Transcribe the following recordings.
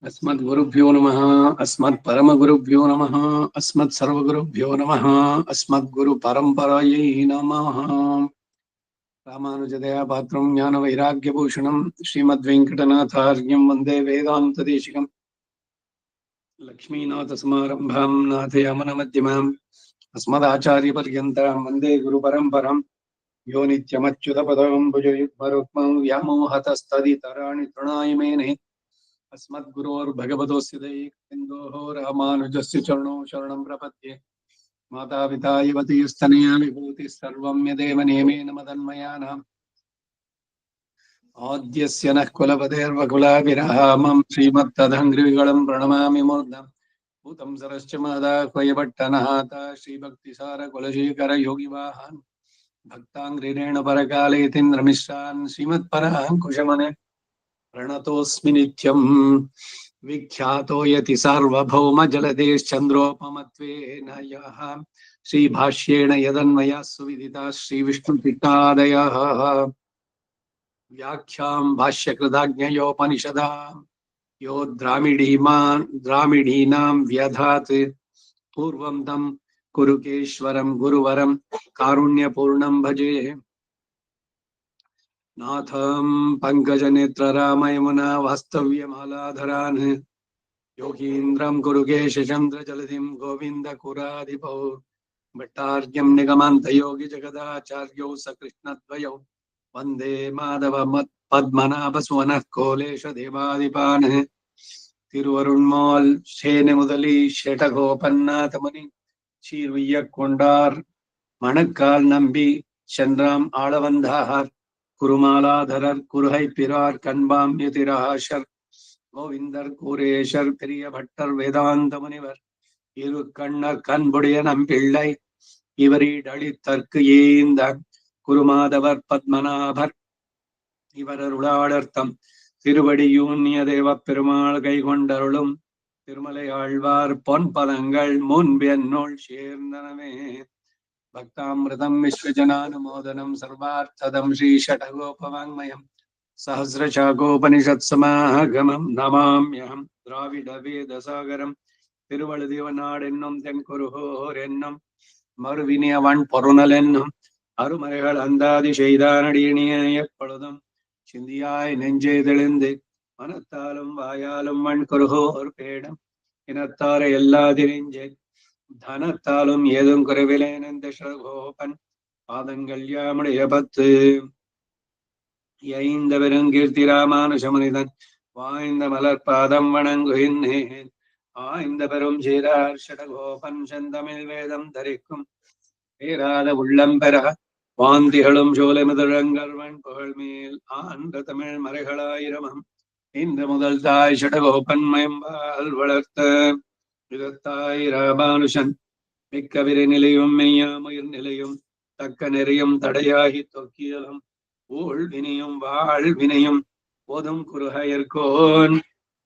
अस्मद्गुरुभ्यो नमः। अस्मत्परमगुरुभ्यो नमः। अस्मत्सर्वगुरुभ्यो नमः। अस्मद्गुरुपरम्परायै नमः। रामानुजदया पात्रं ज्ञानवैराग्यभूषणं श्रीमद्वेङ्कटनाथार्यं वन्दे वेदान्तदेशिकम्। लक्ष्मीनाथसमारम्भां नाथयामनमध्यमाम् अस्मदाचार्यपर्यन्तां वन्दे गुरुपरम्पराम्। यो नित्यमच्युतपदाम्बुजयुग्मरुक्मं व्यामोहतस्तदितराणि तृणाय मेने अस्मद्गुरोर्भगवतोऽस्य दैकसिन्धोः रामानुजस्य चरणौ शरणं प्रपद्ये। मातापिता युवतीस्तनया विभूतिः सर्वं यदेव नियमेन मदन्मयानाम् आद्यस्य नः कुलपतेर्वकुलाभिरामं श्रीमत्तदङ्घ्रियुगलं प्रणमामि मूर्धम् भूतं सरश्च मादाह्वयभट्टनाथ श्रीभक्तिसारकुलशेखरयोगिवाहान् भक्ताङ्घ्रिरेण परकालेतीन्द्रमिश्रान् श्रीमत्पराङ्कुशमने प्रणतोऽस्मि नित्यम्। विख्यातो यति सार्वभौम जलदेश्चन्द्रोपमत्वेन यः श्रीभाष्येण यदन्वयाः सुविदिताः श्रीविष्णुचित्तादयः व्याख्यां भाष्यकृताज्ञयोपनिषदाम् यो द्रामिडीनां व्यधात् पूर्वं तं कुरुकेश्वरं गुरुवरं कारुण्यपूर्णं भजे। नाथं पंकजनेत्र रामयमुना वास्तव्यमालाधरान् योगीन्द्रं कुरुकेशचन्द्रजलधिं गोविन्दकुराधिपौ भट्टार्घ्यं निगमान्तयोगि जगदाचार्यौ सकृष्णद्वयौ वन्दे माधवमत्पद्मनाभसुवनः कोलेशदेवादिपान् तिरुवरुण्माल् शेनेमुदलि शेटगोपन्नाथमुनि சீர்விய்யக்கொண்டார் மணக்கால் நம்பி சென்றாம் ஆளவந்தார் குருமாலாதரர் குருகை பிறார் கண்பாம் எதிராஷர் கோவிந்தர் கூரேஷர் பெரிய பட்டர் வேதாந்த முனிவர் இரு கண்ணர் கண்புடைய நம்பிள்ளை இவரிடளித்தற்கு ஏந்த குருமாதவர் பத்மநாபர் இவரருளாளர்த்தம் திருவடியூன்ய தேவ பெருமாள் கை கொண்டருளும் திருமலை ஆழ்வார் பொன் பதங்கள் முன்பென்னோள் சேர்ந்தனவே. भक्तामृतं विश्वजनानुमोदनं सर्वार्थदं श्रीषटगोपवाङ्मयं सहस्रशाकोपनिषत्समागमं नमाम्यहं द्राविडवेदसागरं திருவழுதிவநாடென்னும் தென்குருகோர் என்னும் மறுவினியவன் பொருணல் என்னும் அருமறைகள் அந்தாதி செய்தானடியணிய எப்பொழுதும் சிந்தியாய் நெஞ்சே தெளிந்து மனத்தாலும் வாயாலும் மண் குருகோர் பேடம் இனத்தார எல்லாதி நெஞ்சே தனத்தாலும் ஏதும் குறைவிலேன் இந்த கோபன் பாதங்கள் யாமுடைய பத்து ஐந்த பெருங்கீர்த்தி ராமானுஷமனிதன் வாய்ந்த மலர் பாதம் வணங்குகின்றேன். ஆய்ந்த பெரும் சீரார் ஷடகோபன் செந்தமிழ் வேதம் தரிக்கும் பேராத உள்ளம் பெற வாந்திகளும் சோலைமுதழங்கள் வன் புகழ் மேல் ஆண்ட தமிழ் மறைகளாயிரமம் இன்று முதல் தாய் ஷடகோபன் மயம்பால் வளர்த்த விதத்தாய் ராமானுஷன் மிக்க விரை நிலையும் மெய்யாமுயிர் நிலையும் தக்க நெறியும் தடையாகி தொக்கியலும் ஊழ் வினையும் வாழ் வினையும் போதும் குருகையர்கோன்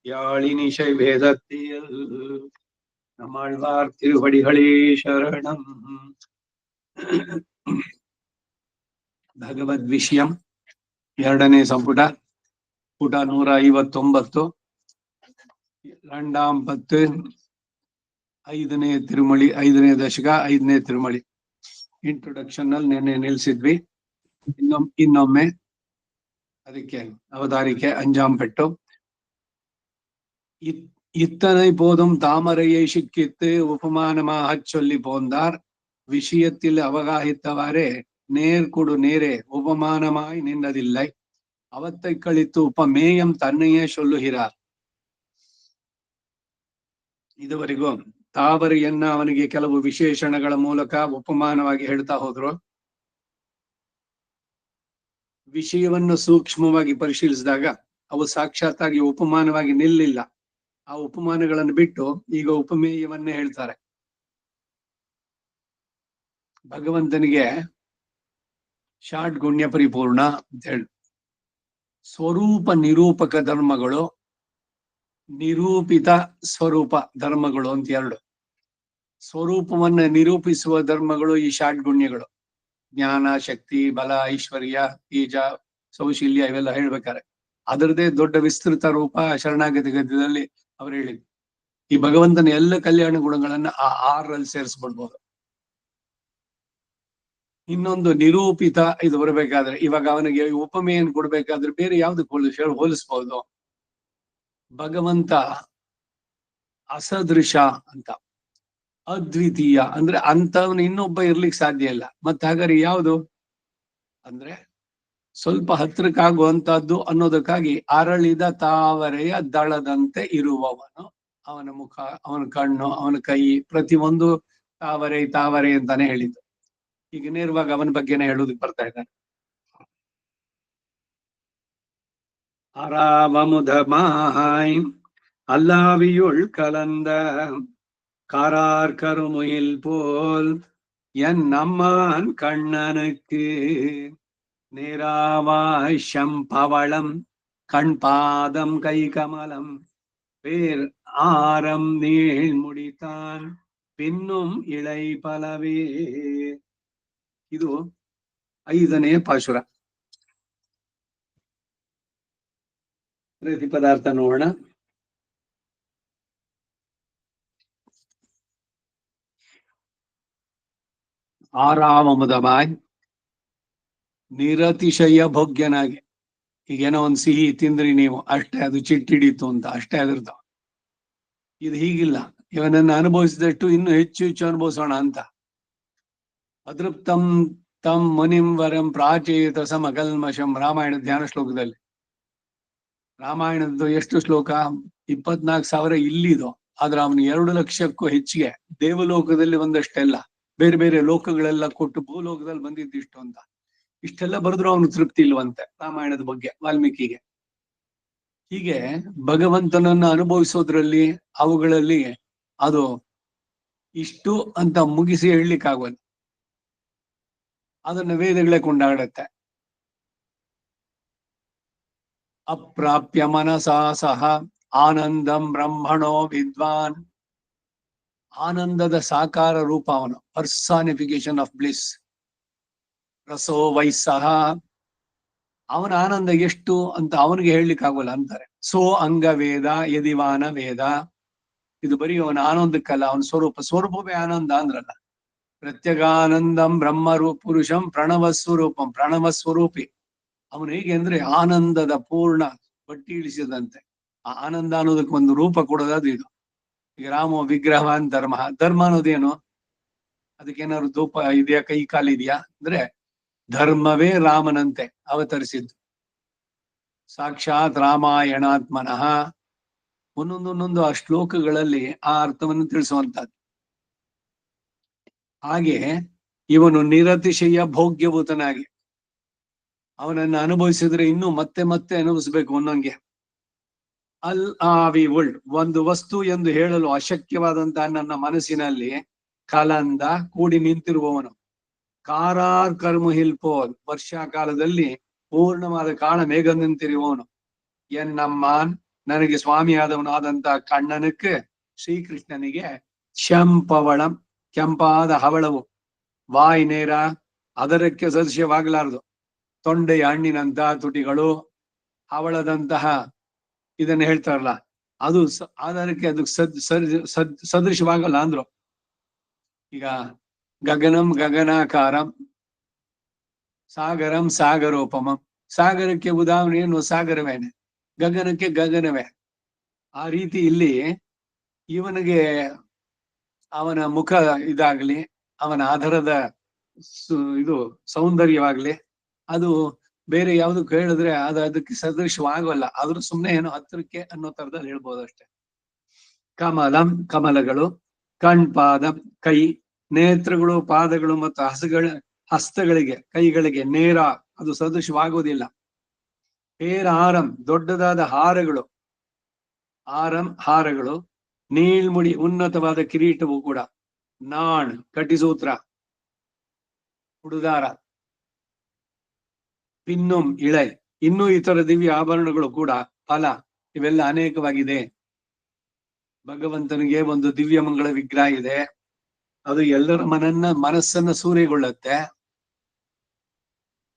யாழினிசை வேதத்தில் நம்மாழ்வார் திருவடிகளே சரணம். ಭಗವದ್ ವಿಷಯಂ ಎರಡನೇ ಸಂಪುಟ ಪುಟ 159 இரண்டாம் பத்து ಐದನೇ ತಿರುಮಳಿ 5ನೇ ದಶಕ 5ನೇ ತಿರುಮಳಿ. ಇಂಟ್ರೊಡಕ್ಷನ್ ನಲ್ಲಿ ನಿನ್ನೆ ನಿಲ್ಸಿದ್ವಿ. ಇನ್ನೊಮ್ಮೆ ಅದಕ್ಕೆ ಅವತಾರಿಕೆ அஞ்சாம் பெட்டு. இத்தனை போதும் தாமரையை சிக்கித்து உபமானமாகச் சொல்லி போந்தார். விஷயத்தில் அவகாகித்தவாறே நேர்குடு நேரே உபமானமாய் நின்றதில்லை. அவத்தை கழித்து உபமேயம் தன்னையே சொல்லுகிறார். ಇದುವರೆಗೂ ತಾವರಿಯನ್ನ ಅವನಿಗೆ ಕೆಲವು ವಿಶೇಷಣಗಳ ಮೂಲಕ ಉಪಮಾನವಾಗಿ ಹೇಳ್ತಾ ಹೋದ್ರು. ವಿಷಯವನ್ನು ಸೂಕ್ಷ್ಮವಾಗಿ ಪರಿಶೀಲಿಸಿದಾಗ ಅವು ಸಾಕ್ಷಾತ್ತಾಗಿ ಉಪಮಾನವಾಗಿ ನಿಲ್ಲಿಲ್ಲ. ಆ ಉಪಮಾನಗಳನ್ನು ಬಿಟ್ಟು ಈಗ ಉಪಮೇಯವನ್ನೇ ಹೇಳ್ತಾರೆ. ಭಗವಂತನಿಗೆ ಷಾಡ್ಗುಣ್ಯ ಪರಿಪೂರ್ಣ ಅಂತ ಹೇಳಿ ಸ್ವರೂಪ ನಿರೂಪಕ ಧರ್ಮಗಳು, ನಿರೂಪಿತ ಸ್ವರೂಪ ಧರ್ಮಗಳು ಅಂತ ಎರಡು. ಸ್ವರೂಪವನ್ನ ನಿರೂಪಿಸುವ ಧರ್ಮಗಳು ಈ ಷಾಡ್ಗುಣ್ಯಗಳು, ಜ್ಞಾನ, ಶಕ್ತಿ, ಬಲ, ಐಶ್ವರ್ಯ, ತೇಜ, ಸೌಶಲ್ಯ ಇವೆಲ್ಲ ಹೇಳ್ಬೇಕಾರೆ ಅದರದೇ ದೊಡ್ಡ ವಿಸ್ತೃತ ರೂಪ ಶರಣಾಗತಿ ಗದ್ಯದಲ್ಲಿ ಅವ್ರು ಹೇಳಿದ್ರು. ಈ ಭಗವಂತನ ಎಲ್ಲ ಕಲ್ಯಾಣ ಗುಣಗಳನ್ನ ಆ 6ರಲ್ಲಿ ಸೇರಿಸ್ಬಿಡ್ಬೋದು. ಇನ್ನೊಂದು ನಿರೂಪಿತ ಇದು ಬರಬೇಕಾದ್ರೆ, ಇವಾಗ ಅವನಿಗೆ ಉಪಮೆಯನ್ನು ಕೊಡ್ಬೇಕಾದ್ರೆ ಬೇರೆ ಯಾವ್ದಕ್ಕೆ ಹೋಲಿಸ್ಬೋದು? ಭಗವಂತ ಅಸದೃಶ ಅಂತ, ಅದ್ವಿತೀಯ ಅಂದ್ರೆ ಅಂತವನು ಇನ್ನೊಬ್ಬ ಇರ್ಲಿಕ್ಕೆ ಸಾಧ್ಯ ಇಲ್ಲ. ಮತ್ತೆ ಹಾಗಾದ್ರೆ ಯಾವುದು ಅಂದ್ರೆ ಸ್ವಲ್ಪ ಹತ್ರಕ್ಕಾಗುವಂತಹದ್ದು ಅನ್ನೋದಕ್ಕಾಗಿ ಅರಳಿದ ತಾವರೆಯ ದಳದಂತೆ ಇರುವವನು. ಅವನ ಮುಖ, ಅವನ ಕಣ್ಣು, ಅವನ ಕೈ ಪ್ರತಿಯೊಂದು ತಾವರೆ ತಾವರೆ ಅಂತಾನೆ ಹೇಳಿದ್ದು. ಈಗ ನೇರವಾಗಿ ಅವನ ಬಗ್ಗೆನೇ ಹೇಳೋದಕ್ಕೆ ಬರ್ತಾ ಇದ್ದಾನೆ. அராவமுதமாய் அல்லாவியுள் கலந்த காரார் கருமுயில் போல் என் நம்மான் கண்ணனுக்கு நேராவாய் செம்பவளம் கண் பாதம் கை கமலம் பேர் ஆரம் நீள் முடித்தான் பின்னும் இளை பலவே. ಇದು 5ನೇ ಪಾಶುರ. ಪ್ರತಿ ಪದಾರ್ಥ ನೋಡೋಣ. ಆರಾಮಮುದಮಾಯ್, ನಿರತಿಶಯ ಭೋಗ್ಯನಾಗಿ. ಈಗೇನೋ ಒಂದ್ ಸಿಹಿ ತಿಂದ್ರಿ ನೀವು, ಅಷ್ಟೇ ಅದು ಚಿಟ್ಟಿಡಿತು ಅಂತ ಅಷ್ಟೇ ಅದ್ರದ್ದು. ಇದು ಹೀಗಿಲ್ಲ, ಇವನನ್ನ ಅನುಭವಿಸಿದಷ್ಟು ಇನ್ನು ಹೆಚ್ಚು ಹೆಚ್ಚು ಅನುಭವಿಸೋಣ ಅಂತ. ಅತೃಪ್ತಂ ತಂ ಮುನಿಂ ವರಂ ಪ್ರಾಚೇತ ಸಮಕಲ್ಮಷಂ, ರಾಮಾಯಣದ ಧ್ಯಾನ ಶ್ಲೋಕದಲ್ಲಿ. ರಾಮಾಯಣದ್ದು ಎಷ್ಟು ಶ್ಲೋಕ? 24,000 ಇಲ್ಲಿದು. ಆದ್ರೆ ಅವನು 2 ಲಕ್ಷಕ್ಕೂ ಹೆಚ್ಚಿಗೆ ದೇವಲೋಕದಲ್ಲಿ ಒಂದಷ್ಟೆಲ್ಲ, ಬೇರೆ ಬೇರೆ ಲೋಕಗಳೆಲ್ಲ ಕೊಟ್ಟು ಭೂಲೋಕದಲ್ಲಿ ಬಂದಿದ್ದಿಷ್ಟು ಅಂತ. ಇಷ್ಟೆಲ್ಲ ಬರೆದ್ರು ಅವನು ತೃಪ್ತಿ ಇಲ್ವಂತೆ ರಾಮಾಯಣದ ಬಗ್ಗೆ ವಾಲ್ಮೀಕಿಗೆ. ಹೀಗೆ ಭಗವಂತನನ್ನ ಅನುಭವಿಸೋದ್ರಲ್ಲಿ ಅವುಗಳಲ್ಲಿ ಅದು ಇಷ್ಟು ಅಂತ ಮುಗಿಸಿ ಹೇಳಲಿಕ್ಕಾಗೋದು. ಅದನ್ನ ವೇದಗಳೇ ಕೊಂಡಾಡುತ್ತೆ. ಅಪ್ರಾಪ್ಯ ಮನಸಾ ಸಹ ಆನಂದಂ ಬ್ರಹ್ಮಣೋ ವಿದ್ವಾನ್. ಆನಂದದ ಸಾಕಾರ ರೂಪ ಅವನು, ಪರ್ಸಾನಿಫಿಕೇಶನ್ ಆಫ್ ಬ್ಲಿಸ್. ರಸೋ ವೈಸಹ, ಅವನ ಆನಂದ ಎಷ್ಟು ಅಂತ ಅವನಿಗೆ ಹೇಳಲಿಕ್ಕೆ ಆಗೋಲ್ಲ ಅಂತಾರೆ. ಸೋ ಅಂಗ ವೇದ ಯದಿವಾನ ವೇದ. ಇದು ಬರೀ ಅವನ ಆನಂದಕ್ಕಲ್ಲ, ಅವನ ಸ್ವರೂಪವೇ ಆನಂದ ಅಂದ್ರಲ್ಲ. ಪ್ರತ್ಯಗಾನಂದಂ ಬ್ರಹ್ಮ ಪುರುಷಂ ಪ್ರಣವ ಸ್ವರೂಪಂ, ಪ್ರಣವ ಸ್ವರೂಪಿ ಅವನು. ಹೇಗೆ ಅಂದ್ರೆ ಆನಂದದ ಪೂರ್ಣ ಬಟ್ಟಿ ಇಳಿಸಿದಂತೆ. ಆ ಆನಂದ ಅನ್ನೋದಕ್ಕೆ ಒಂದು ರೂಪ ಕೊಡೋದಾದ್ರು ಇದು. ಈಗ ರಾಮ ವಿಗ್ರಹವಾನ್ ಧರ್ಮ, ಧರ್ಮ ಅನ್ನೋದೇನು? ಅದಕ್ಕೇನಾದ್ರು ಧೂಪ ಇದೆಯಾ, ಕೈ ಕಾಲಿದೆಯಾ ಅಂದ್ರೆ ಧರ್ಮವೇ ರಾಮನಂತೆ ಅವತರಿಸಿದ್ದು. ಸಾಕ್ಷಾತ್ ರಾಮಾಯಣಾತ್ಮನಃ. ಒಂದೊಂದೊಂದೊಂದು ಆ ಶ್ಲೋಕಗಳಲ್ಲಿ ಆ ಅರ್ಥವನ್ನು ತಿಳಿಸುವಂತಹದ್ದು. ಹಾಗೆ ಇವನು ನಿರತಿಶಯ ಭೋಗ್ಯಭೂತನಾಗಿ ಅವನನ್ನ ಅನುಭವಿಸಿದ್ರೆ ಇನ್ನು ಮತ್ತೆ ಮತ್ತೆ ಅನುಭವಿಸ್ಬೇಕು ಅನ್ನೋಂಗೆ. ಅಲ್ ಆವಿ ವರ್ಲ್ಡ್, ಒಂದು ವಸ್ತು ಎಂದು ಹೇಳಲು ಅಶಕ್ಯವಾದಂತಹ ನನ್ನ ಮನಸ್ಸಿನಲ್ಲಿ ಕಲಂದ ಕೂಡಿ ನಿಂತಿರುವವನು. ಕಾರಾರ್ ಕರ್ಮು ಹಿಲ್ಪೋಲ್, ವರ್ಷಾಕಾಲದಲ್ಲಿ ಪೂರ್ಣವಾದ ಕಾಳ ಮೇಘ ನಿಂತಿರುವವನು. ಎನ್ನಮ್ಮಾನ್, ನನಗೆ ಸ್ವಾಮಿಯಾದವನು ಆದಂತಹ ಕಣ್ಣನಕ್ಕೆ ಶ್ರೀಕೃಷ್ಣನಿಗೆ ಶಂಪವಳಂ, ಕೆಂಪಾದ ಹವಳವು. ವಾಯ್ ನೇರ, ಅದರಕ್ಕೆ ಸದೃಶ್ಯವಾಗಲಾರದು. ತೊಂಡೆಯ ಹಣ್ಣಿನಂತಹ ತುಟಿಗಳು, ಹವಳದಂತಹ ಇದನ್ನ ಹೇಳ್ತಾರಲ್ಲ, ಅದು ಆಧಾರಕ್ಕೆ ಅದು ಸದೃಶವಾಗಲ್ಲ ಅಂದ್ರು. ಈಗ ಗಗನಂ ಗಗನಾಕಾರಂ, ಸಾಗರಂ ಸಾಗರೋಪಮಂ. ಸಾಗರಕ್ಕೆ ಉದಾಹರಣೆ ಏನು? ಸಾಗರವೇನೆ. ಗಗನಕ್ಕೆ ಗಗನವೇ. ಆ ರೀತಿ ಇಲ್ಲಿ ಇವನಿಗೆ ಅವನ ಮುಖ ಇದಾಗ್ಲಿ, ಅವನ ಆಧಾರದ ಇದು ಸೌಂದರ್ಯವಾಗ್ಲಿ, ಅದು ಬೇರೆ ಯಾವ್ದಕ್ಕೆ ಹೇಳಿದ್ರೆ ಅದು ಅದಕ್ಕೆ ಸದೃಶವಾಗಲ್ಲ. ಆದ್ರೂ ಸುಮ್ನೆ ಏನೋ ಹತ್ತಿರಕ್ಕೆ ಅನ್ನೋ ತರದಲ್ಲಿ ಹೇಳ್ಬೋದು ಅಷ್ಟೇ. ಕಮಲಂ, ಕಮಲಗಳು. ಕಣ್ಪಾದ, ಕೈ. ನೇತ್ರಗಳು, ಪಾದಗಳು ಮತ್ತು ಹಸ್ತಗಳಿಗೆ, ಕೈಗಳಿಗೆ ನೇರ, ಅದು ಸದೃಶವಾಗುವುದಿಲ್ಲ. ಹೇರ ಆರಂ, ದೊಡ್ಡದಾದ ಹಾರಗಳು. ಆರಂ, ಹಾರಗಳು. ನೀಳ್ಮುಡಿ, ಉನ್ನತವಾದ ಕಿರೀಟವು ಕೂಡ. ನಾಣ್, ಕಟಿಸೂತ್ರ, ಉಡುದಾರ. ಪಿನ್ನುಂ, ಇಳೆ. ಇನ್ನೂ ಇತರ ದಿವ್ಯ ಆಭರಣಗಳು ಕೂಡ. ಫಲ, ಇವೆಲ್ಲ ಅನೇಕವಾಗಿದೆ. ಭಗವಂತನಿಗೆ ಒಂದು ದಿವ್ಯ ಮಂಗಳ ವಿಗ್ರಹ ಇದೆ. ಅದು ಎಲ್ಲರ ಮನಸ್ಸನ್ನ ಸೂರೆಗೊಳ್ಳುತ್ತೆ.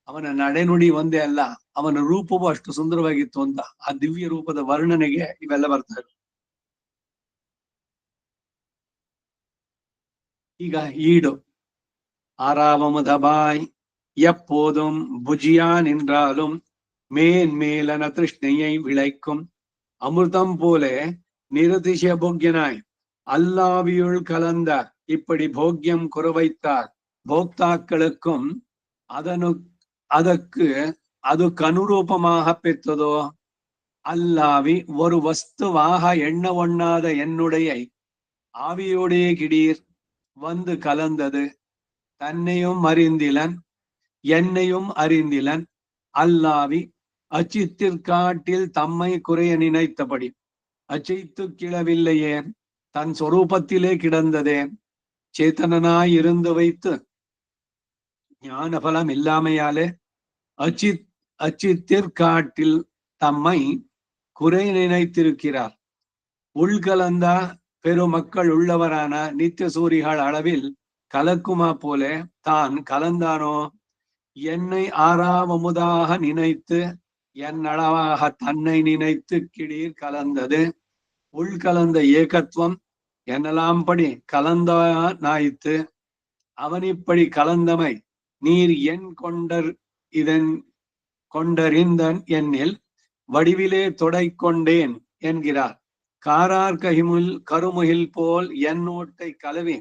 ಅವನ ನಡೆನುಡಿ ಒಂದೇ ಅಲ್ಲ, ಅವನ ರೂಪವೂ ಅಷ್ಟು ಸುಂದರವಾಗಿತ್ತು ಅಂತ ಆ ದಿವ್ಯ ರೂಪದ ವರ್ಣನೆಗೆ ಇವೆಲ್ಲ ಬರ್ತಾರೆ. ಈಗ ஈடு ஆறாவமுதபாய் எப்போதும் புஜியா நின்றாலும் மேன்மேலன திருஷ்ணையை விளைக்கும் அமிர்தம் போல நிரதிசய போக்கியனாய் அல்லாவியுள் கலந்த இப்படி போக்கியம் குறைவைத்தார் போக்தாக்களுக்கும் அதற்கு அதுக்கு அனுரூபமாக பெற்றதோ அல்லாவி ஒரு வஸ்துவாக எண்ண ஒண்ணாத என்னுடைய ஆவியோடைய கிடீர் வந்து கலந்தது தன்னையும் அறிந்திலன் என்னையும் அறிந்திலன் அல்லாவி அச்சித்திற்காட்டில் தம்மை குறைய நினைத்தபடி அச்சைத்து கிளவில்லையே தன் சொரூபத்திலே கிடந்ததே சேத்தனாய் இருந்து வைத்து ஞான பலம் இல்லாமையாலே அச்சித்திற்காட்டில் தம்மை குறை நினைத்திருக்கிறார். உள்கலந்த பெருமக்கள் உள்ளவரான நித்திய சூரிகள் அளவில் கலக்குமா போல தான் கலந்தானோ என்னை ஆறாவமுதாக நினைத்து என் அளவாக தன்னை நினைத்து கிடீர் கலந்தது. உள்கலந்த ஏகத்துவம் என்னெல்லாம் படி கலந்தானாய்த்து அவன் இப்படி கலந்தமை நீர் என் இதன் கொண்டறிந்தன் என்னில் வடிவிலே தொடை கொண்டேன் என்கிறார். காரார் கருமுகில் போல் என்னோட்டை கலவி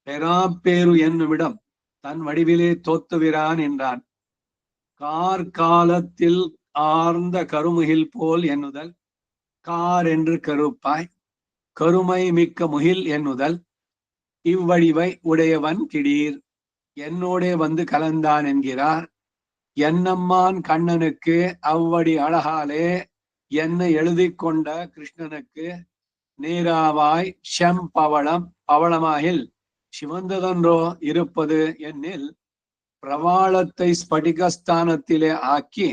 பெறாப்பேரு என்னுமிடம் தன் வடிவிலே தோத்துவிரான் என்றான். காலத்தில் ஆர்ந்த கருமுகில் போல் எண்ணுதல் கார் என்று கருப்பாய் கருமை மிக்க முகில் எண்ணுதல் இவ்வடிவை உடையவன் கிடீர் என்னோடே வந்து கலந்தான் என்கிறார். என்னம்மான் கண்ணனுக்கு அவ்வடி அழகாலே என்னை எழுதி கொண்ட கிருஷ்ணனுக்கு நீராவாய் செம் பவளமாகில் சிவந்ததன்றோ இருப்பது என்னில் பிரவாளத்தை ஸ்படிகஸ்தானத்திலே ஆக்கி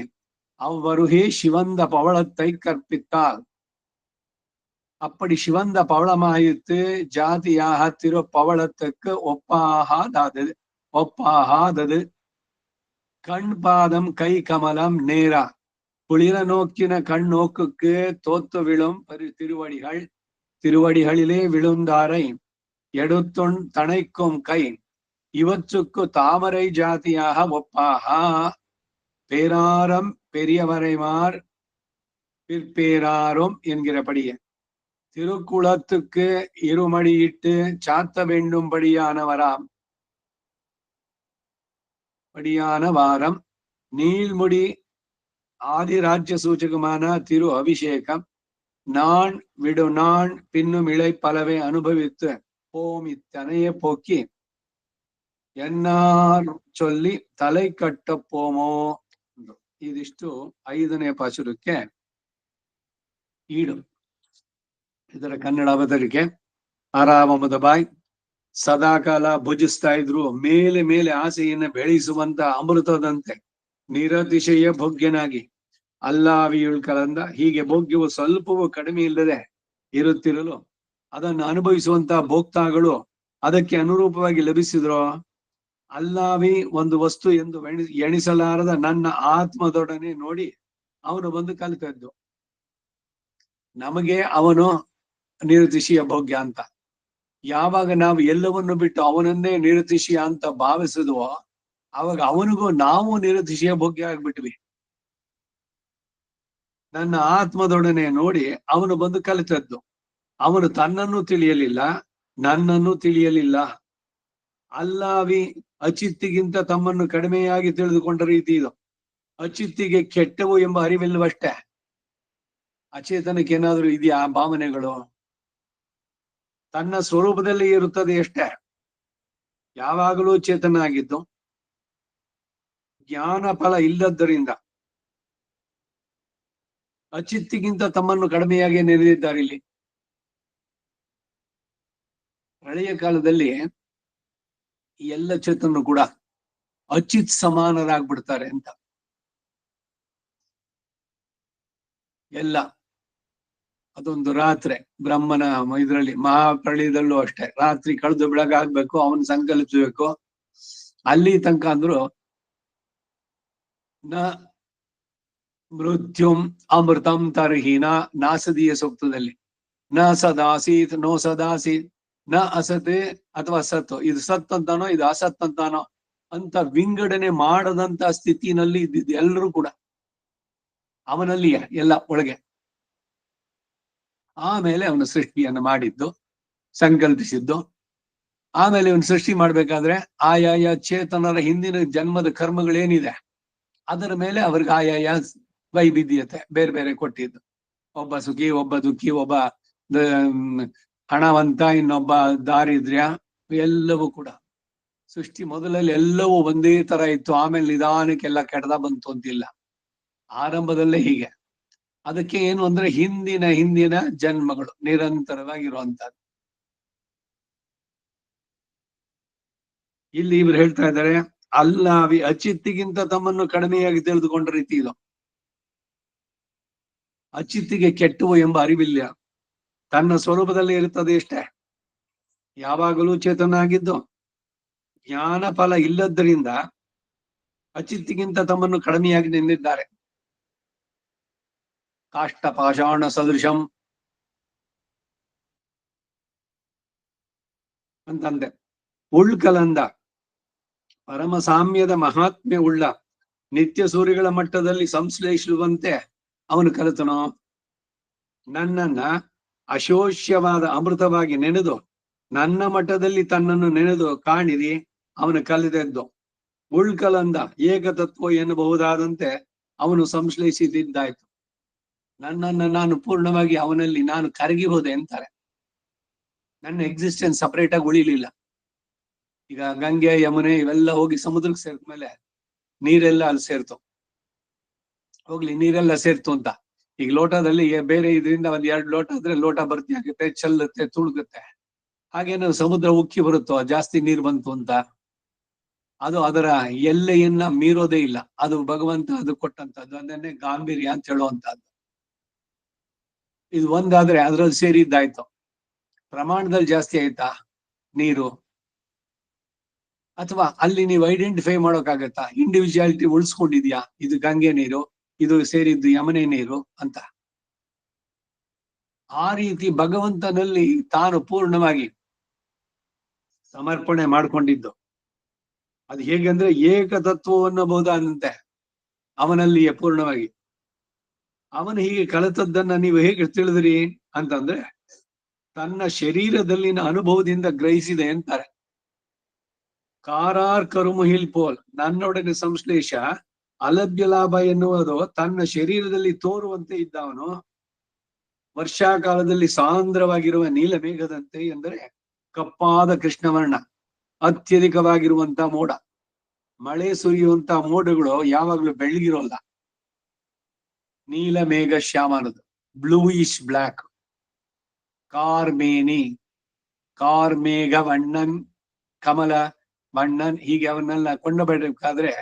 அவ்வருகே சிவந்த பவளத்தை கற்பித்தாள். அப்படி சிவந்த பவளமாயித்து ஜாதியாக திரு பவளத்துக்கு ஒப்பாகாதது கண் பாதம் கை கமலம் நேரா குளிர நோக்கின கண் நோக்குக்கு தோத்து விழும் திருவடிகளிலே விழுந்தாரை எடுத்துண் தனைக்கும் கை இவற்றுக்கு தாமரை ஜாதியாக ஒப்பாகா பேராரம் பெரியவரைமார் பிற்பேராரும் என்கிறபடியே திருக்குளத்துக்கு இருமடியிட்டு சாத்த வேண்டும்படியான வாரம் நீள்முடி ஆதிராஜ்ய சூச்சகமான திரு அபிஷேகம் நான் பின்னும் இழை பலவை அனுபவித்து போம் இத்தனையே போக்கி ಎನ್ನಾರ್ ಚೊಲ್ಲಿ ತಲೆ ಕಟ್ಟಪ್ಪೋಮೋ. ಇದಿಷ್ಟು 5ನೇ ಪಾಶುರಕ್ಕೆ ಈಡು. ಇದರ ಕನ್ನಡ ಅವತರಿಕೆ ಆರಾಮಮದಬಾಯ್ ಸದಾಕಾಲ ಭುಜಿಸ್ತಾ ಇದ್ರು ಮೇಲೆ ಮೇಲೆ ಆಸೆಯನ್ನು ಬೆಳೆಸುವಂತ ಅಮೃತದಂತೆ ನಿರತಿಶಯ ಭೋಗ್ಯನಾಗಿ ಅಲ್ಲಾವಿಯುಳ್ ಕಲಂದ ಹೀಗೆ ಭೋಗ್ಯವು ಸ್ವಲ್ಪವೂ ಕಡಿಮೆ ಇಲ್ಲದೆ ಇರುತ್ತಿರಲು ಅದನ್ನು ಅನುಭವಿಸುವಂತ ಭೋಕ್ತಾಗಳು ಅದಕ್ಕೆ ಅನುರೂಪವಾಗಿ ಲಭಿಸಿದ್ರು. ಅಲ್ಲಾವಿ ಒಂದು ವಸ್ತು ಎಂದು ಎಣಿಸಲಾರದ ನನ್ನ ಆತ್ಮದೊಡನೆ ನೋಡಿ ಅವನು ಬಂದು ಕಲಿತದ್ದು. ನಮಗೆ ಅವನು ನಿರತಿಶಯ ಭೋಗ್ಯ ಅಂತ. ಯಾವಾಗ ನಾವು ಎಲ್ಲವನ್ನು ಬಿಟ್ಟು ಅವನನ್ನೇ ನಿರತಿಶಯ ಅಂತ ಭಾವಿಸಿದ್ವೋ ಅವಾಗ ಅವನಿಗೂ ನಾವು ನಿರತಿಶಯ ಭೋಗ್ಯ ಆಗ್ಬಿಟ್ವಿ. ನನ್ನ ಆತ್ಮದೊಡನೆ ನೋಡಿ ಅವನು ಬಂದು ಕಲಿತದ್ದು. ಅವನು ತನ್ನನ್ನು ತಿಳಿಯಲಿಲ್ಲ, ನನ್ನನ್ನು ತಿಳಿಯಲಿಲ್ಲ. ಅಲ್ಲಾವಿ ಅಚಿತ್ತಿಗಿಂತ ತಮ್ಮನ್ನು ಕಡಿಮೆಯಾಗಿ ತಿಳಿದುಕೊಂಡ ರೀತಿ ಇದು. ಅಚಿತ್ತಿಗೆ ಕೆಟ್ಟವು ಎಂಬ ಅರಿವಿಲ್ಲವಷ್ಟೇ. ಅಚೇತನಕ್ಕೆ ಏನಾದ್ರೂ ಇದೆಯಾ ಭಾವನೆಗಳು? ತನ್ನ ಸ್ವರೂಪದಲ್ಲಿ ಇರುತ್ತದೆ ಅಷ್ಟೇ. ಯಾವಾಗಲೂ ಚೇತನ ಆಗಿದ್ದು ಜ್ಞಾನ ಫಲ ಇಲ್ಲದ್ದರಿಂದ ಅಚಿತ್ತಿಗಿಂತ ತಮ್ಮನ್ನು ಕಡಿಮೆಯಾಗಿ ನೆನೆದಿದ್ದಾರೆ. ಇಲ್ಲಿ ಹಳೆಯ ಕಾಲದಲ್ಲಿ ಎಲ್ಲ ಚೇತನರು ಕೂಡ ಅಚಿತ್ ಸಮಾನರಾಗ್ಬಿಡ್ತಾರೆ ಅಂತ. ಎಲ್ಲ ಅದೊಂದು ರಾತ್ರಿ ಬ್ರಹ್ಮನ ಇದರಲ್ಲಿ ಮಹಾಪ್ರಳಯದಲ್ಲೂ ಅಷ್ಟೇ, ರಾತ್ರಿ ಕಳೆದು ಬೆಳಗಾಗ್ಬೇಕು, ಅವನ್ ಸಂಕಲ್ಪಿಸ್ಬೇಕು. ಅಲ್ಲಿ ತನಕ ಅಂದ್ರು ನ ಮೃತ್ಯುಂ ಅಮೃತಂ ತರ್ಹಿನ ನಾಸದೀಯ ಸೂಕ್ತದಲ್ಲಿ ನ ಸದಾಸೀತ್ ನೋ ಸದಾಸೀತ್ ನ ಅಸತೆ ಅಥವಾ ಸತ್, ಇದು ಸತ್ ಅಂತಾನೋ ಇದು ಅಸತ್ ಅಂತಾನೋ ಅಂತ ವಿಂಗಡಣೆ ಮಾಡದಂತ ಸ್ಥಿತಿನಲ್ಲಿ ಇದ್ದಿದ್ದು ಎಲ್ಲರೂ ಕೂಡ ಅವನಲ್ಲಿಯ ಎಲ್ಲ ಒಳಗೆ. ಆಮೇಲೆ ಅವನು ಸೃಷ್ಟಿಯನ್ನು ಮಾಡಿದ್ದು, ಸಂಕಲ್ಪಿಸಿದ್ದು. ಆಮೇಲೆ ಇವನು ಸೃಷ್ಟಿ ಮಾಡ್ಬೇಕಾದ್ರೆ ಆಯಾಯ ಚೇತನರ ಹಿಂದಿನ ಜನ್ಮದ ಕರ್ಮಗಳೇನಿದೆ ಅದರ ಮೇಲೆ ಅವ್ರಿಗೆ ಆಯಾಯ ವೈವಿಧ್ಯತೆ ಬೇರೆ ಬೇರೆ ಕೊಟ್ಟಿದ್ದು. ಒಬ್ಬ ಸುಖಿ, ಒಬ್ಬ ದುಃಖಿ, ಒಬ್ಬ ಹಣವಂತ, ಇನ್ನೊಬ್ಬ ದಾರಿದ್ರ್ಯ, ಎಲ್ಲವೂ ಕೂಡ ಸೃಷ್ಟಿ ಮೊದಲಲ್ಲಿ ಎಲ್ಲವೂ ಒಂದೇ ತರ ಇತ್ತು. ಆಮೇಲೆ ನಿಧಾನಕ್ಕೆಲ್ಲ ಕೆಡದ ಬಂತು ಅಂತಿಲ್ಲ, ಆರಂಭದಲ್ಲೇ ಹೀಗೆ. ಅದಕ್ಕೆ ಏನು ಅಂದ್ರೆ ಹಿಂದಿನ ಹಿಂದಿನ ಜನ್ಮಗಳು ನಿರಂತರವಾಗಿರುವಂತಹದ್ದು. ಇಲ್ಲಿ ಇವ್ರು ಹೇಳ್ತಾ ಇದ್ದಾರೆ, ಅಲ್ಲ ಅಚಿತ್ತಿಗಿಂತ ತಮ್ಮನ್ನು ಕಡಿಮೆಯಾಗಿ ತಿಳಿದುಕೊಂಡ ರೀತಿ ಇದು. ಅಚಿತ್ತಿಗೆ ಕೆಟ್ಟವು ಎಂಬ ಅರಿವಿಲ್ಲ, ತನ್ನ ಸ್ವರೂಪದಲ್ಲಿ ಇರುತ್ತದೆ ಇಷ್ಟೇ, ಯಾವಾಗಲೂ ಚೇತನಾಗಿದ್ದು ಜ್ಞಾನ ಫಲ ಇಲ್ಲದ್ದರಿಂದ ಅಚಿತ್ತಿಗಿಂತ ತಮ್ಮನ್ನು ಕಡಿಮೆಯಾಗಿ ನಿಂದಿದ್ದಾರೆ. ಕಾಷ್ಟ ಪಾಷಾಣ ಸದೃಶಂ ಅಂತಂದೆ. ಉಳ್ಕಲಂದ ಪರಮ ಸಾಮ್ಯದ ಮಹಾತ್ಮ್ಯ ಉಳ್ಳ ನಿತ್ಯ ಸೂರ್ಯಗಳ ಮಟ್ಟದಲ್ಲಿ ಸಂಶ್ಲೇಷಿಸುವಂತೆ ಅವನು ಕಲಿತನೋ. ನನ್ನನ್ನ ಅಶೋಷ್ಯವಾದ ಅಮೃತವಾಗಿ ನೆನೆದು ನನ್ನ ಮಟ್ಟದಲ್ಲಿ ತನ್ನನ್ನು ನೆನೆದು ಕಾಣಿರಿ ಅವನು ಕಲಿದದ್ದು. ಉಳ್ಕಲಂದ ಏಕತತ್ವ ಎನ್ನಬಹುದಾದಂತೆ ಅವನು ಸಂಶ್ಲೇಷಿಸಿದ್ದಾಯ್ತು. ನನ್ನನ್ನು ನಾನು ಪೂರ್ಣವಾಗಿ ಅವನಲ್ಲಿ ನಾನು ಕರಗಿ ಹೋದೆ ಅಂತಾರೆ. ನನ್ನ ಎಕ್ಸಿಸ್ಟೆನ್ಸ್ ಸಪರೇಟ್ ಆಗಿ ಉಳಿಲಿಲ್ಲ. ಈಗ ಗಂಗೆ ಯಮುನೆ ಇವೆಲ್ಲ ಹೋಗಿ ಸಮುದ್ರಕ್ಕೆ ಸೇರ್ದ್ಮೇಲೆ ನೀರೆಲ್ಲ ಅಲ್ಲಿ ಸೇರ್ತು, ಹೋಗ್ಲಿ ನೀರೆಲ್ಲ ಸೇರ್ತು ಅಂತ. ಈಗ ಲೋಟದಲ್ಲಿ ಬೇರೆ ಇದರಿಂದ ಒಂದ್ 2 ಲೋಟ ಆದ್ರೆ ಲೋಟ ಭರ್ತಿ ಆಗುತ್ತೆ, ಚೆಲ್ಲುತ್ತೆ, ತುಳುಗುತ್ತೆ. ಹಾಗೇನು ಸಮುದ್ರ ಉಕ್ಕಿ ಬರುತ್ತೋ ಜಾಸ್ತಿ ನೀರು ಬಂತು ಅಂತ, ಅದು ಅದರ ಎಲ್ಲೆಯನ್ನ ಮೀರೋದೇ ಇಲ್ಲ. ಅದು ಭಗವಂತ ಅದು ಕೊಟ್ಟಂತದ್ದು, ಅದನ್ನೇ ಗಾಂಭೀರ್ಯ ಅಂತ ಹೇಳುವಂತಹದ್ದು. ಇದು ಒಂದಾದ್ರೆ ಅದ್ರಲ್ಲಿ ಸೇರಿದ್ದಾಯ್ತು. ಪ್ರಮಾಣದಲ್ಲಿ ಜಾಸ್ತಿ ಆಯ್ತಾ ನೀರು, ಅಥವಾ ಅಲ್ಲಿ ನೀವು ಐಡೆಂಟಿಫೈ ಮಾಡೋಕ್ಕಾಗತ್ತಾ ಇಂಡಿವಿಜುವಾಲಿಟಿ ಉಳಿಸ್ಕೊಂಡಿದ್ಯಾ, ಇದು ಗಂಗೆ ನೀರು, ಇದು ಸೇರಿದ್ದು ಯಮನೆ ನೀರು ಅಂತ? ಆ ರೀತಿ ಭಗವಂತನಲ್ಲಿ ತಾನು ಪೂರ್ಣವಾಗಿ ಸಮರ್ಪಣೆ ಮಾಡ್ಕೊಂಡಿದ್ದು. ಅದು ಹೇಗೆಂದ್ರೆ ಏಕತತ್ವವನ್ನಬಹುದಂತೆ ಅವನಲ್ಲಿಯೇ ಪೂರ್ಣವಾಗಿ. ಅವನು ಹೀಗೆ ಕಲಿತದ್ದನ್ನ ನೀವು ಹೇಗೆ ತಿಳಿದ್ರಿ ಅಂತಂದ್ರೆ ತನ್ನ ಶರೀರದಲ್ಲಿನ ಅನುಭವದಿಂದ ಗ್ರಹಿಸಿದೆ ಅಂತಾರೆ. ಕಾರಾರ್ ಕರುಮುಹಿಲ್ ಪೋಲ್ ನನ್ನೊಡನೆ ಸಂಶ್ಲೇಷ ಅಲಭ್ಯ ಲಾಭ ಎನ್ನುವುದು ತನ್ನ ಶರೀರದಲ್ಲಿ ತೋರುವಂತೆ ಇದ್ದವನು ವರ್ಷಾಕಾಲದಲ್ಲಿ ಸಾಂದ್ರವಾಗಿರುವ ನೀಲಮೇಘದಂತೆ, ಎಂದರೆ ಕಪ್ಪಾದ ಕೃಷ್ಣವರ್ಣ, ಅತ್ಯಧಿಕವಾಗಿರುವಂತ ಮೋಡ. ಮಳೆ ಸುರಿಯುವಂತ ಮೋಡಗಳು ಯಾವಾಗ್ಲೂ ಬೆಳ್ಳಗಿರೋಲ್ಲ, ನೀಲಮೇಘ ಶ್ಯಾಮ ಅನ್ನೋದು ಬ್ಲೂಯಿಶ್ ಬ್ಲ್ಯಾಕ್. ಕಾರ್ಮೇನಿ, ಕಾರ್ಮೇಘ ವಣ್ಣನ್, ಕಮಲ ಬಣ್ಣನ್, ಹೀಗೆ ಅವನ್ನೆಲ್ಲ ಕೊಂಡಬೇಕಾದ್ರೆ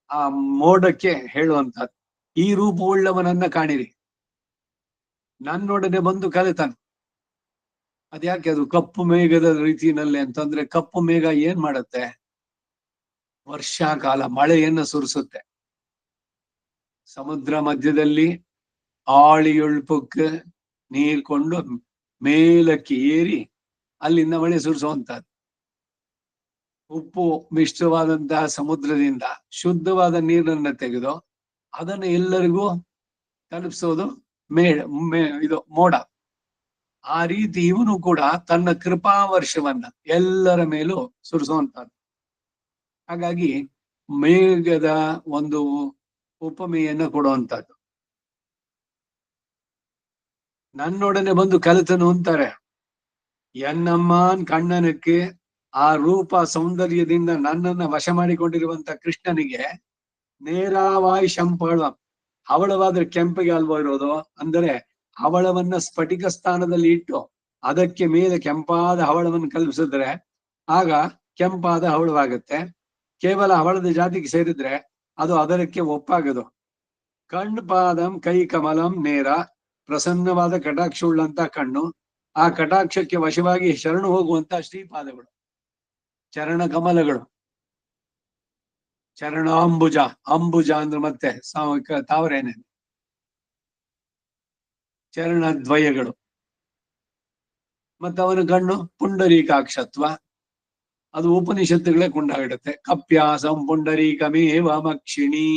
ಆ ಮೋಡಕ್ಕೆ ಹೇಳುವಂತದ್ದು. ಈ ರೂಪವುಳ್ಳವನನ್ನ ಕಾಣಿರಿ, ನನ್ನೊಡನೆ ಬಂದು ಕಲಿತಾನೆ. ಅದ್ಯಾಕೆ ಅದು ಕಪ್ಪು ಮೇಘದ ರೀತಿಯಲ್ಲಿ ಅಂತಂದ್ರೆ, ಕಪ್ಪು ಮೇಘ ಏನ್ ಮಾಡುತ್ತೆ? ವರ್ಷಾಕಾಲ ಮಳೆಯನ್ನ ಸುರಿಸುತ್ತೆ. ಸಮುದ್ರ ಮಧ್ಯದಲ್ಲಿ ಆಳಿಯೊಳ್ಪಕ್ಕೆ ನೀರ್ಕೊಂಡು ಮೇಲಕ್ಕೆ ಏರಿ ಅಲ್ಲಿಂದ ಮಳೆ ಸುರಿಸುವಂತಹದ್ದು. ಉಪ್ಪು ಮಿಶ್ರವಾದಂತಹ ಸಮುದ್ರದಿಂದ ಶುದ್ಧವಾದ ನೀರನ್ನ ತೆಗೆದು ಅದನ್ನು ಎಲ್ಲರಿಗೂ ತಲುಪಿಸೋದು ಇದು ಮೋಡ. ಆ ರೀತಿ ಇವನು ಕೂಡ ತನ್ನ ಕೃಪಾ ವರ್ಷವನ್ನ ಎಲ್ಲರ ಮೇಲೂ ಸುರಿಸುವಂತಹದ್ದು. ಹಾಗಾಗಿ ಮೇಘದ ಒಂದು ಉಪಮೆಯನ್ನ ಕೊಡುವಂತಹದ್ದು. ನನ್ನೊಡನೆ ಬಂದು ಕಲಿತನು ಅಂತಾರೆ. ಎನ್ನಮ್ಮನ್ ಕಣ್ಣನಕ್ಕೆ ಆ ರೂಪ ಸೌಂದರ್ಯದಿಂದ ನನ್ನನ್ನ ವಶ ಮಾಡಿಕೊಂಡಿರುವಂತ ಕೃಷ್ಣನಿಗೆ ನೇರಾವಾಯ್ ಶಂಪಳ, ಹವಳವಾದ್ರೆ ಕೆಂಪಿಗೆ ಅಲ್ವಾ ಇರೋದು, ಅಂದರೆ ಹವಳವನ್ನ ಸ್ಫಟಿಕ ಸ್ಥಾನದಲ್ಲಿ ಇಟ್ಟು ಅದಕ್ಕೆ ಮೇಲೆ ಕೆಂಪಾದ ಹವಳವನ್ನು ಕಲ್ಪಿಸಿದ್ರೆ ಆಗ ಕೆಂಪಾದ ಹವಳವಾಗುತ್ತೆ. ಕೇವಲ ಹವಳದ ಜಾತಿಗೆ ಸೇರಿದ್ರೆ ಅದು ಅದಕ್ಕೆ ಒಪ್ಪಾಗದು. ಕಣ್ಣು ಪಾದಂ ಕೈ ಕಮಲಂ ನೇರ, ಪ್ರಸನ್ನವಾದ ಕಟಾಕ್ಷ ಉಳ್ಳಂತ ಕಣ್ಣು, ಆ ಕಟಾಕ್ಷಕ್ಕೆ ವಶವಾಗಿ ಶರಣು ಹೋಗುವಂತ ಶ್ರೀಪಾದಗಳು, ಚರಣ ಕಮಲಗಳು. ಚರಣಾಂಬುಜ, ಅಂಬುಜ ಅಂದ್ರೆ ಮತ್ತೆ ತಾವರೇನೆ, ಚರಣದ್ವಯಗಳು. ಮತ್ತೆ ಅವನ ಕಣ್ಣು ಪುಂಡರೀಕಾಕ್ಷತ್ವ, ಅದು ಉಪನಿಷತ್ತುಗಳೇ ಕೊಂಡಾಗಿಡುತ್ತೆ. ಕಪ್ಯಾಸಂ ಪುಂಡರೀಕಮೇವ ಮಕ್ಷಿಣಿ.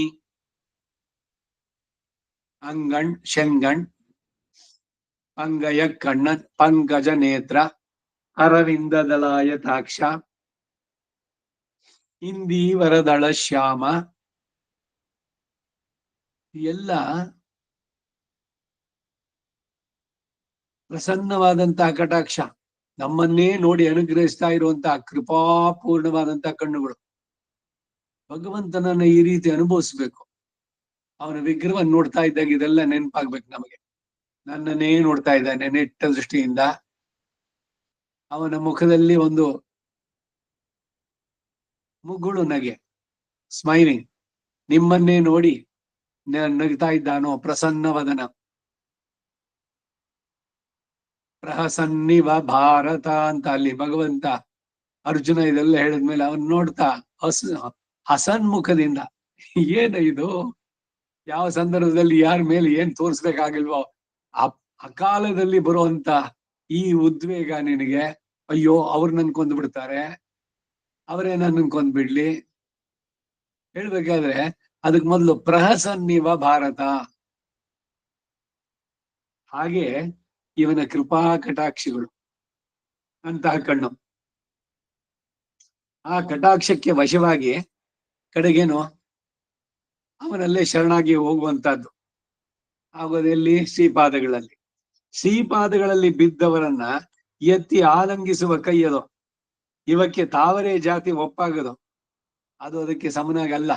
ಅಂಗಣ್ ಶೆಂಗಣ್ ಪಂಗಯ ಕಣ್ಣನ್ ಪಂಕಜ ನೇತ್ರ ಅರವಿಂದದಲಾಯತಾಕ್ಷ ಇಂದೀವರದಳ ಶ್ಯಾಮ. ಎಲ್ಲ ಪ್ರಸನ್ನವಾದಂತಹ ಕಟಾಕ್ಷ, ನಮ್ಮನ್ನೇ ನೋಡಿ ಅನುಗ್ರಹಿಸ್ತಾ ಇರುವಂತಹ ಕೃಪಾಪೂರ್ಣವಾದಂತಹ ಕಣ್ಣುಗಳು. ಭಗವಂತನನ್ನ ಈ ರೀತಿ ಅನುಭವಿಸ್ಬೇಕು. ಅವನ ವಿಗ್ರಹವನ್ನು ನೋಡ್ತಾ ಇದ್ದಾಗ ಇದೆಲ್ಲ ನೆನಪಾಗ್ಬೇಕು ನಮಗೆ. ನನ್ನನ್ನೇ ನೋಡ್ತಾ ಇದ್ದಾನೆ ನೆಟ್ಟ ದೃಷ್ಟಿಯಿಂದ. ಅವನ ಮುಖದಲ್ಲಿ ಒಂದು ಮುಗುಳು ನಗೆ, ಸ್ಮೈಲಿಂಗ್. ನಿಮ್ಮನ್ನೇ ನೋಡಿ ನಗ್ತಾ ಇದ್ದಾನೋ, ಪ್ರಸನ್ನವದನ. ಪ್ರಹಸನ್ನಿವ ಭಾರತ ಅಂತ ಅಲ್ಲಿ ಭಗವಂತ ಅರ್ಜುನ ಇದೆಲ್ಲ ಹೇಳಿದ್ಮೇಲೆ ಅವನ್ ನೋಡ್ತಾ ಹಸನ್ಮುಖದಿಂದ, ಏನ ಇದು, ಯಾವ ಸಂದರ್ಭದಲ್ಲಿ ಯಾರ ಮೇಲೆ ಏನ್ ತೋರ್ಸ್ಬೇಕಾಗಿಲ್ವೋ ಅಕಾಲದಲ್ಲಿ ಬರುವಂತ ಈ ಉದ್ವೇಗ ನಿನಗೆ. ಅಯ್ಯೋ ಅವ್ರು ನನ್ ಕೊಂದು ಬಿಡ್ತಾರೆ, ಅವರೇ ನನ್ನ ಕೊಂದ್ಬಿಡ್ಲಿ ಹೇಳ್ಬೇಕಾದ್ರೆ ಅದಕ್ ಮೊದಲು ಪ್ರಹಸನ್ನಿವ ಭಾರತ. ಹಾಗೆ ಇವನ ಕೃಪಾ ಕಟಾಕ್ಷಿಗಳು ಅಂತಹ ಕಣ್ಣು. ಆ ಕಟಾಕ್ಷಕ್ಕೆ ವಶವಾಗಿ ಕಡೆಗೇನು ಅವನಲ್ಲೇ ಶರಣಾಗಿ ಹೋಗುವಂತಹದ್ದು ಆಗೋದೆಲ್ಲಿ? ಶ್ರೀಪಾದಗಳಲ್ಲಿ. ಶ್ರೀಪಾದಗಳಲ್ಲಿ ಬಿದ್ದವರನ್ನ ಎತ್ತಿ ಆಲಂಗಿಸುವ ಕೈಯದು. ಇವಕ್ಕೆ ತಾವರೇ ಜಾತಿ ಒಪ್ಪಾಗದು, ಅದು ಅದಕ್ಕೆ ಸಮನಾಗಲ್ಲ.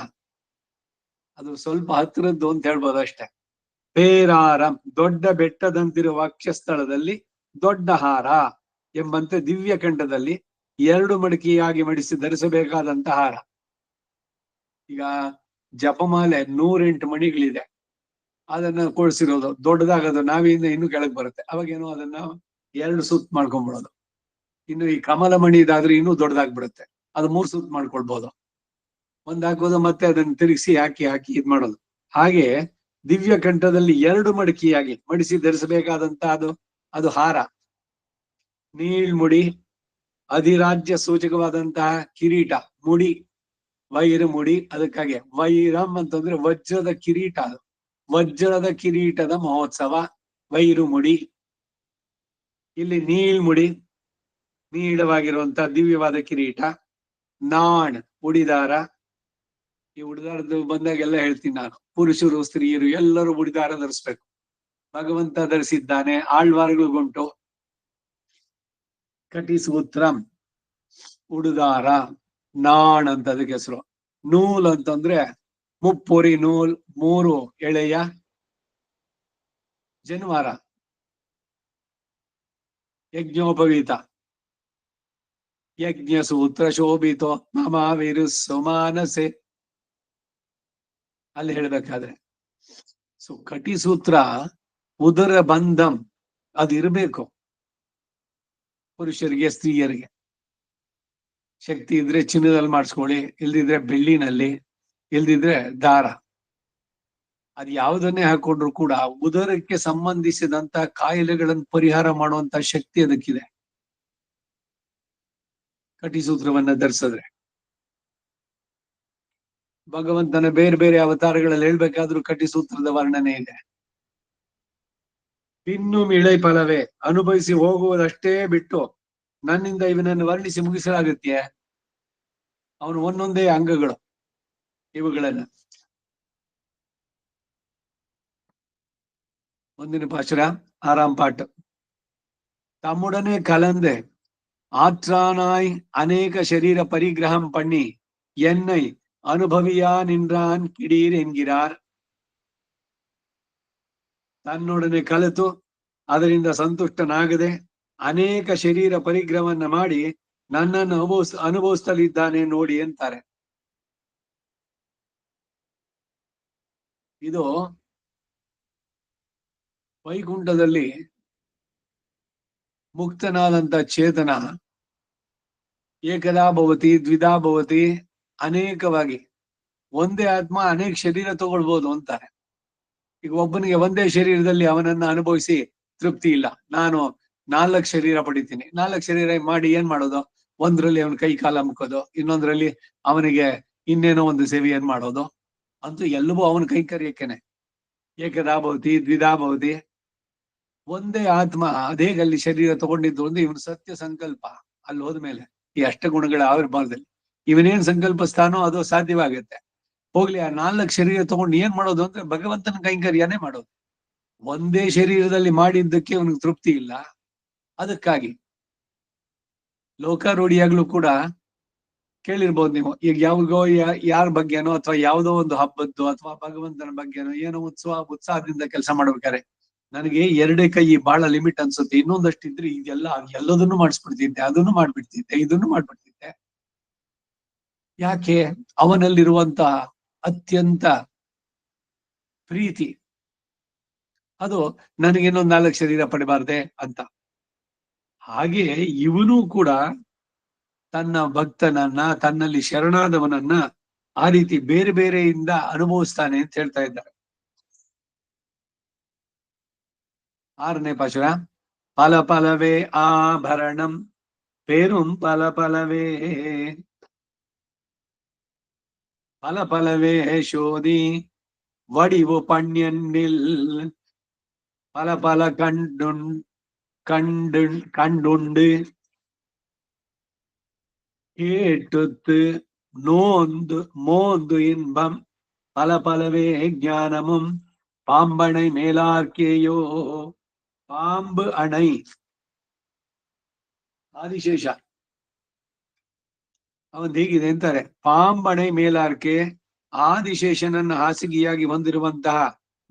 ಅದು ಸ್ವಲ್ಪ ಹತ್ತಿರದ್ದು ಅಂತ ಹೇಳ್ಬೋದು ಅಷ್ಟೆ. ಪೇರಾರಂ, ದೊಡ್ಡ ಬೆಟ್ಟದಂತಿರುವ ವಕ್ಷಸ್ಥಳದಲ್ಲಿ ದೊಡ್ಡ ಹಾರ ಎಂಬಂತೆ ದಿವ್ಯ ಕಂಠದಲ್ಲಿ 2 ಮಡಿಕೆಯಾಗಿ ಮಡಿಸಿ ಧರಿಸಬೇಕಾದಂತ ಹಾರ. ಈಗ ಜಪಮಾಲೆ 108 ಮಣಿಗಳಿದೆ, ಅದನ್ನ ಕೊಡಿಸಿರೋದು ದೊಡ್ಡದಾಗದು ನಾವಿಂದ ಇನ್ನು ಕೆಳಗೆ ಬರುತ್ತೆ. ಅವಾಗೇನೋ ಅದನ್ನ 2 ಸುತ್ತು ಮಾಡ್ಕೊಂಡ್ಬಿಡೋದು. ಇನ್ನು ಈ ಕಮಲ ಮಣಿ ಇದಾದ್ರೆ ಇನ್ನೂ ದೊಡ್ಡದಾಗ್ಬಿಡುತ್ತೆ, ಅದು 3 ಸುತ್ತು ಮಾಡ್ಕೊಳ್ಬಹುದು. ಒಂದ್ ಹಾಕೋದು ಮತ್ತೆ ಅದನ್ನ ತಿರುಗಿಸಿ ಹಾಕಿ ಇದ್ ಮಾಡೋದು. ಹಾಗೆ ದಿವ್ಯ ಕಂಠದಲ್ಲಿ 2 ಮಡಿಕೆಯಾಗಿ ಮಡಿಸಿ ಧರಿಸಬೇಕಾದಂತ ಅದು ಹಾರ. ನೀಳ್ಮುಡಿ, ಅಧಿರಾಜ್ಯ ಸೂಚಕವಾದಂತಹ ಕಿರೀಟ, ಮುಡಿ ವೈರ ಮುಡಿ. ಅದಕ್ಕಾಗಿ ವೈರಂ ಅಂತಂದ್ರೆ ವಜ್ರದ ಕಿರೀಟ, ಅದು ವಜ್ರದ ಕಿರೀಟದ ಮಹೋತ್ಸವ ವೈರು ಮುಡಿ. ಇಲ್ಲಿ ನೀಳ್ಮುಡಿ, ನೀಳವಾಗಿರುವಂತಹ ದಿವ್ಯವಾದ ಕಿರೀಟ. ನಾಣ್, ಉಡಿದಾರ. ಈ ಉಡಿದಾರದ್ದು ಬಂದಾಗೆಲ್ಲ ಹೇಳ್ತೀನಿ ನಾನು, ಪುರುಷರು ಸ್ತ್ರೀಯರು ಎಲ್ಲರೂ ಉಡಿದಾರ ಧರಿಸ್ಬೇಕು. ಭಗವಂತ ಧರಿಸಿದ್ದಾನೆ, ಆಳ್ವಾರ್ಗಳಿಗುಂಟು. ಕಟಿಸೂತ್ರಂ, ಉಡುದಾರ. ನಾಣ್ ಅಂತ ಅದಕ್ಕೆ ಹೆಸರು. ನೂಲ್ ಅಂತಂದ್ರೆ ಮುಪ್ಪುರಿ ನೂಲ್, 3 ಎಳೆಯ ಜನಿವಾರ. ಯಜ್ಞೋಪವೀತ, ಯಜ್ಞ ಸೂತ್ರ ಶೋಭಿತೋ ಮಮಾವಿರು ಸುಮಾನಸೆ ಅಲ್ಲಿ ಹೇಳ್ಬೇಕಾದ್ರೆ. ಸೊ ಕಟಿಸೂತ್ರ, ಉದರ ಬಂಧಂ ಅದು ಇರಬೇಕು ಪುರುಷರಿಗೆ ಸ್ತ್ರೀಯರಿಗೆ. ಶಕ್ತಿ ಇದ್ರೆ ಚಿನ್ನದಲ್ಲಿ ಮಾಡಿಸ್ಕೊಳ್ಳಿ, ಇಲ್ದಿದ್ರೆ ಬೆಳ್ಳಿನಲ್ಲಿ, ಇಲ್ದಿದ್ರೆ ದಾರ. ಅದು ಯಾವುದನ್ನೇ ಹಾಕೊಂಡ್ರು ಕೂಡ ಉದರಕ್ಕೆ ಸಂಬಂಧಿಸಿದಂತ ಕಾಯಿಲೆಗಳನ್ನು ಪರಿಹಾರ ಮಾಡುವಂತ ಶಕ್ತಿ ಅದಕ್ಕಿದೆ ಕಟಿಸೂತ್ರವನ್ನ ಧರಿಸಿದ್ರೆ. ಭಗವಂತನ ಬೇರೆ ಬೇರೆ ಅವತಾರಗಳಲ್ಲಿ ಹೇಳ್ಬೇಕಾದ್ರೂ ಕಟಿಸೂತ್ರದ ವರ್ಣನೆ ಇದೆ. ಇನ್ನು ಇಳೆ ಫಲವೇ, ಅನುಭವಿಸಿ ಹೋಗುವುದಷ್ಟೇ ಬಿಟ್ಟು ನನ್ನಿಂದ ಇವನನ್ನು ವರ್ಣಿಸಿ ಮುಗಿಸಲಾಗುತ್ತೆ. ಅವನು ಒಂದೊಂದೇ ಅಂಗಗಳು ಇವುಗಳನ್ನ. ಮುಂದಿನ ಪಾಶುರ 6ಆம் பாட்டு. தம்முடனே கலந்து ஆற்றானாய் அநேக சரீர பரிகிரகம் பண்ணி என்னை ಅನುಭವಿಯಾ ನಿನ್ರಾನ್ ಕಿಡೀರ್ ಎನ್ಗಿರಾರ್. ತನ್ನೊಡನೆ ಕಲಿತು ಅದರಿಂದ ಸಂತುಷ್ಟನಾಗದೆ ಅನೇಕ ಶರೀರ ಪರಿಗ್ರಹವನ್ನ ಮಾಡಿ ನನ್ನನ್ನು ಅನುಭವಿಸ್ತಲಿದ್ದಾನೆ ನೋಡಿ ಅಂತಾರೆ. ಇದು ವೈಕುಂಠದಲ್ಲಿ ಮುಕ್ತನಾದಂತ ಚೇತನ ಏಕದಾ ಭವತಿ ದ್ವಿಧಾ ಭವತಿ, ಅನೇಕವಾಗಿ ಒಂದೇ ಆತ್ಮ ಅನೇಕ ಶರೀರ ತಗೊಳ್ಬಹುದು ಅಂತಾರೆ. ಈಗ ಒಬ್ಬನಿಗೆ ಒಂದೇ ಶರೀರದಲ್ಲಿ ಅವನನ್ನ ಅನುಭವಿಸಿ ತೃಪ್ತಿ ಇಲ್ಲ, ನಾನು 4 ಶರೀರ ಪಡಿತೀನಿ. 4 ಶರೀರ ಮಾಡಿ ಏನ್ ಮಾಡೋದು? ಒಂದ್ರಲ್ಲಿ ಅವನ ಕೈ ಕಾಲ ಮುಕ್ಕೋದು, ಇನ್ನೊಂದ್ರಲ್ಲಿ ಅವನಿಗೆ ಇನ್ನೇನೋ ಒಂದು ಸೇವೆಯನ್ನು ಮಾಡೋದು. ಅಂತೂ ಎಲ್ಲವೂ ಅವನ ಕೈಕರ್ಯಕ್ಕೇನೆ. ಏಕದಾಭವತಿ ದ್ವಿಧಾಭವತಿ. ಒಂದೇ ಆತ್ಮ ಅದೇಗಲ್ಲಿ ಶರೀರ ತಗೊಂಡಿದ್ದು ಅಂದ್ರೆ ಇವನು ಸತ್ಯ ಸಂಕಲ್ಪ. ಅಲ್ಲಿ ಹೋದ್ಮೇಲೆ ಈ ಅಷ್ಟಗುಣಗಳ ಆವಿರ್ಭಾವದಲ್ಲಿ ಇವನೇನ್ ಸಂಕಲ್ಪಿಸ್ತಾನೋ ಅದು ಸಾಧ್ಯವಾಗುತ್ತೆ. ಹೋಗ್ಲಿ, ಆ 4 ಶರೀರ ತಗೊಂಡು ಏನ್ ಮಾಡೋದು ಅಂದ್ರೆ ಭಗವಂತನ ಕೈಂಕರ್ಯನೇ ಮಾಡೋದು. ಒಂದೇ ಶರೀರದಲ್ಲಿ ಮಾಡಿದ್ದಕ್ಕೆ ಅವನಿಗೆ ತೃಪ್ತಿ ಇಲ್ಲ. ಅದಕ್ಕಾಗಿ ಲೋಕಾರೂಢಿಯಾಗ್ಲೂ ಕೂಡ ಕೇಳಿರ್ಬೋದು ನೀವು. ಈಗ ಯಾವಾಗೋ ಯಾರ ಬಗ್ಗೆನೋ ಅಥವಾ ಯಾವುದೋ ಒಂದು ಹಬ್ಬದ್ದು ಅಥವಾ ಭಗವಂತನ ಬಗ್ಗೆನೋ ಏನೋ ಉತ್ಸಾಹದಿಂದ ಕೆಲಸ ಮಾಡ್ಬೇಕಾರೆ ನನಗೆ 2 ಕೈ ಬಹಳ ಲಿಮಿಟ್ ಅನ್ಸುತ್ತೆ, ಇನ್ನೊಂದಷ್ಟು ಇದ್ರೆ ಎಲ್ಲದನ್ನು ಮಾಡಿಸ್ಬಿಡ್ತಿದ್ದೆ, ಅದನ್ನು ಮಾಡ್ಬಿಡ್ತಿದ್ದೆ, ಇದನ್ನು ಮಾಡ್ಬಿಡ್ತಿದ್ದೆ. ಯಾಕೆ? ಅವನಲ್ಲಿರುವಂತ ಅತ್ಯಂತ ಪ್ರೀತಿ ಅದು ನನಗೆ ಇನ್ನೊಂದು 4 ಶರೀರ ಪಡಿಬಾರ್ದೆ ಅಂತ. ಹಾಗೆ ಇವನು ಕೂಡ ತನ್ನ ಭಕ್ತನನ್ನ, ತನ್ನಲ್ಲಿ ಶರಣಾದವನನ್ನ ಆ ರೀತಿ ಬೇರೆ ಬೇರೆಯಿಂದ ಅನುಭವಿಸ್ತಾನೆ ಅಂತ ಹೇಳ್ತಾ ಇದ್ದಾರೆ. 6ನೇ ಪಾಶುರ. ಪಲ ಪಲವೇ ಆಭರಣಂ ಪೇರುಂ ಪಲ ಪಲವೇ, பல பலவே சோதி வடிவு பண்யன்னில் பல பல கண்டுண்டு கேட்டுத்து நோந்து மோந்து இன்பம் பல பலவே ஞானமும் பாம்பனை மேலார்க்கேயோ. பாம்பு அணை ಆದಿಶೇಷ ಅವನ್ ಹೇಗಿದೆ ಅಂತಾರೆ. ಪಾಂಬಣೆ ಮೇಲಾರ್ಕೆ, ಆದಿಶೇಷನನ್ನ ಹಾಸಿಗೆಯಾಗಿ ಹೊಂದಿರುವಂತಹ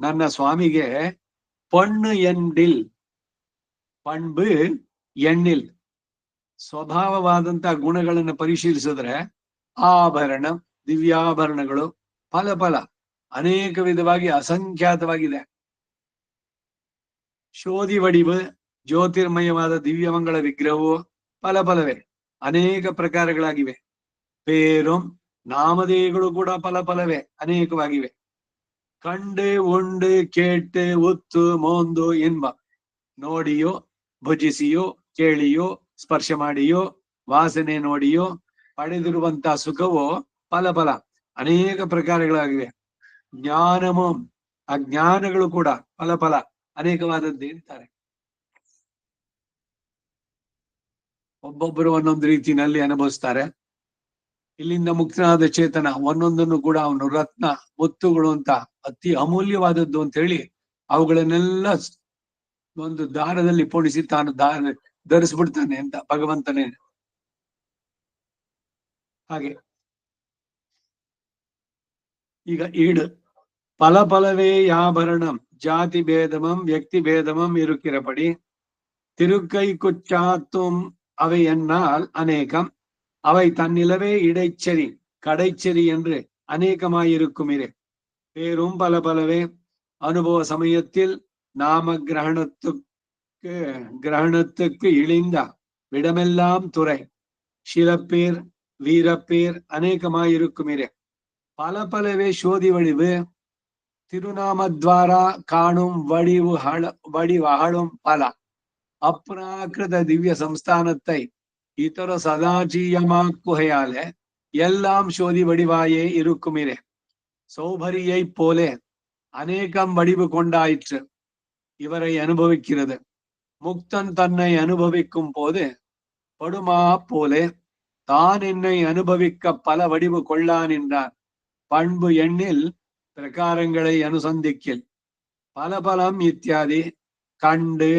ನನ್ನ ಸ್ವಾಮಿಗೆ ಪಣ್ಣು ಎಂಡಿಲ್, ಪಣ್ಬು ಎಣ್ಣಿಲ್, ಸ್ವಭಾವವಾದಂತಹ ಗುಣಗಳನ್ನು ಪರಿಶೀಲಿಸಿದ್ರೆ ಆಭರಣ, ದಿವ್ಯಾಭರಣಗಳು ಫಲ ಫಲ ಅನೇಕ ವಿಧವಾಗಿ ಅಸಂಖ್ಯಾತವಾಗಿದೆ. ಶೋಧಿ ವಡಿವು, ಜ್ಯೋತಿರ್ಮಯವಾದ ದಿವ್ಯಮಂಗಳ ವಿಗ್ರಹವು ಫಲ ಫಲವೇ ಅನೇಕ ಪ್ರಕಾರಗಳಾಗಿವೆ. ಪೇರುಂ, ನಾಮಧೇಯಗಳು ಕೂಡ ಫಲ ಫಲವೇ ಅನೇಕವಾಗಿವೆ. ಕಂಡು ಉಂಡು ಕೇಟ್ಟು ಉತ್ತು ಮೋಂದು ಎನ್ಬ, ನೋಡಿಯೋ ಭುಜಿಸಿಯೋ ಕೇಳಿಯೋ ಸ್ಪರ್ಶ ಮಾಡಿಯೋ ವಾಸನೆ ನೋಡಿಯೋ ಪಡೆದಿರುವಂತಹ ಸುಖವೋ ಫಲ ಫಲ ಅನೇಕ ಪ್ರಕಾರಗಳಾಗಿವೆ. ಜ್ಞಾನಮು, ಅಜ್ಞಾನಗಳು ಕೂಡ ಫಲ ಫಲ ಅನೇಕವಾದದ್ದು ಅಂತಾರೆ. ಒಬ್ಬೊಬ್ಬರು ಒಂದೊಂದು ರೀತಿನಲ್ಲಿ ಅನುಭವಿಸ್ತಾರೆ. ಇಲ್ಲಿಂದ ಮುಕ್ತನಾದ ಚೇತನ ಒಂದೊಂದನ್ನು ಕೂಡ ಅವನು ರತ್ನ ಮುತ್ತುಗಳು ಅಂತ ಅತಿ ಅಮೂಲ್ಯವಾದದ್ದು ಅಂತ ಹೇಳಿ ಅವುಗಳನ್ನೆಲ್ಲ ಒಂದು ದಾರದಲ್ಲಿ ಪೋಣಿಸಿ ತಾನು ಧರಿಸ್ಬಿಡ್ತಾನೆ ಅಂತ ಭಗವಂತನೇ. ಹಾಗೆ ಈಗ ಈಡು பல பலவே யாபரணம் ஜாதி பேதமம் ವ್ಯಕ್ತಿ ಭೇದಮಂ ಇರುಕಿರಪಡಿ ತಿರುಕೈ ಕುಚ್ಚಾத்தும் அவை என்னால் அநேகம் அவை தன்னிலவே இடைச்செறி கடைச்செறி என்று அநேகமாயிருக்குமிரே. பேரும் பல பலவே அனுபவ சமயத்தில் நாம கிரகணத்துக்கு இழிந்த விடமெல்லாம் துறை ಶಿಲப்பேர் வீரப்பேர் அநேகமாயிருக்குமிரே. பல பலவே சோதி வடிவு திருநாமத்வாரா காணும் வடிவகழும் பல அப்ராகிருத திவ்ய சம்ஸ்தானத்தை இதர சதாஜீயமாக்குகையாலே எல்லாம் சோதி வடிவாயே இருக்குமிரே. சௌபரியை போலே அநேகம் வடிவு கொண்டாயிற்று இவரை அனுபவிக்கிறது. முக்தன் தன்னை அனுபவிக்கும் போது படுமா போலே தான் என்னை அனுபவிக்க பல வடிவு கொள்ளான் என்றார். பண்பு எண்ணில் பிரகாரங்களை அனுசந்திக்கில் பல பலம் இத்தியாதி கண்டு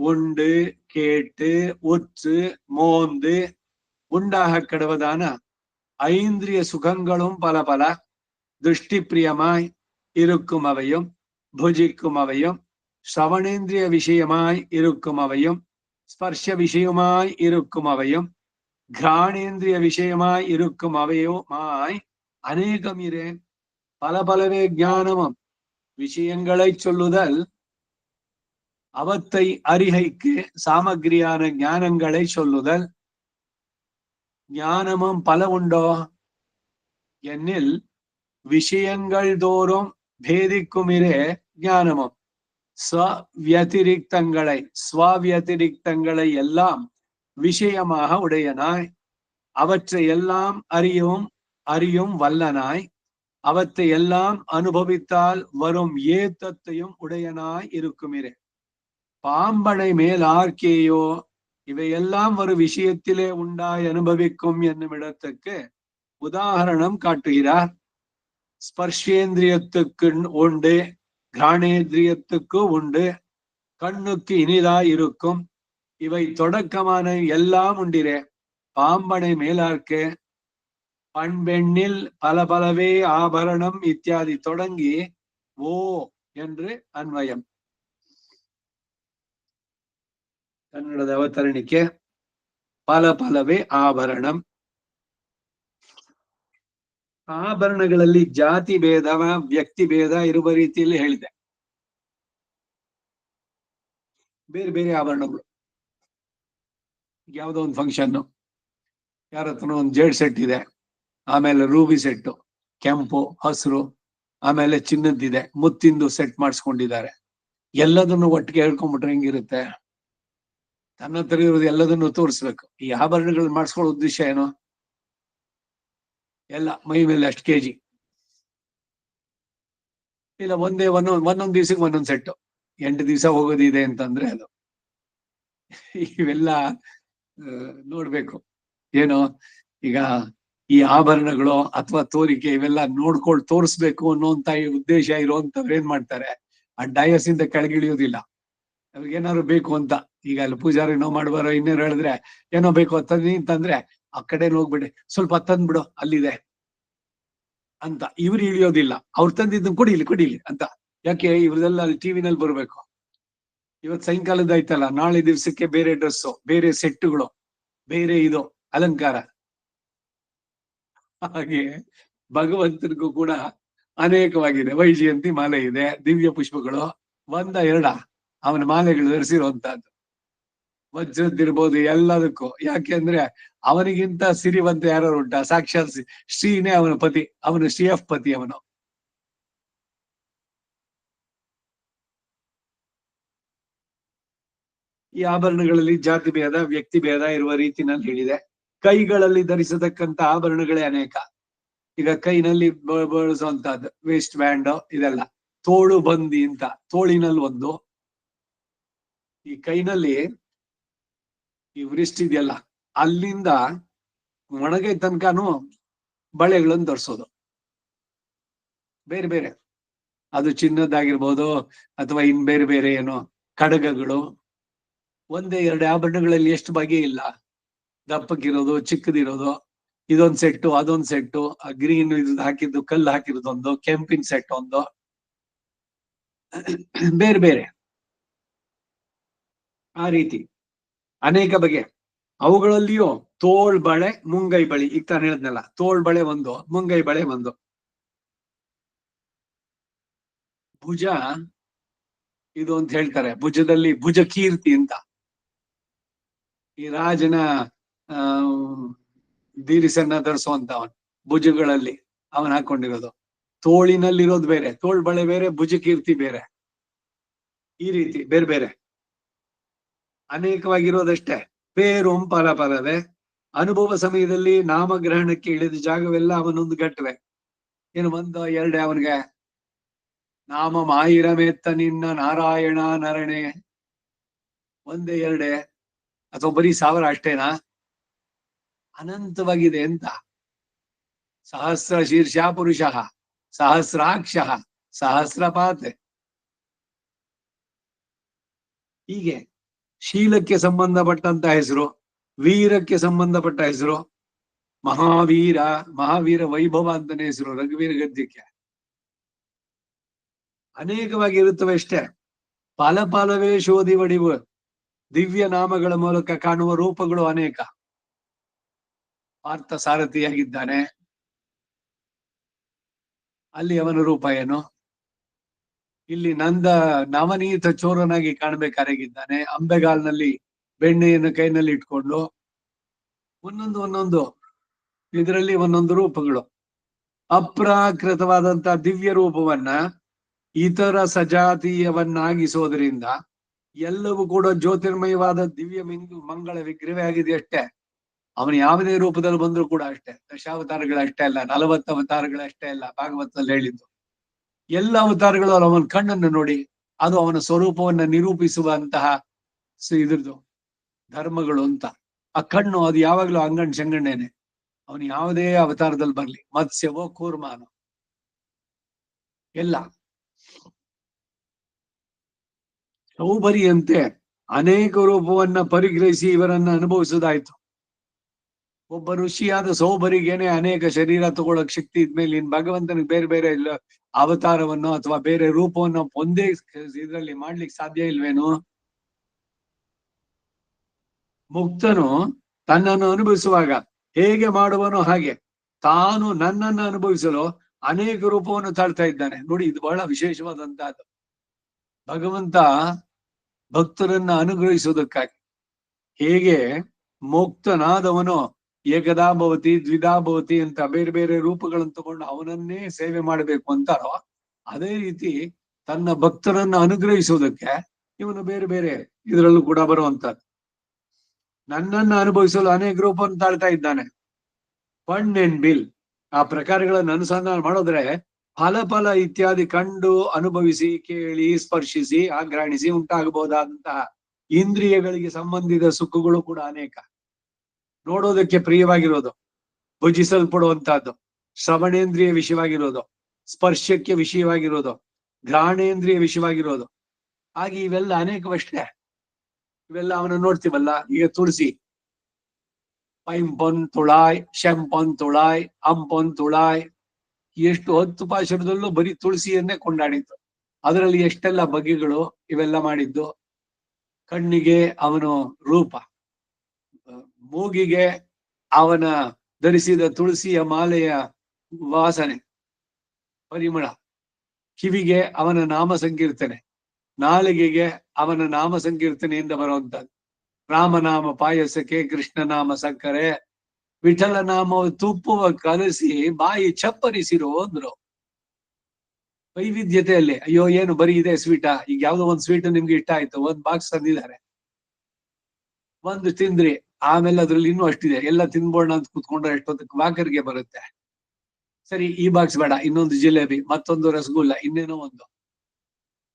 உண்டு கேட்டு உற்று மோந்து உண்டாக கெடுவதான ஐந்திரிய சுகங்களும் பல பல திருஷ்டி பிரியமாய் இருக்கும் அவையும் புஜிக்கும் அவையும் ஸ்ரவணேந்திரிய விஷயமாய் இருக்கும் அவையும் ஸ்பர்ஷ விஷயமாய் இருக்கும் அவையும் கிராணேந்திரிய விஷயமாய் இருக்கும் அவையுமாய் அநேகம் இரே. பல பலவே ஞானமும் விஷயங்களை சொல்லுதல் அவத்தை அறிகைக்கு சாமகிரியான ஞானங்களை சொல்லுதல். ஞானமும் பல உண்டோ என்னில் விஷயங்கள் தோறும் பேதிக்குமிரே ஞானமும் ஸ்வவியதிரிக்தங்களை எல்லாம் விஷயமாக உடையனாய், அவற்றை எல்லாம் அறியும் வல்லனாய், அவற்றை எல்லாம் அனுபவித்தால் வரும் ஏத்தத்தையும் உடையனாய் இருக்குமிரே. பாம்பனை மேல் ஆர்க்கேயோ, இவையெல்லாம் ஒரு விஷயத்திலே உண்டாய் அனுபவிக்கும் என்னும் இடத்துக்கு உதாரணம் காட்டுகிறார். ஸ்பர்ஷேந்திரியத்துக்கு உண்டு, கிராணேந்திரியத்துக்கு உண்டு, கண்ணுக்கு இனிதாய் இருக்கும். இவை தொடக்கமான எல்லாம் உண்டிரே. பாம்பனை மேலார்க்கு பண்பெண்ணில் பல பலவே ஆபரணம் இத்தியாதி தொடங்கி ஓ என்று அன்வயம். ಕನ್ನಡದ ಅವತರಣಿಕೆ ಪಲ ಪಲವೇ ಆಭರಣ. ಆಭರಣಗಳಲ್ಲಿ ಜಾತಿ ಭೇದ ವ್ಯಕ್ತಿ ಭೇದ ಇರುವ ರೀತಿಯಲ್ಲಿ ಹೇಳಿದೆ. ಬೇರೆ ಬೇರೆ ಆಭರಣಗಳು, ಯಾವುದೋ ಒಂದು ಫಂಕ್ಷನ್, ಯಾರ ಹತ್ರ ಒಂದು ಜೇಡ್ ಸೆಟ್ ಇದೆ, ಆಮೇಲೆ ರೂಬಿ ಸೆಟ್ಟು, ಕೆಂಪು ಹಸಿರು, ಆಮೇಲೆ ಚಿನ್ನದ್ದಿದೆ, ಮುತ್ತಿಂದು ಸೆಟ್ ಮಾಡಿಸ್ಕೊಂಡಿದ್ದಾರೆ. ಎಲ್ಲದನ್ನು ಒಟ್ಟಿಗೆ ಹೇಳ್ಕೊಂಡ್ಬಿಟ್ರೆ ಹೆಂಗಿರುತ್ತೆ? ತನ್ನ ಹತ್ರ ಇರೋದು ಎಲ್ಲದನ್ನು ತೋರಿಸ್ಬೇಕು. ಈ ಆಭರಣಗಳು ಮಾಡಿಸ್ಕೊಳ್ಳೋ ಉದ್ದೇಶ ಏನು? ಎಲ್ಲ ಮೈ ಮೇಲೆ ಅಷ್ಟು ಕೆಜಿ ಇಲ್ಲ, ಒಂದೊಂದ್ ದಿವ್ಸಕ್ಕೆ ಒಂದೊಂದ್ ಸೆಟ್ಟು, 8 ದಿವಸ ಹೋಗೋದಿದೆ ಅಂತಂದ್ರೆ ಅದು ಇವೆಲ್ಲ ನೋಡ್ಬೇಕು. ಏನು ಈಗ ಈ ಆಭರಣಗಳು ಅಥವಾ ತೋರಿಕೆ ಇವೆಲ್ಲ ತೋರಿಸ್ಬೇಕು ಅನ್ನೋಂತ ಉದ್ದೇಶ ಇರುವಂತವ್ರು ಏನ್ ಮಾಡ್ತಾರೆ, ಆ ಡಯಸ್ ಇಂದ ಕೆಳಗಿಳಿಯೋದಿಲ್ಲ. ಅವ್ರಿಗೆ ಏನಾದ್ರು ಬೇಕು ಅಂತ, ಈಗ ಅಲ್ಲಿ ಪೂಜಾರಿ ಏನೋ ಮಾಡ್ಬಾರೋ ಇನ್ನೇನು ಹೇಳಿದ್ರೆ ಏನೋ ಬೇಕು ಅಂತಂದ್ರೆ ಆ ಕಡೆ ಹೋಗ್ಬಿಡಿ, ಸ್ವಲ್ಪ ತಂದ್ಬಿಡು ಅಲ್ಲಿದೆ ಅಂತ ಇವ್ರು ಇಳಿಯೋದಿಲ್ಲ. ಅವ್ರು ತಂದಿದ್ದನ್ನು ಕೊಡಿಲಿ ಅಂತ. ಯಾಕೆ? ಇವ್ರದೆಲ್ಲ ಅಲ್ಲಿ ಟಿವಿನಲ್ಲಿ ಬರ್ಬೇಕು. ಇವತ್ ಸಾಯಂಕಾಲದ ಆಯ್ತಲ್ಲ, ನಾಳೆ ದಿವ್ಸಕ್ಕೆ ಬೇರೆ ಡ್ರೆಸ್ಸು, ಬೇರೆ ಸೆಟ್ಟುಗಳು, ಬೇರೆ ಇದು ಅಲಂಕಾರ. ಹಾಗೆ ಭಗವಂತನಿಗೂ ಕೂಡ ಅನೇಕವಾಗಿದೆ. ವೈಜಯಂತಿ ಮಾಲೆ ಇದೆ, ದಿವ್ಯ ಪುಷ್ಪಗಳು ಒಂದ ಎರಡ ಅವನ ಮಾಲೆಗಳು ಧರಿಸಿರುವಂತಹದ್ದು. ವಜ್ರದ್ದಿರ್ಬೋದು ಎಲ್ಲದಕ್ಕೂ. ಯಾಕೆ ಅಂದ್ರೆ ಅವನಿಗಿಂತ ಸಿರಿವಂತ ಯಾರು ಉಂಟ? ಸಾಕ್ಷಾತ್ ಶ್ರೀನೇ ಅವನ ಪತಿ, ಅವನು ಶ್ರೀಯಫ್ ಪತಿ ಅವನು. ಈ ಆಭರಣಗಳಲ್ಲಿ ಜಾತಿ ಭೇದ ವ್ಯಕ್ತಿ ಭೇದ ಇರುವ ರೀತಿನಲ್ಲಿ ಹೇಳಿದೆ. ಕೈಗಳಲ್ಲಿ ಧರಿಸತಕ್ಕಂತ ಆಭರಣಗಳೇ ಅನೇಕ. ಈಗ ಕೈನಲ್ಲಿ ಬಳಸುವಂತಹದ್ದು ವೇಸ್ಟ್ ಬ್ಯಾಂಡ್ ಇದೆಲ್ಲ. ತೋಳು ಬಂದಿ ಅಂತ, ತೋಳಿನಲ್ಲಿ ಒಂದು. ಈ ಕೈನಲ್ಲಿ ಈ ವೃಷ್ಟಿ ಇದೆಯಲ್ಲ, ಅಲ್ಲಿಂದ ಮೊಣಗೈ ತನಕನೂ ಬಳೆಗಳನ್ನು ಧರಿಸೋದು ಬೇರೆ ಬೇರೆ. ಅದು ಚಿನ್ನದ್ದಾಗಿರ್ಬೋದು ಅಥವಾ ಇನ್ ಬೇರೆ ಬೇರೆ ಏನೋ ಕಡಗಗಳು. ಒಂದೇ ಎರಡು ಆಭರಣಗಳಲ್ಲಿ ಎಷ್ಟು ಬಗೆ ಇಲ್ಲ. ದಪ್ಪಕ್ಕಿರೋದು, ಚಿಕ್ಕದಿರೋದು, ಇದೊಂದ್ ಸೆಟ್ಟು ಅದೊಂದ್ ಸೆಟ್ಟು, ಗ್ರೀನ್ ಇದು ಹಾಕಿದ್ದು ಕಲ್ಲು ಹಾಕಿರೋದೊಂದು, ಕೆಂಪಿನ ಸೆಟ್ ಒಂದು, ಬೇರೆ ಬೇರೆ ಆ ರೀತಿ ಅನೇಕ ಬಗೆ. ಅವುಗಳಲ್ಲಿಯೂ ತೋಳ್ ಬಳೆ, ಮುಂಗೈ ಬಳಿ, ಈಗ ತಾನು ಹೇಳಿದ್ನಲ್ಲ, ತೋಳ್ ಬಳೆ ಒಂದು, ಮುಂಗೈ ಬಳೆ ಒಂದು. ಭುಜ ಇದು ಅಂತ ಹೇಳ್ತಾರೆ. ಭುಜದಲ್ಲಿ ಭುಜ ಕೀರ್ತಿ ಅಂತ, ಈ ರಾಜನ ದೀರಿಸನ್ನ ಧರಿಸುವಂತವನ್ ಭುಜಗಳಲ್ಲಿ ಅವನ್ ಹಾಕೊಂಡಿರೋದು. ತೋಳಿನಲ್ಲಿರೋದು ಬೇರೆ, ತೋಳ್ ಬಳೆ ಬೇರೆ, ಭುಜ ಕೀರ್ತಿ ಬೇರೆ. ಈ ರೀತಿ ಬೇರೆ ಬೇರೆ ಅನೇಕವಾಗಿರೋದಷ್ಟೇ. ಪೇರು ಪಲ ಪಲವೇ. ಅನುಭವ ಸಮಯದಲ್ಲಿ ನಾಮಗ್ರಹಣಕ್ಕೆ ಇಳಿದ ಜಾಗವೆಲ್ಲ ಅವನೊಂದು ಘಟ್ಟವೆ. ಏನು ಒಂದು ಎರಡೇ ಅವನಿಗೆ? ನಾಮ ಮಾಯಿರಮೆತ್ತ ನಿನ್ನ ನಾರಾಯಣ ನರಣೆ ಒಂದೇ ಎರಡೇ ಅಥವಾ ಬರೀ 1000 ಅಷ್ಟೇನಾ? ಅನಂತವಾಗಿದೆ ಅಂತ. ಸಹಸ್ರ ಶೀರ್ಷ ಪುರುಷ, ಸಹಸ್ರಾಕ್ಷ, ಸಹಸ್ರಪಾತ್. ಹೀಗೆ ಶೀಲಕ್ಕೆ ಸಂಬಂಧಪಟ್ಟಂತ ಹೆಸರು, ವೀರಕ್ಕೆ ಸಂಬಂಧಪಟ್ಟ ಹೆಸರು, ಮಹಾವೀರ ವೈಭವ ಅಂತಾನೆ ಹೆಸರು ರಘುವೀರ ಗದ್ಯಕ್ಕೆ. ಅನೇಕವಾಗಿ ಇರುತ್ತವೆ ಅಷ್ಟೇ. ಫಲವೇ ಶೋಧಿ ವಡಿವು. ದಿವ್ಯ ನಾಮಗಳ ಮೂಲಕ ಕಾಣುವ ರೂಪಗಳು ಅನೇಕ. ಪಾರ್ಥ ಸಾರಥಿಯಾಗಿದ್ದಾನೆ, ಅಲ್ಲಿ ಅವನ ರೂಪ ಏನು? ಇಲ್ಲಿ ನವನೀತ ಚೋರನಾಗಿ ಕಾಣಬೇಕಾಗಿದ್ದಾನೆ. ಅಂಬೆಗಾಲ್ನಲ್ಲಿ ಬೆಣ್ಣೆಯನ್ನು ಕೈನಲ್ಲಿ ಇಟ್ಕೊಂಡು ಒಂದೊಂದು ಇದರಲ್ಲಿ ಒಂದೊಂದು ರೂಪಗಳು. ಅಪ್ರಾಕೃತವಾದಂತಹ ದಿವ್ಯ ರೂಪವನ್ನ ಇತರ ಸಜಾತೀಯವನ್ನಾಗಿಸೋದ್ರಿಂದ ಎಲ್ಲವೂ ಕೂಡ ಜ್ಯೋತಿರ್ಮಯವಾದ ದಿವ್ಯ ಮಂಗಳ ವಿಗ್ರಹವೇ ಆಗಿದೆ ಅಷ್ಟೇ. ಅವನು ಯಾವುದೇ ರೂಪದಲ್ಲಿ ಬಂದ್ರು ಕೂಡ ಅಷ್ಟೇ. ದಶಾವತಾರಗಳಷ್ಟೇ ಅಲ್ಲ, 40 ಅವತಾರಗಳಷ್ಟೇ ಅಲ್ಲ. ಭಾಗವತದಲ್ಲಿ ಹೇಳಿದ್ದು ಎಲ್ಲ ಅವತಾರಗಳು ಅವನ ಕಣ್ಣನ್ನು ನೋಡಿ ಅದು ಅವನ ಸ್ವರೂಪವನ್ನ ನಿರೂಪಿಸುವಂತಹ ಇದ್ರದ್ದು ಧರ್ಮಗಳು ಅಂತ. ಆ ಕಣ್ಣು ಅದು ಯಾವಾಗ್ಲೂ ಅಂಗಣ್ ಶಂಗಣ್ಣೇನೆ. ಅವನು ಯಾವುದೇ ಅವತಾರದಲ್ಲಿ ಬರ್ಲಿ, ಮತ್ಸ್ಯವೋ ಕೂರ್ಮಾನೋ ಎಲ್ಲ ಸೌಭರಿಯಂತೆ ಅನೇಕ ರೂಪವನ್ನ ಪರಿಗ್ರಹಿಸಿ ಇವರನ್ನ ಅನುಭವಿಸೋದಾಯ್ತು. ಒಬ್ಬ ಋಷಿಯಾದ ಸೌಭರಿಗೇನೆ ಅನೇಕ ಶರೀರ ತಗೊಳಕ್ ಶಕ್ತಿ ಇದ್ಮೇಲೆ ಇನ್ ಭಗವಂತನಿಗೆ ಬೇರೆ ಬೇರೆ ಅವತಾರವನ್ನು ಅಥವಾ ಬೇರೆ ರೂಪವನ್ನು ಒಂದೇ ಇದ್ರಲ್ಲಿ ಮಾಡ್ಲಿಕ್ಕೆ ಸಾಧ್ಯ ಇಲ್ವೇನು? ಮುಕ್ತನು ತನ್ನನ್ನು ಅನುಭವಿಸುವಾಗ ಹೇಗೆ ಮಾಡುವನೋ ಹಾಗೆ ತಾನು ನನ್ನನ್ನು ಅನುಭವಿಸಲು ಅನೇಕ ರೂಪವನ್ನು ತಾಳ್ತಾ ಇದ್ದಾನೆ. ನೋಡಿ, ಇದು ಬಹಳ ವಿಶೇಷವಾದಂತಹದ್ದು. ಭಗವಂತ ಭಕ್ತರನ್ನ ಅನುಗ್ರಹಿಸುವುದಕ್ಕಾಗಿ ಹೇಗೆ ಮುಕ್ತನಾದವನು ಏಕದಾ ಭವತಿ ದ್ವಿಧಾ ಭವತಿ ಅಂತ ಬೇರೆ ಬೇರೆ ರೂಪಗಳನ್ನು ತಗೊಂಡು ಅವನನ್ನೇ ಸೇವೆ ಮಾಡಬೇಕು ಅಂತಾರೋ, ಅದೇ ರೀತಿ ತನ್ನ ಭಕ್ತರನ್ನ ಅನುಗ್ರಹಿಸುವುದಕ್ಕೆ ಇವನು ಬೇರೆ ಬೇರೆ ಇದರಲ್ಲೂ ಕೂಡ ಬರುವಂತದ್ದು. ನನ್ನನ್ನು ಅನುಭವಿಸಲು ಅನೇಕ ರೂಪವನ್ನು ತಾಳ್ತಾ ಇದ್ದಾನೆ. ಫಂಡ್ ಅಂಡ್ ಬಿಲ್ ಆ ಪ್ರಕಾರಗಳನ್ನು ಅನುಸಂಧಾನ ಮಾಡಿದ್ರೆ ಫಲ ಇತ್ಯಾದಿ ಕಂಡು ಅನುಭವಿಸಿ ಕೇಳಿ ಸ್ಪರ್ಶಿಸಿ ಆಘ್ರಾಣಿಸಿ ಉಂಟಾಗಬಹುದಾದಂತಹ ಇಂದ್ರಿಯಗಳಿಗೆ ಸಂಬಂಧಿತ ಸುಖಗಳು ಕೂಡ ಅನೇಕ. ನೋಡೋದಕ್ಕೆ ಪ್ರಿಯವಾಗಿರೋದು, ಭುಜಿಸಲ್ಪಡುವಂತಹದ್ದು, ಶ್ರವಣೇಂದ್ರಿಯ ವಿಷಯವಾಗಿರೋದು, ಸ್ಪರ್ಶಕ್ಕೆ ವಿಷಯವಾಗಿರೋದು, ಘ್ರಾಣೇಂದ್ರಿಯ ವಿಷಯವಾಗಿರೋದು, ಹಾಗೆ ಇವೆಲ್ಲ ಅನೇಕವಷ್ಟೇ. ಇವೆಲ್ಲ ಅವನು ನೋಡ್ತೀವಲ್ಲ. ಈಗ ತುಳಸಿ ಪೈಂಪೊನ್ ತುಳಾಯ್, ಶಂಪೊನ್ ತುಳಾಯ್, ಅಂಪೊನ್ ತುಳಾಯ್, ಎಷ್ಟು 10 ಪಾಶುರದಲ್ಲೂ ಬರೀ ತುಳಸಿಯನ್ನೇ ಕೊಂಡಾಡಿದ್ದು. ಅದರಲ್ಲಿ ಎಷ್ಟೆಲ್ಲ ಬಗೆಗಳು ಇವೆಲ್ಲ ಮಾಡಿದ್ದು. ಕಣ್ಣಿಗೆ ಅವನು ರೂಪ, ಮೂಗಿಗೆ ಅವನ ಧರಿಸಿದ ತುಳಸಿಯ ಮಾಲೆಯ ವಾಸನೆ ಪರಿಮಳ, ಕಿವಿಗೆ ಅವನ ನಾಮ ಸಂಕೀರ್ತನೆ, ನಾಲಿಗೆಗೆ ಅವನ ನಾಮ ಸಂಕೀರ್ತನೆಯಿಂದ ಬರುವಂತದ್ದು. ರಾಮನಾಮ ಪಾಯಸಕ್ಕೆ ಕೃಷ್ಣನಾಮ ಸಕ್ಕರೆ, ವಿಠಲ ನಾಮ ತುಪ್ಪುವ ಕಲಸಿ ಬಾಯಿ ಚಪ್ಪರಿಸಿರೋ ಅಂದ್ರು. ವೈವಿಧ್ಯತೆಯಲ್ಲಿ ಅಯ್ಯೋ ಏನು ಬರೀ ಇದೆ ಸ್ವೀಟಾ, ಈಗ ಯಾವ್ದೋ ಒಂದ್ ಸ್ವೀಟ್ ನಿಮ್ಗೆ ಇಷ್ಟ ಆಯ್ತು, ಒಂದ್ ಬಾಕ್ಸ್ ತಂದಿದ್ದಾರೆ, ಒಂದು ತಿಂದ್ರಿ, ಆಮೇಲೆ ಅದ್ರಲ್ಲಿ ಇನ್ನೂ ಅಷ್ಟಿದೆ, ಎಲ್ಲ ತಿನ್ಬೋಣ ಅಂತ ಕುತ್ಕೊಂಡ್ರೆ ಎಷ್ಟೊತ್ತಕ್ಕೆ ವಾಕರ್ಗೆ ಬರುತ್ತೆ. ಸರಿ, ಈ ಬಾಕ್ಸ್ ಬೇಡ, ಇನ್ನೊಂದು ಜಿಲೇಬಿ, ಮತ್ತೊಂದು ರಸಗುಲ್ಲ, ಇನ್ನೇನೋ ಒಂದು.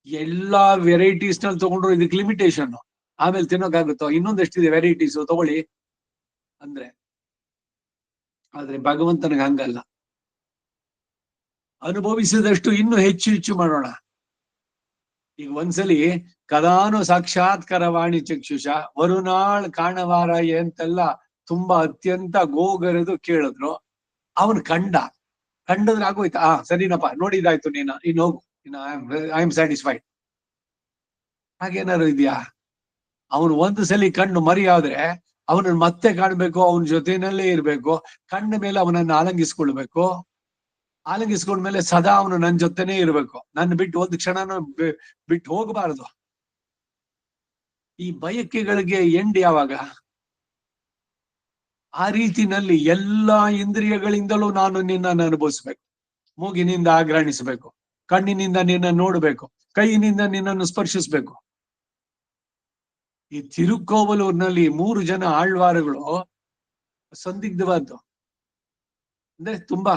ಎಲ್ಲಾ ವೆರೈಟೀಸ್ ನಲ್ಲಿ ತಗೊಂಡ್ರು ಇದಕ್ಕೆ ಲಿಮಿಟೇಷನ್. ಆಮೇಲೆ ತಿನ್ನೋಕಾಗುತ್ತೋ, ಇನ್ನೊಂದು ಎಷ್ಟಿದೆ ವೆರೈಟೀಸ್ ತಗೊಳ್ಳಿ ಅಂದ್ರೆ. ಆದ್ರೆ ಭಗವಂತನಿಗೆ ಹಂಗಲ್ಲ. ಅನುಭವಿಸಿದಷ್ಟು ಇನ್ನು ಹೆಚ್ಚು ಹೆಚ್ಚು ಮಾಡೋಣ. ಈಗ ಒಂದ್ಸಲಿ ಕದಾನು ಸಾಕ್ಷಾತ್ಕರ ವಾಣಿ ಚಕ್ಷುಷ ವರುನಾಳ್ ಕಾಣವಾರ ಅಂತೆಲ್ಲ ತುಂಬಾ ಅತ್ಯಂತ ಗೋಗರೆದು ಕೇಳಿದ್ರು. ಅವನು ಕಂಡದ್ರೆ ಆಗೋಯ್ತಾ? ಸರಿನಪ್ಪ, ನೋಡಿದಾಯ್ತು, ಇನ್ನು ಹೋಗು, ಐ ಆಮ್ ಸ್ಯಾಟಿಸ್ಫೈಡ್. ಹಾಗೇನಾದ್ರು ಇದೆಯಾ? ಅವನು ಒಂದು ಸಲಿ ಕಣ್ಣು ಮರಿ ಆದ್ರೆ ಅವನನ್ನು ಮತ್ತೆ ಕಾಣ್ಬೇಕು, ಅವನ ಜೊತೆನಲ್ಲೇ ಇರ್ಬೇಕು, ಕಂಡ ಮೇಲೆ ಅವನನ್ನು ಆಲಂಗಿಸ್ಕೊಳ್ಬೇಕು, ಆಲಂಗಿಸ್ಕೊಂಡ್ಮೇಲೆ ಸದಾ ಅವನು ನನ್ನ ಜೊತೆನೇ ಇರ್ಬೇಕು, ನನ್ನ ಬಿಟ್ಟು ಒಂದು ಕ್ಷಣನೂ ಬಿಟ್ಟು ಹೋಗಬಾರದು. ಈ ಬಯಕೆಗಳಿಗೆ ಎಂಡ್ ಯಾವಾಗ? ಆ ರೀತಿನಲ್ಲಿ ಎಲ್ಲಾ ಇಂದ್ರಿಯಗಳಿಂದಲೂ ನಾನು ನಿನ್ನನ್ನು ಅನುಭವಿಸ್ಬೇಕು. ಮೂಗಿನಿಂದ ಆಘ್ರಾಣಿಸ್ಬೇಕು, ಕಣ್ಣಿನಿಂದ ನಿನ್ನ ನೋಡ್ಬೇಕು, ಕೈಯಿನಿಂದ ನಿನ್ನನ್ನು ಸ್ಪರ್ಶಿಸ್ಬೇಕು. ಈ ತಿರುಕೋವಲೂರಿನಲ್ಲಿ 3 ಜನ ಆಳ್ವಾರಗಳು ಸಂದಿಗ್ಧವಾದ್ದು. ಅಂದ್ರೆ ತುಂಬಾ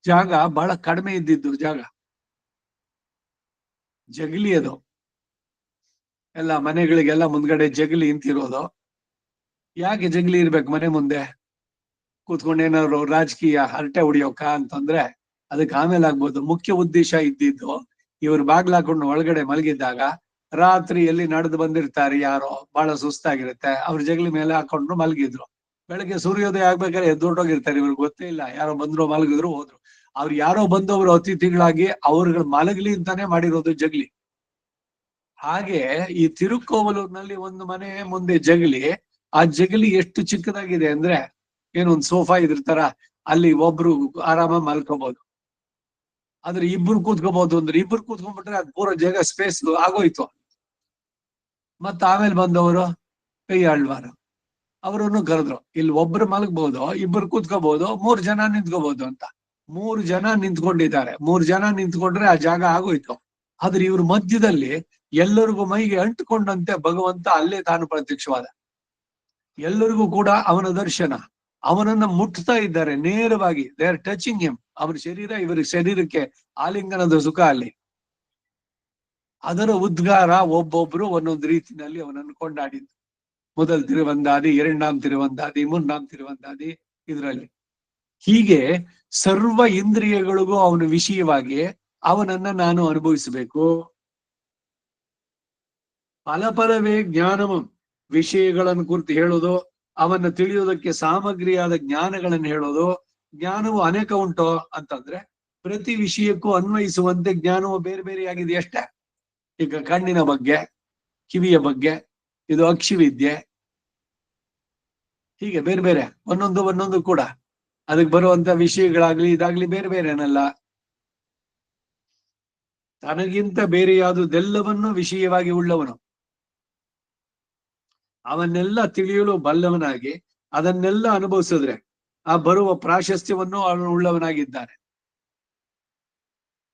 ಜಾಗ ಬಹಳ ಕಡಿಮೆ ಇದ್ದಿದ್ದು ಜಾಗ, ಜಗಲಿ ಅದು. ಎಲ್ಲ ಮನೆಗಳಿಗೆಲ್ಲ ಮುಂದ್ಗಡೆ ಜಗಲಿ ಇಂತಿರೋದು. ಯಾಕೆ ಜಗಲಿ ಇರ್ಬೇಕು ಮನೆ ಮುಂದೆ? ಕೂತ್ಕೊಂಡು ಏನಾದ್ರು ರಾಜಕೀಯ ಹರಟೆ ಹೊಡಿಯೋಕ ಅಂತಂದ್ರೆ ಅದಕ್ಕೆ ಆಮೇಲೆ ಆಗ್ಬೋದು. ಮುಖ್ಯ ಉದ್ದೇಶ ಇದ್ದಿದ್ದು, ಇವ್ರು ಬಾಗ್ಲಾಕೊಂಡು ಒಳಗಡೆ ಮಲಗಿದ್ದಾಗ ರಾತ್ರಿಯಲ್ಲಿ ನಡೆದು ಬಂದಿರ್ತಾರೆ ಯಾರೋ, ಬಹಳ ಸುಸ್ತಾಗಿರುತ್ತೆ, ಅವ್ರ ಜಗಲಿ ಮೇಲೆ ಹಾಕೊಂಡು ಮಲಗಿದ್ರು. ಬೆಳಗ್ಗೆ ಸೂರ್ಯೋದಯ ಆಗ್ಬೇಕಾದ್ರೆ ಎದ್ದೊಟ್ಟೋಗಿರ್ತಾರೆ, ಇವ್ರಿಗೆ ಗೊತ್ತೇ ಇಲ್ಲ, ಯಾರೋ ಬಂದ್ರು ಮಲಗಿದ್ರು ಹೋದ್ರು. ಅವ್ರು ಯಾರೋ ಬಂದವರು ಅತಿಥಿಗಳಾಗಿ ಅವ್ರಿಗೆ ಮಲಗಲಿ ಅಂತಾನೆ ಮಾಡಿರೋದು ಜಗಲಿ. ಹಾಗೆ ಈ ತಿರುಕೋವಲೂರಿನಲ್ಲಿ ಒಂದು ಮನೆ ಮುಂದೆ ಜಗಲಿ. ಆ ಜಗಲಿ ಎಷ್ಟು ಚಿಕ್ಕದಾಗಿದೆ ಅಂದ್ರೆ ಏನೊಂದು ಸೋಫಾ ಇದ್ರ ತರ, ಅಲ್ಲಿ ಒಬ್ರು ಆರಾಮ ಮಲ್ಕೋಬಹುದು. ಆದ್ರೆ ಇಬ್ರು ಕೂತ್ಕೋಬಹುದು ಅಂದ್ರೆ ಇಬ್ರು ಕೂತ್ಕೊಂಡ್ಬಿಟ್ರೆ ಅದು ಪೂರ ಜಾಗ ಸ್ಪೇಸ್ ಆಗೋಯ್ತು. ಮತ್ತ ಆಮೇಲೆ ಬಂದವರು ಕೈ ಆಳ್ವಾರ, ಅವರನ್ನು ಕರೆದ್ರು. ಇಲ್ಲಿ ಒಬ್ರು ಮಲಗಬಹುದು, ಇಬ್ರು ಕೂತ್ಕೋಬಹುದು, 3 ಜನ ನಿಂತ್ಕೋಬಹುದು ಅಂತ. 3 ಜನ ನಿಂತ್ಕೊಂಡಿದ್ದಾರೆ. 3 ಜನ ನಿಂತ್ಕೊಂಡ್ರೆ ಆ ಜಾಗ ಆಗೋಯ್ತು. ಆದ್ರೆ ಇವ್ರ ಮಧ್ಯದಲ್ಲಿ ಎಲ್ಲರಿಗೂ ಮೈಗೆ ಅಂಟುಕೊಂಡಂತೆ ಭಗವಂತ ಅಲ್ಲೇ ತಾನು ಪ್ರತ್ಯಕ್ಷವಾದ. ಎಲ್ಲರಿಗೂ ಕೂಡ ಅವನ ದರ್ಶನ, ಅವನನ್ನ ಮುಟ್ತಾ ಇದ್ದಾರೆ ನೇರವಾಗಿ. They are touching him. ಅವರ ಶರೀರ ಇವರ ಶರೀರಕ್ಕೆ ಆಲಿಂಗನದ ಸುಖ ಅಲ್ಲಿ. ಅದರ ಉದ್ಗಾರ ಒಬ್ಬೊಬ್ರು ಒಂದೊಂದು ರೀತಿಯಲ್ಲಿ ಅವನನ್ನು ಕೊಂಡಾಡಿದ್ದು. ಮೊದಲ್ ತಿರುವಂದಾದಿ, ಎರಡಾಂ ತಿರುವಂದಾದಿ, ಮೂರನಾಂ ತಿರುವಂದಾದಿ, ಇದರಲ್ಲಿ ಹೀಗೆ ಸರ್ವ ಇಂದ್ರಿಯಗಳಿಗೂ ಅವನ ವಿಷಯವಾಗಿ ಅವನನ್ನ ನಾನು ಅನುಭವಿಸಬೇಕು. ಫಲವೇ ಜ್ಞಾನವು, ವಿಷಯಗಳನ್ನು ಕುರಿತು ಹೇಳೋದು, ಅವನ್ನ ತಿಳಿಯೋದಕ್ಕೆ ಸಾಮಗ್ರಿಯಾದ ಜ್ಞಾನಗಳನ್ನು ಹೇಳೋದು. ಜ್ಞಾನವು ಅನೇಕ ಉಂಟು ಅಂತಂದ್ರೆ ಪ್ರತಿ ವಿಷಯಕ್ಕೂ ಅನ್ವಯಿಸುವಂತೆ ಜ್ಞಾನವು ಬೇರೆ ಬೇರೆಯಾಗಿದೆ ಅಷ್ಟೇ. ಈಗ ಕಣ್ಣಿನ ಬಗ್ಗೆ, ಕಿವಿಯ ಬಗ್ಗೆ, ಇದು ಅಕ್ಷಿವಿದ್ಯೆ, ಹೀಗೆ ಬೇರೆ ಬೇರೆ ಒಂದೊಂದು ಕೂಡ ಅದಕ್ಕೆ ಬರುವಂತ ವಿಷಯಗಳಾಗ್ಲಿ ಇದಾಗ್ಲಿ ಬೇರೆ ಬೇರೆನಲ್ಲ. ತನಗಿಂತ ಬೇರೆಯಾದುದೆಲ್ಲವನ್ನೂ ವಿಷಯವಾಗಿ ಉಳ್ಳವನು, ಅವನ್ನೆಲ್ಲ ತಿಳಿಯಲು ಬಲ್ಲವನಾಗಿ ಅದನ್ನೆಲ್ಲ ಅನುಭವಿಸಿದ್ರೆ ಆ ಬರುವ ಪ್ರಾಶಸ್ತ್ಯವನ್ನು ಅವನು ಉಳ್ಳವನಾಗಿದ್ದಾನೆ.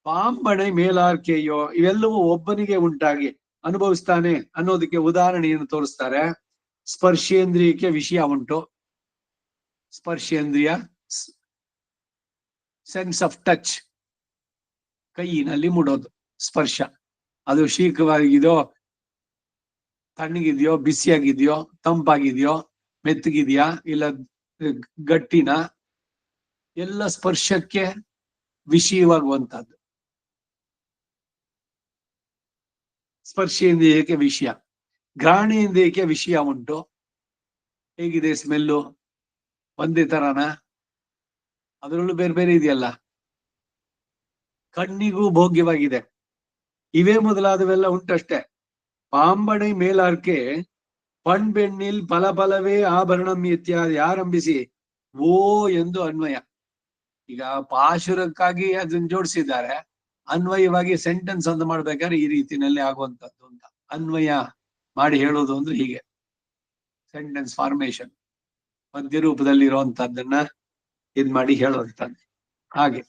ಪಾಂಬಣೆ ಮೇಲಾರ್ಕೆಯೋ, ಇವೆಲ್ಲವೂ ಒಬ್ಬನಿಗೆ ಉಂಟಾಗಿ ಅನುಭವಿಸ್ತಾನೆ ಅನ್ನೋದಕ್ಕೆ ಉದಾಹರಣೆಯನ್ನು ತೋರಿಸ್ತಾರೆ. ಸ್ಪರ್ಶೇಂದ್ರಿಯಕ್ಕೆ ವಿಷಯ ಉಂಟು. ಸ್ಪರ್ಶೇಂದ್ರಿಯ, ಸೆನ್ಸ್ ಆಫ್ ಟಚ್, ಕೈಯಿನಲ್ಲಿ ಮುಡೋದು ಸ್ಪರ್ಶ. ಅದು ಶೀಘ್ರವಾಗಿದೆಯೋ, ತಣ್ಣಗಿದೆಯೋ, ಬಿಸಿಯಾಗಿದೆಯೋ, ತಂಪಾಗಿದೆಯೋ, ಮೆತ್ತಗಿದೆಯಾ, ಇಲ್ಲ ಗಟ್ಟಿನ, ಎಲ್ಲ ಸ್ಪರ್ಶಕ್ಕೆ ವಿಷಯವಾಗುವಂತಹದ್ದು ಸ್ಪರ್ಶೇಂದ್ರಿಯಕ್ಕೆ ವಿಷಯ. ಘ್ರಾಣೇಂದ್ರಿಯಕ್ಕೆ ವಿಷಯ ಉಂಟು. ಹೇಗಿದೆ ಸ್ಮೆಲ್ಲು? ಒಂದೇ ತರನ? ಅದರಲ್ಲೂ ಬೇರೆ ಬೇರೆ ಇದೆಯಲ್ಲ. ಕಣ್ಣಿಗೂ ಭೋಗ್ಯವಾಗಿದೆ. ಇವೇ ಮೊದಲಾದವೆಲ್ಲ ಉಂಟಷ್ಟೇ. ಪಾಂಬಣೆ ಮೇಲಾರ್ಕೆ ಪಣ್ಬೆಣ್ಣಿಲ್ ಫಲವೇ ಆಭರಣಂ ಇತ್ಯಾದಿ ಆರಂಭಿಸಿ ಓ ಎಂದು ಅನ್ವಯ. ಈಗ ಪಾಶುರಕ್ಕಾಗಿ ಅದನ್ನ ಜೋಡಿಸಿದ್ದಾರೆ. ಅನ್ವಯವಾಗಿ ಸೆಂಟೆನ್ಸ್ ಅಂತ ಮಾಡ್ಬೇಕಾದ್ರೆ ಈ ರೀತಿನಲ್ಲಿ ಆಗುವಂತದ್ದು ಅಂತ ಅನ್ವಯ ಮಾಡಿ ಹೇಳೋದು ಅಂದ್ರೆ ಹೀಗೆ ಸೆಂಟೆನ್ಸ್ ಫಾರ್ಮೇಶನ್ ಪದ್ಯ ರೂಪದಲ್ಲಿ ಇರುವಂತಹದ್ದನ್ನ ಇದ್ ಮಾಡಿ ಹೇಳೋದಂತಾನೆ. ಹಾಗೆ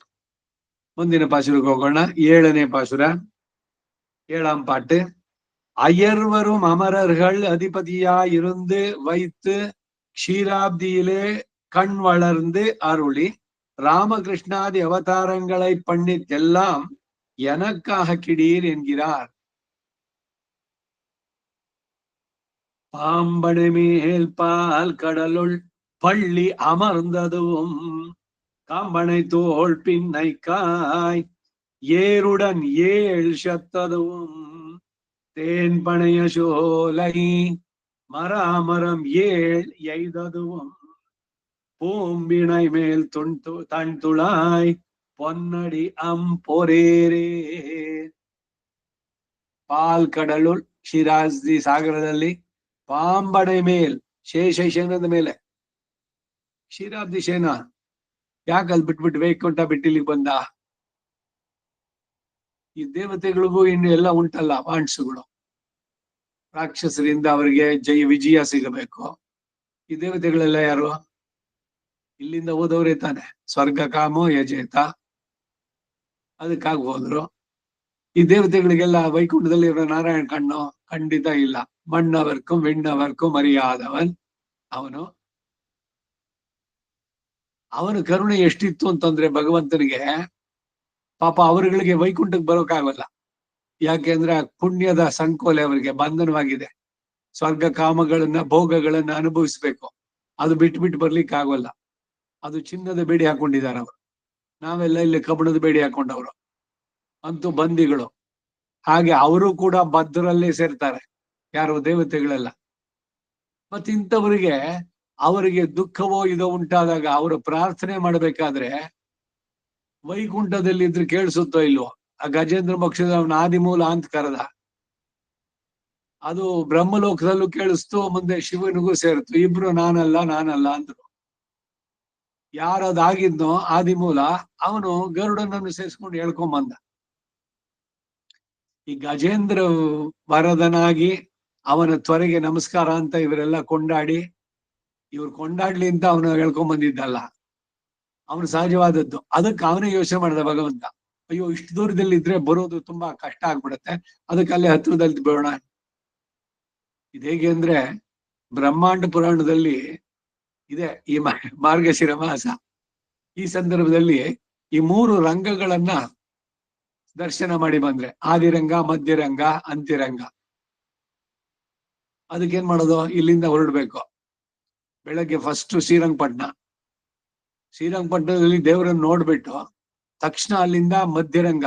ಮುಂದಿನ ಪಾಶುರಕ್ಕೆ ಹೋಗೋಣ. 7ನೇ ಪಾಶುರ, 7ஆம் பாட்டு. அயர்வரும் அமரர்கள் அதிபதியா இருந்து வைத்து க்ஷீராப்தியிலே கண் வளர்ந்து அருளி ராமகிருஷ்ணாதி அவதாரங்களை பண்ணித்தெல்லாம் எனக்காக கிடீர் என்கிறார். பாம்பனை மேல் பால் கடலுள் பள்ளி அமர்ந்ததுவும் காம்பனை தோள் பின்னை காய் ஏருடன் ஏழ் சத்ததுவும் தேன் பனைய சோலை மராமரம் ஏழ் எய்ததுவும் பூம்பிணை மேல் தன் துளாய் பொன்னடி ಅಂಪೊರೇರೇ. ಪಾಲ್ ಕಡಲುಳ್, ಕ್ಷೀರಾಬ್ದಿ ಸಾಗರದಲ್ಲಿ, ಪಾಂಬಡೆ ಮೇಲ್, ಶೇಷಶಯನದ ಮೇಲೆ. ಕ್ಷೀರಾಬ್ದಿ ಶಯನ ಯಾಕಲ್ಲಿ ಬಿಟ್ಬಿಟ್ಟು ವೈಕುಂಠ ಬಿಟ್ಟಿಲಿಗೆ ಬಂದ? ಈ ದೇವತೆಗಳಿಗೂ ಇನ್ನು ಎಲ್ಲ ಉಂಟಲ್ಲ ವಾಂಡ್ಸುಗಳು. ರಾಕ್ಷಸರಿಂದ ಅವರಿಗೆ ವಿಜಯ ಸಿಗಬೇಕು. ಈ ದೇವತೆಗಳೆಲ್ಲ ಯಾರು? ಇಲ್ಲಿಂದ ಹೋದವರೇ ತಾನೆ. ಸ್ವರ್ಗ ಕಾಮೋ ಯಜೇತ, ಅದಕ್ಕಾಗಿ ಹೋದ್ರು. ಈ ದೇವತೆಗಳಿಗೆಲ್ಲ ವೈಕುಂಠದಲ್ಲಿ ಇರೋ ನಾರಾಯಣ ಕಣ್ಣು ಖಂಡಿತ ಇಲ್ಲ. ಮಣ್ಣವರ್ಕುಂ ವಿಣ್ಣವರ್ಕುಂ ಮರಿಯಾದವನ್ ಅವನು. ಅವನ ಕರುಣೆ ಎಷ್ಟಿತ್ತು ಅಂತಂದ್ರೆ ಭಗವಂತನಿಗೆ, ಪಾಪ ಅವರುಗಳಿಗೆ ವೈಕುಂಠಕ್ಕೆ ಬರೋಕ್ಕಾಗಲ್ಲ. ಯಾಕೆಂದ್ರೆ ಪುಣ್ಯದ ಸಂಕೋಲೆ ಅವರಿಗೆ ಬಂಧನವಾಗಿದೆ. ಸ್ವರ್ಗ ಕಾಮಗಳನ್ನ ಭೋಗಗಳನ್ನ ಅನುಭವಿಸ್ಬೇಕು. ಅದು ಬಿಟ್ಟು ಬರ್ಲಿಕ್ಕೆ ಆಗೋಲ್ಲ. ಅದು ಚಿನ್ನದ ಬೇಡಿ ಹಾಕೊಂಡಿದ್ದಾರೆ ಅವರು. ನಾವೆಲ್ಲ ಇಲ್ಲಿ ಕಬ್ಬಣದ ಬೇಡಿ ಹಾಕೊಂಡವರು, ಅಂತೂ ಬಂದಿಗಳು. ಹಾಗೆ ಅವರು ಕೂಡ ಬದ್ಧರಲ್ಲೇ ಸೇರ್ತಾರೆ, ಯಾರು? ದೇವತೆಗಳೆಲ್ಲ. ಮತ್ತೆ ಇಂಥವರಿಗೆ ಅವರಿಗೆ ದುಃಖವೋ ಇದೋ ಉಂಟಾದಾಗ ಅವರು ಪ್ರಾರ್ಥನೆ ಮಾಡ್ಬೇಕಾದ್ರೆ ವೈಕುಂಠದಲ್ಲಿ ಇದ್ರೆ ಕೇಳಿಸುತ್ತೋ ಇಲ್ವೋ? ಆ ಗಜೇಂದ್ರ ಮೋಕ್ಷದ ಅವನ ಆದಿಮೂಲ ಅಂತ ಕರೆದ. ಅದು ಬ್ರಹ್ಮಲೋಕದಲ್ಲೂ ಕೇಳಿಸ್ತು, ಮುಂದೆ ಶಿವನಿಗೂ ಸೇರಿತು. ಇಬ್ರು ನಾನಲ್ಲ ಅಂದ್ರು. ಯಾರದಾಗಿದ್ನೋ ಆದಿಮೂಲ ಅವನು ಗರುಡನನ್ನು ಸೇರಿಸ್ಕೊಂಡು ಹೇಳ್ಕೊಂಬಂದ. ಈ ಗಜೇಂದ್ರ ವರದನಾಗಿ ಅವನ ತ್ವರೆಗೆ ನಮಸ್ಕಾರ ಅಂತ ಇವರೆಲ್ಲ ಕೊಂಡಾಡಿ, ಇವ್ರು ಕೊಂಡಾಡ್ಲಿ ಅಂತ ಅವನು ಹೇಳ್ಕೊಂಡ್ ಬಂದಿದ್ದಲ್ಲ. ಅವನು ಸಹಜವಾದದ್ದು. ಅದಕ್ಕೆ ಅವನೇ ಯೋಚನೆ ಮಾಡಿದ ಭಗವಂತ. ಅಯ್ಯೋ ಇಷ್ಟು ದೂರದಲ್ಲಿ ಇದ್ರೆ ಬರೋದು ತುಂಬಾ ಕಷ್ಟ ಆಗ್ಬಿಡುತ್ತೆ, ಅದಕ್ಕೆ ಅಲ್ಲೇ ಹತ್ರದಲ್ಲಿ ಬೇಡ. ಇದು ಹೇಗೆ ಅಂದ್ರೆ ಬ್ರಹ್ಮಾಂಡ ಪುರಾಣದಲ್ಲಿ ಇದೆ ಈ ಮಾರ್ಗಶಿರ ಮಾಸ. ಈ ಸಂದರ್ಭದಲ್ಲಿ ಈ 3 ರಂಗಗಳನ್ನ ದರ್ಶನ ಮಾಡಿ ಬಂದ್ರೆ, ಆದಿರಂಗ, ಮಧ್ಯರಂಗ, ಅಂತ್ಯರಂಗ. ಅದಕ್ಕೇನ್ ಮಾಡೋದು, ಇಲ್ಲಿಂದ ಹೊರಡ್ಬೇಕು. ಬೆಳಗ್ಗೆ ಫಸ್ಟ್ ಶ್ರೀರಂಗಪಟ್ಟಣದಲ್ಲಿ ದೇವರನ್ನು ನೋಡ್ಬಿಟ್ಟು ತಕ್ಷಣ ಅಲ್ಲಿಂದ ಮಧ್ಯರಂಗ,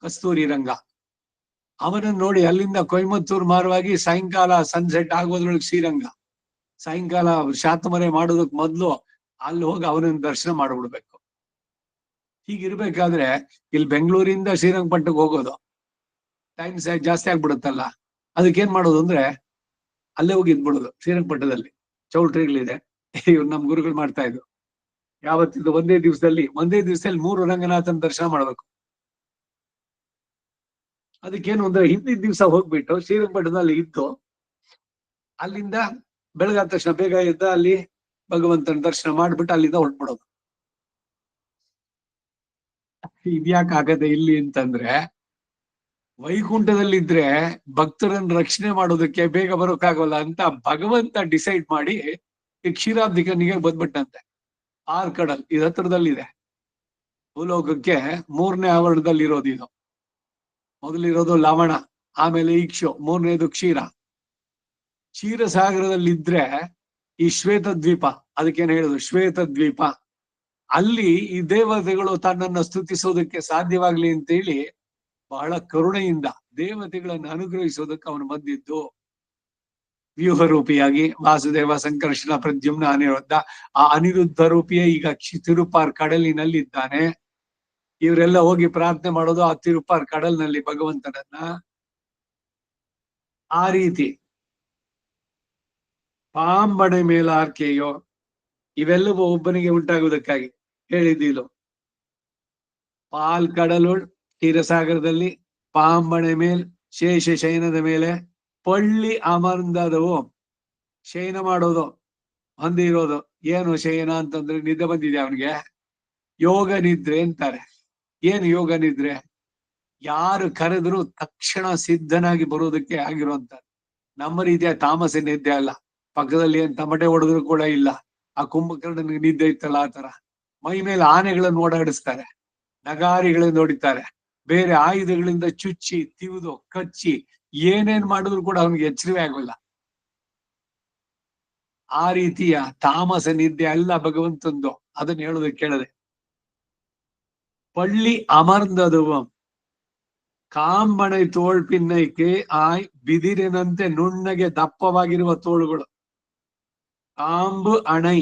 ಕಸ್ತೂರಿ ರಂಗ, ಅವನನ್ನು ನೋಡಿ ಅಲ್ಲಿಂದ ಕೊಯಮತ್ತೂರು ಮಾರ್ಗವಾಗಿ ಸಾಯಂಕಾಲ ಸನ್ಸೆಟ್ ಆಗೋದ್ರೊಳಗೆ ಶ್ರೀರಂಗ, ಸಾಯಂಕಾಲ ಶಾತಮರೆ ಮಾಡೋದಕ್ ಮೊದ್ಲು ಅಲ್ಲಿ ಹೋಗಿ ಅವನನ್ನ ದರ್ಶನ ಮಾಡ್ಬಿಡ್ಬೇಕು. ಹೀಗಿರ್ಬೇಕಾದ್ರೆ ಇಲ್ಲಿ ಬೆಂಗಳೂರಿಂದ ಶ್ರೀರಂಗಪಟ್ಟಣಕ್ಕೆ ಹೋಗೋದು ಟೈಮ್ ಜಾಸ್ತಿ ಆಗ್ಬಿಡುತ್ತಲ್ಲ. ಅದಕ್ಕೇನ್ ಮಾಡೋದು ಅಂದ್ರೆ ಅಲ್ಲೇ ಹೋಗಿ ಇದ್ಬಿಡೋದು. ಶ್ರೀರಂಗಪಟ್ಟಣದಲ್ಲಿ ಚೌಲ್ಟ್ರಿಗಳಿದೆ, ಇವ್ರು ನಮ್ ಗುರುಗಳು ಮಾಡ್ತಾ ಇದ್ರು. ಯಾವತ್ತಿದ್ದು ಒಂದೇ ದಿವಸದಲ್ಲಿ 3 ರಂಗನಾಥನ್ ದರ್ಶನ ಮಾಡ್ಬೇಕು. ಅದಕ್ಕೇನು ಅಂದ್ರೆ ಹಿಂದಿನ ದಿವಸ ಹೋಗ್ಬಿಟ್ಟು ಶ್ರೀರಂಗಪಟ್ಟಣದಲ್ಲಿ ಇದ್ದು ಅಲ್ಲಿಂದ ಬೆಳಗಾದ ತಕ್ಷಣ ಬೇಗ ಎದ್ದ ಅಲ್ಲಿ ಭಗವಂತನ ದರ್ಶನ ಮಾಡ್ಬಿಟ್ಟು ಅಲ್ಲಿಂದ ಹೊರಟ್ಬಿಡೋದು. ಇದ್ಯಾಕೆ ಆಗದೆ ಇಲ್ಲಿ ಅಂತಂದ್ರೆ, ವೈಕುಂಠದಲ್ಲಿದ್ರೆ ಭಕ್ತರನ್ನ ರಕ್ಷಣೆ ಮಾಡೋದಕ್ಕೆ ಬೇಗ ಬರೋಕ್ಕಾಗಲ್ಲ ಅಂತ ಭಗವಂತ ಡಿಸೈಡ್ ಮಾಡಿ ಈ ಕ್ಷೀರಾಬ್ಧಿಕನಿಗೆ ಬಂದ್ಬಿಟ್ಟಂತೆ. ಆರ್ಕಡಲ್ ಇದು ಹತ್ರದಲ್ಲಿದೆ. ಭೂಲೋಕಕ್ಕೆ 3ನೇ ಆವರಣದಲ್ಲಿ ಇರೋದು ಇದು. ಮೊದಲಿರೋದು ಲವಣ, ಆಮೇಲೆ ಇಕ್ಷು, 3ನೇದು ಕ್ಷೀರ. ಕ್ಷೀರಸಾಗರದಲ್ಲಿದ್ರೆ ಈ ಶ್ವೇತ ದ್ವೀಪ, ಅದಕ್ಕೇನು ಹೇಳುದು ಶ್ವೇತ ದ್ವೀಪ, ಅಲ್ಲಿ ಈ ದೇವತೆಗಳು ತನ್ನನ್ನು ಸ್ತುತಿಸೋದಕ್ಕೆ ಸಾಧ್ಯವಾಗ್ಲಿ ಅಂತ ಹೇಳಿ ಬಹಳ ಕರುಣೆಯಿಂದ ದೇವತೆಗಳನ್ನು ಅನುಗ್ರಹಿಸೋದಕ್ಕೆ ಅವನು ಬಂದಿದ್ದು. ವ್ಯೂಹ ರೂಪಿಯಾಗಿ ವಾಸುದೇವ, ಸಂಕರ್ಷಣ, ಪ್ರದ್ಯುಮ್ನ, ಅನಿರುದ್ಧ. ಆ ಅನಿರುದ್ಧ ರೂಪಿಯೇ ಈಗ ತಿರುಪಾರ್ ಕಡಲಿನಲ್ಲಿದ್ದಾನೆ. ಇವರೆಲ್ಲ ಹೋಗಿ ಪ್ರಾರ್ಥನೆ ಮಾಡೋದು ಆ ತಿರುಪಾರ್ ಕಡಲ್ನಲ್ಲಿ ಭಗವಂತನನ್ನ. ಆ ರೀತಿ ಪಾಂಬಣೆ ಮೇಲಾರ್ಕೆಯೋ ಇವೆಲ್ಲವೂ ಒಬ್ಬನಿಗೆ ಉಂಟಾಗುವುದಕ್ಕಾಗಿ ಹೇಳಿದ್ದೀಲು. ಪಾಲ್ ಕಡಲು ಕ್ಷೀರಸಾಗರದಲ್ಲಿ, ಪಾಂಬಣೆ ಮೇಲ್ ಶೇಷ ಶಯನದ ಮೇಲೆ, ಪಳ್ಳಿ ಅಮರ್ಂದದವು ಶಯನ ಮಾಡೋದು, ಹೊಂದಿರೋದು. ಏನು ಶಯನ ಅಂತಂದ್ರೆ ನಿದ್ದೆ ಬಂದಿದೆ ಅವನಿಗೆ, ಯೋಗ ನಿದ್ರೆ ಅಂತಾರೆ. ಏನು ಯೋಗ ನಿದ್ರೆ? ಯಾರು ಕರೆದ್ರು ತಕ್ಷಣ ಸಿದ್ಧನಾಗಿ ಬರೋದಕ್ಕೆ ಆಗಿರುವಂತ. ನಮ್ಮ ರೀತಿಯ ತಾಮಸ ನಿದ್ದೆ ಅಲ್ಲ. ಪಕ್ಕದಲ್ಲಿ ಏನ್ ತಮಟೆ ಹೊಡೆದ್ರು ಕೂಡ ಇಲ್ಲ. ಆ ಕುಂಭಕರ್ಣನಿಗೆ ನಿದ್ದೆ ಇತ್ತಲ್ಲ ಆ ತರ. ಮೈ ಮೇಲೆ ಆನೆಗಳನ್ನು ಓಡಾಡಿಸ್ತಾರೆ, ನಗಾರಿಗಳನ್ನು ನೋಡಿತಾರೆ, ಬೇರೆ ಆಯುಧಗಳಿಂದ ಚುಚ್ಚಿ ತಿವಿದು ಕಚ್ಚಿ ಏನೇನ್ ಮಾಡಿದ್ರು ಕೂಡ ಅವನಿಗೆ ಎಚ್ಚರವೇ ಆಗೋಲ್ಲ. ಆ ರೀತಿಯ ತಾಮಸ ನಿದ್ದೆ ಅಲ್ಲ ಭಗವಂತಂದು. ಅದನ್ನ ಹೇಳೋದಕ್ಕೆ ಕೇಳದೆ. ಪಳ್ಳಿ ಅಮರ್ಂದದುವಂ ಕಾಂಬಣೆ ತೋಳ್ಪಿನ್ನೈಕೆ ಆಯ್ ಬಿದಿರಿನಂತೆ ನುಣ್ಣಗೆ ದಪ್ಪವಾಗಿರುವ ತೋಳುಗಳು. ಕಾಂಬು ಅಣೈ,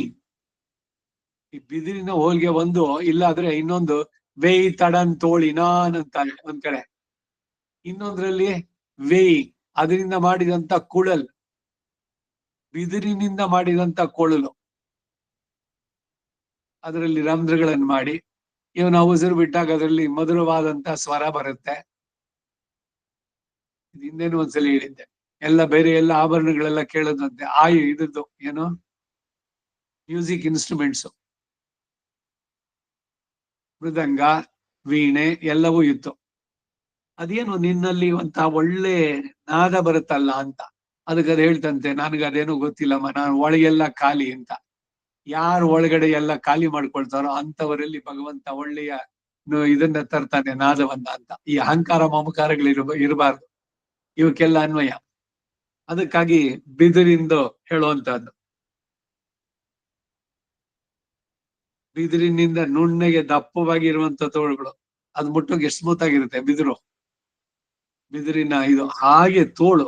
ಈ ಬಿದಿರಿನ ಹೋಲ್ಗೆ ಒಂದು, ಇಲ್ಲಾದ್ರೆ ಇನ್ನೊಂದು ವೇಯ್ ತಡನ್ ತೋಳಿನಾನ್ ಅಂತಾರೆ ಒಂದ್ ಕಡೆ. ಇನ್ನೊಂದ್ರಲ್ಲಿ ವೇಯ್, ಅದರಿಂದ ಮಾಡಿದಂತ ಕುಳಲ್, ಬಿದಿರಿನಿಂದ ಮಾಡಿದಂತ ಕೊಳಲು, ಅದರಲ್ಲಿ ರಂಧ್ರಗಳನ್ನು ಮಾಡಿ ಇವನ ಉಸಿರು ಬಿಟ್ಟಾಗ ಅದರಲ್ಲಿ ಮಧುರವಾದಂತ ಸ್ವರ ಬರುತ್ತೆ. ಹಿಂದೇನು ಒಂದ್ಸಲಿ ಹೇಳಿದ್ದೆ, ಎಲ್ಲ ಬೇರೆ ಎಲ್ಲ ಆಭರಣಗಳೆಲ್ಲ ಕೇಳದಂತೆ ಇದ್ರದ್ದು ಏನು ಮ್ಯೂಸಿಕ್ ಇನ್ಸ್ಟ್ರೂಮೆಂಟ್ಸ್, ಮೃದಂಗ, ವೀಣೆ ಎಲ್ಲವೂ ಇತ್ತು. ಅದೇನು ನಿನ್ನಲ್ಲಿ ಅಂತ ಒಳ್ಳೆ ನಾದ ಬರುತ್ತಲ್ಲ ಅಂತ. ಅದಕ್ಕೆ ಅದು ಹೇಳ್ತಂತೆ, ನನಗದೇನು ಗೊತ್ತಿಲ್ಲಮ್ಮ, ನಾನು ಒಳಗೆಲ್ಲ ಖಾಲಿ ಅಂತ. ಯಾರು ಒಳಗಡೆ ಎಲ್ಲ ಖಾಲಿ ಮಾಡ್ಕೊಳ್ತಾರೋ ಅಂತವರಲ್ಲಿ ಭಗವಂತ ಒಳ್ಳೆಯ ಇದನ್ನ ತರ್ತಾನೆ, ನಾದವನ್ನ ಅಂತ. ಈ ಅಹಂಕಾರ ಇರಬಾರ್ದು, ಇವಕ್ಕೆಲ್ಲ ಅನ್ವಯ. ಅದಕ್ಕಾಗಿ ಬಿದಿರಿಂದು ಹೇಳುವಂತಹದ್ದು. ಬಿದಿರಿನಿಂದ ನುಣ್ಣಗೆ ದಪ್ಪವಾಗಿರುವಂತ ತೋಳುಗಳು, ಅದು ಮುಟ್ಟೋಕೆ ಎಷ್ಟು ಸ್ಮೂತ್ ಆಗಿರುತ್ತೆ ಬಿದಿರಿನ ಇದು. ಹಾಗೆ ತೋಳು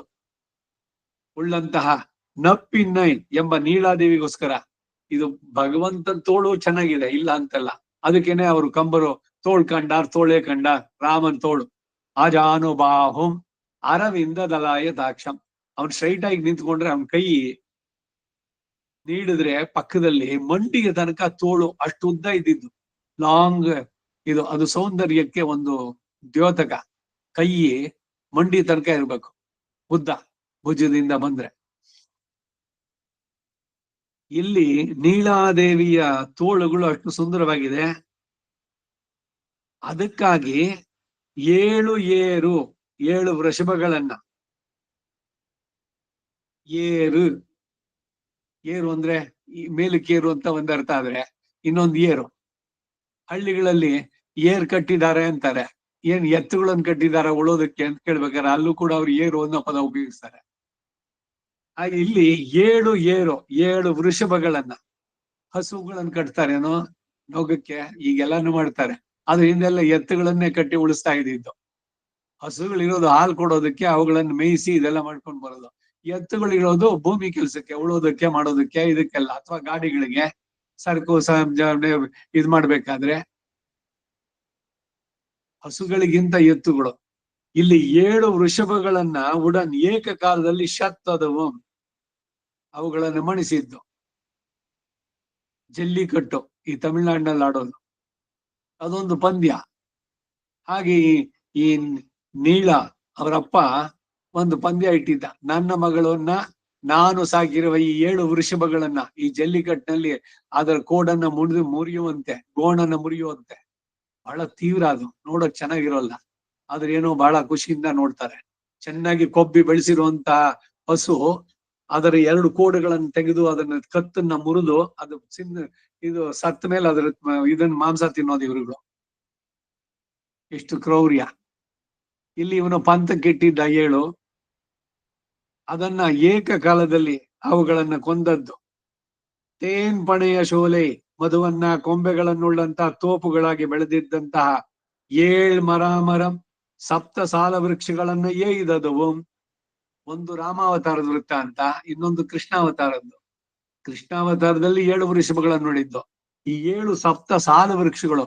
ಉಳ್ಳಂತಹ ನಪ್ಪಿನ್ನೈ ಎಂಬ ನೀಳಾದೇವಿಗೋಸ್ಕರ ಇದು ಭಗವಂತನ ತೋಳು ಚೆನ್ನಾಗಿದೆ, ಇಲ್ಲ ಅಂತಲ್ಲ. ಅದಕ್ಕೇನೆ ಅವರು ಕಂಬರು ತೋಳ್ ಕಂಡಾರ್ ತೋಳೆ ಕಂಡ ರಾಮನ್ ತೋಳು. ಆಜಾನುಬಾಹುಂ ಅರವಿಂದ ದಲಾಯ ದಾಕ್ಷಂ. ಅವ್ನ್ ಸ್ಟ್ರೈಟ್ ಆಗಿ ನಿಂತ್ಕೊಂಡ್ರೆ ಅವನ್ ಕೈ ನೀಡಿದ್ರೆ ಪಕ್ಕದಲ್ಲಿ ಮಂಡಿಗೆ ತನಕ ತೋಳು ಅಷ್ಟು ಉದ್ದ ಇದ್ದಿದ್ದು, ಲಾಂಗ್ ಇದು. ಅದು ಸೌಂದರ್ಯಕ್ಕೆ ಒಂದು ದ್ಯೋತಕ. ಕೈ ಮಂಡಿ ತನಕ ಇರ್ಬೇಕು ಉದ್ದ, ಭುಜದಿಂದ ಬಂದ್ರೆ. ಇಲ್ಲಿ ನೀಳಾದೇವಿಯ ತೋಳುಗಳು ಅಷ್ಟು ಸುಂದರವಾಗಿದೆ. ಅದಕ್ಕಾಗಿ 7 ಏರು 7 ವೃಷಭಗಳನ್ನ ಏರು ಏರು ಅಂದ್ರೆ ಮೇಲಕ್ಕೇರು ಅಂತ ಒಂದ್ ಅರ್ಥ ಆದ್ರೆ ಇನ್ನೊಂದು ಏರು. ಹಳ್ಳಿಗಳಲ್ಲಿ ಏರ್ ಕಟ್ಟಿದ್ದಾರೆ ಅಂತಾರೆ. ಏನ್ ಎತ್ತುಗಳನ್ನ ಕಟ್ಟಿದಾರ ಉಳೋದಕ್ಕೆ ಅಂತ ಕೇಳ್ಬೇಕಾರೆ ಅಲ್ಲೂ ಕೂಡ ಅವ್ರು ಏರು ಅನ್ನೋ ಪದ ಉಪಯೋಗಿಸ್ತಾರೆ. ಹಾಗೆ ಇಲ್ಲಿ 7 ಏರು 7 ವೃಷಭಗಳನ್ನ ಹಸುಗಳನ್ನ ಕಟ್ತಾರೇನೋ ನೋಗಕ್ಕೆ ಈಗೆಲ್ಲಾನು ಮಾಡ್ತಾರೆ. ಆದ್ರೆ ಹಿಂದೆಲ್ಲ ಎತ್ತುಗಳನ್ನೇ ಕಟ್ಟಿ ಉಳಿಸ್ತಾ ಇದ್ದಿದ್ದು. ಹಸುಗಳಿರೋದು ಹಾಲು ಕೊಡೋದಕ್ಕೆ, ಅವುಗಳನ್ನ ಮೇಯಿಸಿ ಇದೆಲ್ಲ ಮಾಡ್ಕೊಂಡು ಬರೋದು. ಎತ್ತುಗಳಿರೋದು ಭೂಮಿ ಕೆಲ್ಸಕ್ಕೆ, ಉಳೋದಕ್ಕೆ ಮಾಡೋದಕ್ಕೆ ಇದಕ್ಕೆಲ್ಲ, ಅಥವಾ ಗಾಡಿಗಳಿಗೆ ಸರಕು ಇದ್ ಮಾಡ್ಬೇಕಾದ್ರೆ. ಹಸುಗಳಿಗಿಂತ ಎತ್ತುಗಳು. ಇಲ್ಲಿ 7 ವೃಷಭಗಳನ್ನ ಉಡನ್ ಏಕಕಾಲದಲ್ಲಿ ಶತ್ತದವು, ಅವುಗಳನ್ನು ಮಣಿಸಿದ್ದು. ಜಲ್ಲಿಕಟ್ಟು ಈ ತಮಿಳ್ನಾಡಿನಲ್ಲಿ ಆಡೋದು, ಅದೊಂದು ಪಂದ್ಯ. ಹಾಗೆ ಈ ನೀಳ ಅವರಪ್ಪ ಒಂದು ಪಂದ್ಯ ಇಟ್ಟಿದ್ದ. ನನ್ನ ಮಗಳನ್ನ ನಾನು ಸಾಕಿರುವ ಈ 7 ವೃಷಭಗಳನ್ನ ಈ ಜಲ್ಲಿಕಟ್ಟಿನಲ್ಲಿ ಅದರ ಕೋಡನ್ನ ಮುರಿಯುವಂತೆ, ಗೋಣನ್ನ ಮುರಿಯುವಂತೆ. ಬಹಳ ತೀವ್ರ ಅದು, ನೋಡಕ್ ಚೆನ್ನಾಗಿರೋಲ್ಲ. ಆದ್ರೆ ಏನೋ ಬಹಳ ಖುಷಿಯಿಂದ ನೋಡ್ತಾರೆ. ಚೆನ್ನಾಗಿ ಕೊಬ್ಬಿ ಬೆಳೆಸಿರುವಂತ ಹಸು ಅದರ 2 ಕೋಡುಗಳನ್ನು ತೆಗೆದು ಅದನ್ನ ಕತ್ತನ್ನ ಮುರಿದು ಅದು ಇದು ಸತ್ತ ಮೇಲೆ ಅದ್ರ ಇದನ್ನ ಮಾಂಸ ತಿನ್ನೋದು ಇವ್ರುಗಳು. ಎಷ್ಟು ಕ್ರೌರ್ಯ. ಇಲ್ಲಿ ಇವನು ಪಂಥಕ್ಕಿಟ್ಟಿದ್ದ 7, ಅದನ್ನ ಏಕಕಾಲದಲ್ಲಿ ಅವುಗಳನ್ನ ಕೊಂದದ್ದು. ತೇನ್ ಪಣೆಯ ಶೋಲೆ, ಮಧುವನ್ನ ಕೊಂಬೆಗಳನ್ನುಳ್ಳಂತಹ ತೋಪುಗಳಾಗಿ ಬೆಳೆದಿದ್ದಂತಹ 7 ಮರಾಮರಂ ಸಪ್ತ ಸಾಲ ವೃಕ್ಷಗಳನ್ನ ಏಯ್ದದವು. ಒಂದು ರಾಮಾವತಾರದ ವೃತ್ತ ಅಂತ, ಇನ್ನೊಂದು ಕೃಷ್ಣಾವತಾರದ್ದು. ಕೃಷ್ಣಾವತಾರದಲ್ಲಿ 7 ವೃಷಭಗಳನ್ನು ನೋಡಿದ್ದು. ಈ 7 ಸಪ್ತ ಸಾಲ ವೃಕ್ಷಗಳು.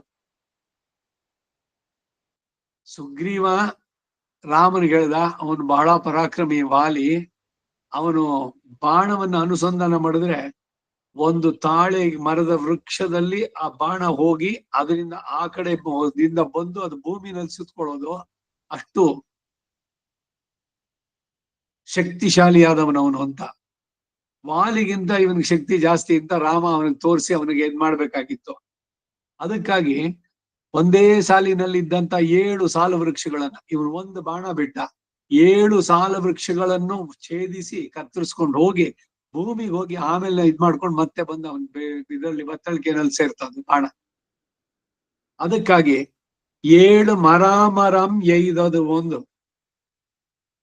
ಸುಗ್ರೀವ ರಾಮನಿಗೆ ಹೇಳ್ದ, ಅವನು ಬಹಳ ಪರಾಕ್ರಮಿ ವಾಲಿ. ಅವನು ಬಾಣವನ್ನ ಅನುಸಂಧಾನ ಮಾಡಿದ್ರೆ ಒಂದು ತಾಳೆ ಮರದ ವೃಕ್ಷದಲ್ಲಿ ಆ ಬಾಣ ಹೋಗಿ ಅದರಿಂದ ಆ ಕಡೆ ಬಂದು ಅದು ಭೂಮಿನಲ್ಲಿ ಸುತ್ಕೊಳ್ಳೋದು. ಅಷ್ಟು ಶಕ್ತಿಶಾಲಿಯಾದವನವನು ಅಂತ. ವಾಲಿಗಿಂತ ಇವನಿಗೆ ಶಕ್ತಿ ಜಾಸ್ತಿ ಅಂತ ರಾಮ ಅವನಿಗೆ ತೋರಿಸಿ ಅವನಿಗೆ ಇದ್ ಮಾಡ್ಬೇಕಾಗಿತ್ತು. ಅದಕ್ಕಾಗಿ ಒಂದೇ ಸಾಲಿನಲ್ಲಿ ಇದ್ದಂತ 7 ಸಾಲು ವೃಕ್ಷಗಳನ್ನ ಇವನು ಒಂದು ಬಾಣ ಬಿಟ್ಟ. 7 ಸಾಲು ವೃಕ್ಷಗಳನ್ನು ಛೇದಿಸಿ ಕತ್ತರಿಸ್ಕೊಂಡು ಹೋಗಿ ಭೂಮಿಗೆ ಹೋಗಿ ಆಮೇಲೆ ಇದ್ ಮಾಡ್ಕೊಂಡು ಮತ್ತೆ ಬಂದು ಅವನ್ ಇದರಲ್ಲಿ ಬತ್ತಳಿಕೆನಲ್ಲಿ ಸೇರ್ತದ ಬಾಣ. ಅದಕ್ಕಾಗಿ 7 ಮರಾಮರಂ ಎಯ್ದದು ಒಂದು.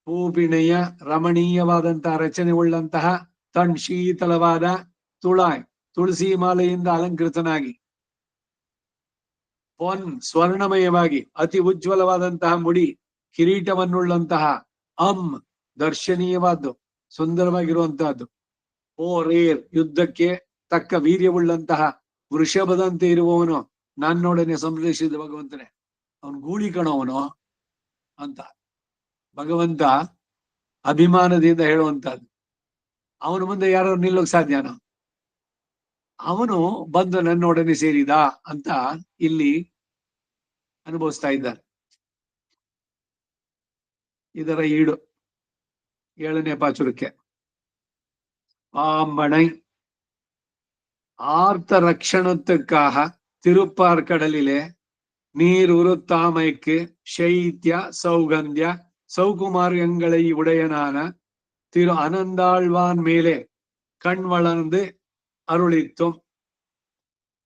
ಹೂಬಿಣೆಯ ರಮಣೀಯವಾದಂತಹ ರಚನೆ ಉಳ್ಳಂತಹ ಶೀತಲವಾದ ತುಳಸಿ ಮಾಲೆಯಿಂದ ಅಲಂಕೃತನಾಗಿ, ಸ್ವರ್ಣಮಯವಾಗಿ ಅತಿ ಉಜ್ವಲವಾದಂತಹ ಮುಡಿ, ಕಿರೀಟವನ್ನುಳ್ಳಂತಹ ದರ್ಶನೀಯವಾದ್ದು, ಸುಂದರವಾಗಿರುವಂತಹದ್ದು. ರೇರ್ ಯುದ್ಧಕ್ಕೆ ತಕ್ಕ ವೀರ್ಯವುಳ್ಳಂತಹ ವೃಷಭದಂತೆ ಇರುವವನು ನನ್ನೊಡನೆ ಸಂಶ್ಲೇಷಿಸಿದ ಭಗವಂತನೇ. ಅವನು ಗೂಳಿ ಕಣವನು ಅಂತ ಭಗವಂತ ಅಭಿಮಾನದಿಂದ ಹೇಳುವಂತಹದ್ದು. ಅವನ ಮುಂದೆ ಯಾರು ನಿಲ್ಲೋಕ್ ಸಾಧ್ಯನೋ? ಅವನು ಬಂದು ನನ್ನೊಡನೆ ಸೇರಿದ ಅಂತ ಇಲ್ಲಿ ಅನುಭವಿಸ್ತಾ ಇದ್ದಾರೆ. ಇದರ ಈಡು 7ನೇ ಪಾಚುರಕ್ಕೆ. பாம்பனை ஆர்த்த ரக்ஷணத்துக்காக திருப்பார் கடலிலே நீர் உருத்தாமைக்கு ಶೈತ್ಯ ಸೌಗಂಧ್ಯ ಸೌಕುಮಾರ್ಯங்களை உடையனான திரு அனந்தாழ்வான் ಮೇಲೆ ಕಣ್ವಳಂದು ಅರುಳಿತ್ತು.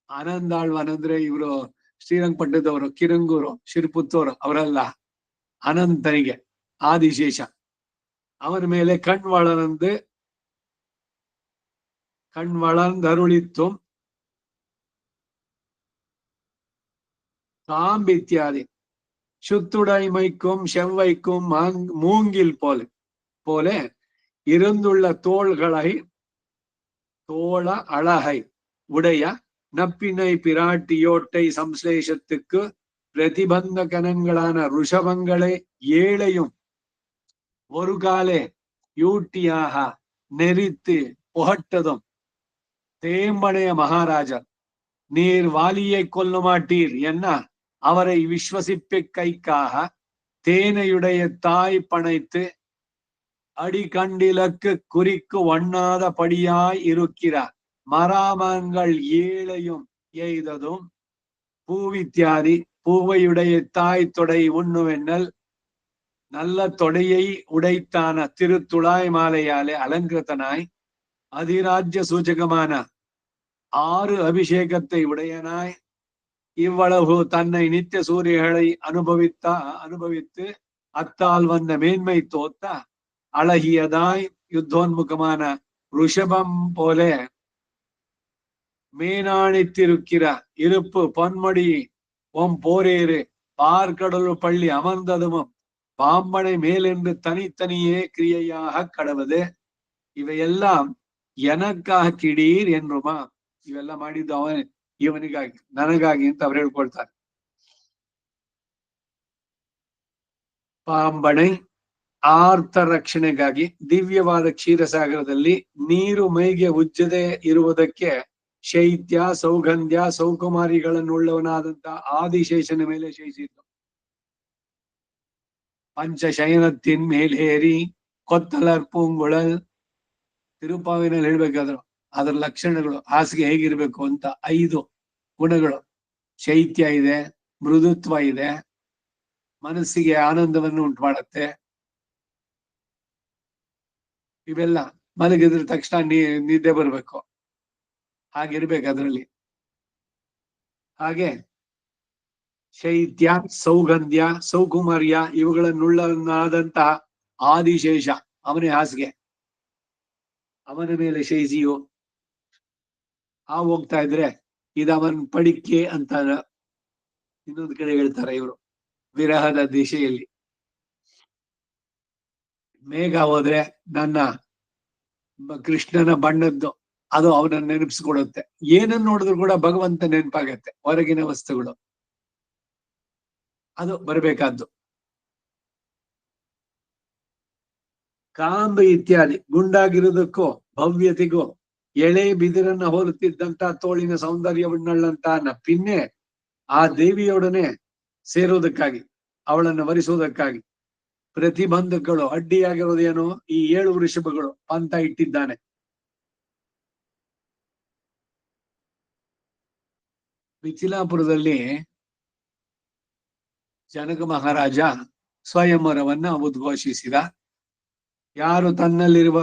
ಅನಂತಾಳ್ವಾನ್ ಅಂದ್ರೆ ಇವರು ಶ್ರೀರಂಗಪಟ್ಟಣದವರು, ಕಿರಂಗೂರು, ಶಿರಪುತ್ತೂರು ಅವರಲ್ಲ. ಅನಂತನಿಗೆ ಆದಿಶೇಷ ಅವನ ಮೇಲೆ ಕಣ್ವಳಂದರುಳಿತ್ತು. காம்பித்தியாதி சுத்துடைமைக்கும் செவ்வைக்கும் மூங்கில் போல இருந்துள்ள தோள அழகை உடைய நப்பினை பிராட்டியோட்டை சம்ஸ்லேஷத்துக்கு பிரதிபந்தகனங்களான ಋಷಭங்களை 7ஐயும் ஒரு காலே யூட்டியாக நெறித்து புகட்டதும் தேம்பனைய மகாராஜர், நீர் வாலியை கொல்ல மாட்டீர் என்ன அவரை விஸ்வசிப்பிக்கைக்காக தேனையுடைய தாய் பனைத்து அடிக்கண்டிலக்கு குறிக்கு ஒண்ணாத படியாய் இருக்கிறார். மராமங்கள் 7ஐயும் எய்ததும் பூவித்தியாதி பூவையுடைய தாய் தொடை உண்ணுவென்னல் நல்ல தொடையை உடைத்தான திருத்துழாய் மாலையாலே அலங்கிருத்தனாய் அதிராஜ்ய சூச்சகமான 6 அபிஷேகத்தை உடையனாய் இவ்வளவு தன்னை நித்திய சூரியர்களை அனுபவித்து அத்தால் வந்த மேன்மை தோத்த அழகியதாய் யுத்தோன்முகமான ரிஷபம் போல மேனாணித்திருக்கிற இருப்பு பொன்மடி போரேறு பார்க்கடலு பள்ளி அமர்ந்ததும் பாம்பனை மேலென்று தனித்தனியே கிரியையாக கடவுது ಇವೆல்லாம் எனக்காக ಕಿಡೀರ್ ಎನ್ನುಮ ಇವೆಲ್ಲ ಮಾಡಿದ್ದು ಅವನೇ ಇವನಿಗಾಗಿ ನನಗಾಗಿ ಅಂತ ಅವ್ರು ಹೇಳ್ಕೊಳ್ತಾರೆ. ಪಾಂಬಣೆ ಆರ್ತ ರಕ್ಷಣೆಗಾಗಿ ದಿವ್ಯವಾದ ಕ್ಷೀರಸಾಗರದಲ್ಲಿ ನೀರು ಮೈಗೆ ಉಜ್ಜದೆ ಇರುವುದಕ್ಕೆ ಶೈತ್ಯ ಸೌಗಂಧ್ಯ ಸೌಕುಮಾರಿಗಳನ್ನುಳ್ಳವನಾದಂತ ಆದಿಶೇಷನ ಮೇಲೆ ಶಯಿಸಿದ್ದು. ಪಂಚಶಯನத்தின் ಮೇಲೇರಿ ಕೊತ್ತಲರ್ ಪೂಂಗುಳಲ್ ತಿರುಪಾವಿನಲ್ಲಿ ಹೇಳ್ಬೇಕಾದ್ರು ಅದರ ಲಕ್ಷಣಗಳು ಹಾಸಿಗೆ ಹೇಗಿರ್ಬೇಕು ಅಂತ 5 ಗುಣಗಳು. ಶೈತ್ಯ ಇದೆ, ಮೃದುತ್ವ ಇದೆ, ಮನಸ್ಸಿಗೆ ಆನಂದವನ್ನು ಉಂಟು ಮಾಡುತ್ತೆ. ಇವೆಲ್ಲ ಮಲಗಿದ್ರ ತಕ್ಷಣ ನಿದ್ದೆ ಬರ್ಬೇಕು, ಹಾಗಿರ್ಬೇಕು ಅದರಲ್ಲಿ. ಹಾಗೆ ಶೈತ್ಯ ಸೌಗಂಧ್ಯ ಸೌಕುಮಾರ್ಯ ಇವುಗಳನ್ನುಳ್ಳನಾದಂತಹ ಆದಿಶೇಷ ಅವನೇ ಹಾಸಿಗೆ, ಅವನ ಮೇಲೆ ಶೈಸಿಯು ಹೋಗ್ತಾ ಇದ್ರೆ ಇದವನ್ ಪಡಿಕೆ ಅಂತ ಇನ್ನೊಂದು ಕಡೆ ಹೇಳ್ತಾರೆ ಇವರು ವಿರಹದ ದಿಶೆಯಲ್ಲಿ. ಮೇಘ ಹೋದ್ರೆ ನನ್ನ ಕೃಷ್ಣನ ಬಣ್ಣದ್ದು ಅದು ಅವನನ್ನ ನೆನಪಿಸ್ಕೊಡುತ್ತೆ. ಏನನ್ನ ನೋಡಿದ್ರು ಕೂಡ ಭಗವಂತ ನೆನಪಾಗತ್ತೆ. ಹೊರಗಿನ ವಸ್ತುಗಳು ಅದು ಬರಬೇಕಾದ್ದು. ಕಾಂಬ ಇತ್ಯಾದಿ ಗುಂಡಾಗಿರುವುದಕ್ಕೂ ಭವ್ಯತೆಗೂ ಎಳೆ ಬಿದಿರನ್ನ ಹೋಲುತ್ತಿದ್ದಂತ ತೋಳಿನ ಸೌಂದರ್ಯವನ್ನುಳ್ಳಂತ ಪಿನ್ನೆ ಆ ದೇವಿಯೊಡನೆ ಸೇರುವುದಕ್ಕಾಗಿ, ಅವಳನ್ನು ವರಿಸುವುದಕ್ಕಾಗಿ ಪ್ರತಿಬಂಧಕಗಳು ಅಡ್ಡಿಯಾಗಿರೋದೇನು ಈ 7 ವೃಷಭಗಳು ಪಂಥ ಇಟ್ಟಿದ್ದಾನೆ. ಮಿಥಿಲಾಪುರದಲ್ಲಿ ಜನಕ ಮಹಾರಾಜ ಸ್ವಯಂವರವನ್ನ ಉದ್ಘೋಷಿಸಿದ. ಯಾರು ತನ್ನಲ್ಲಿರುವ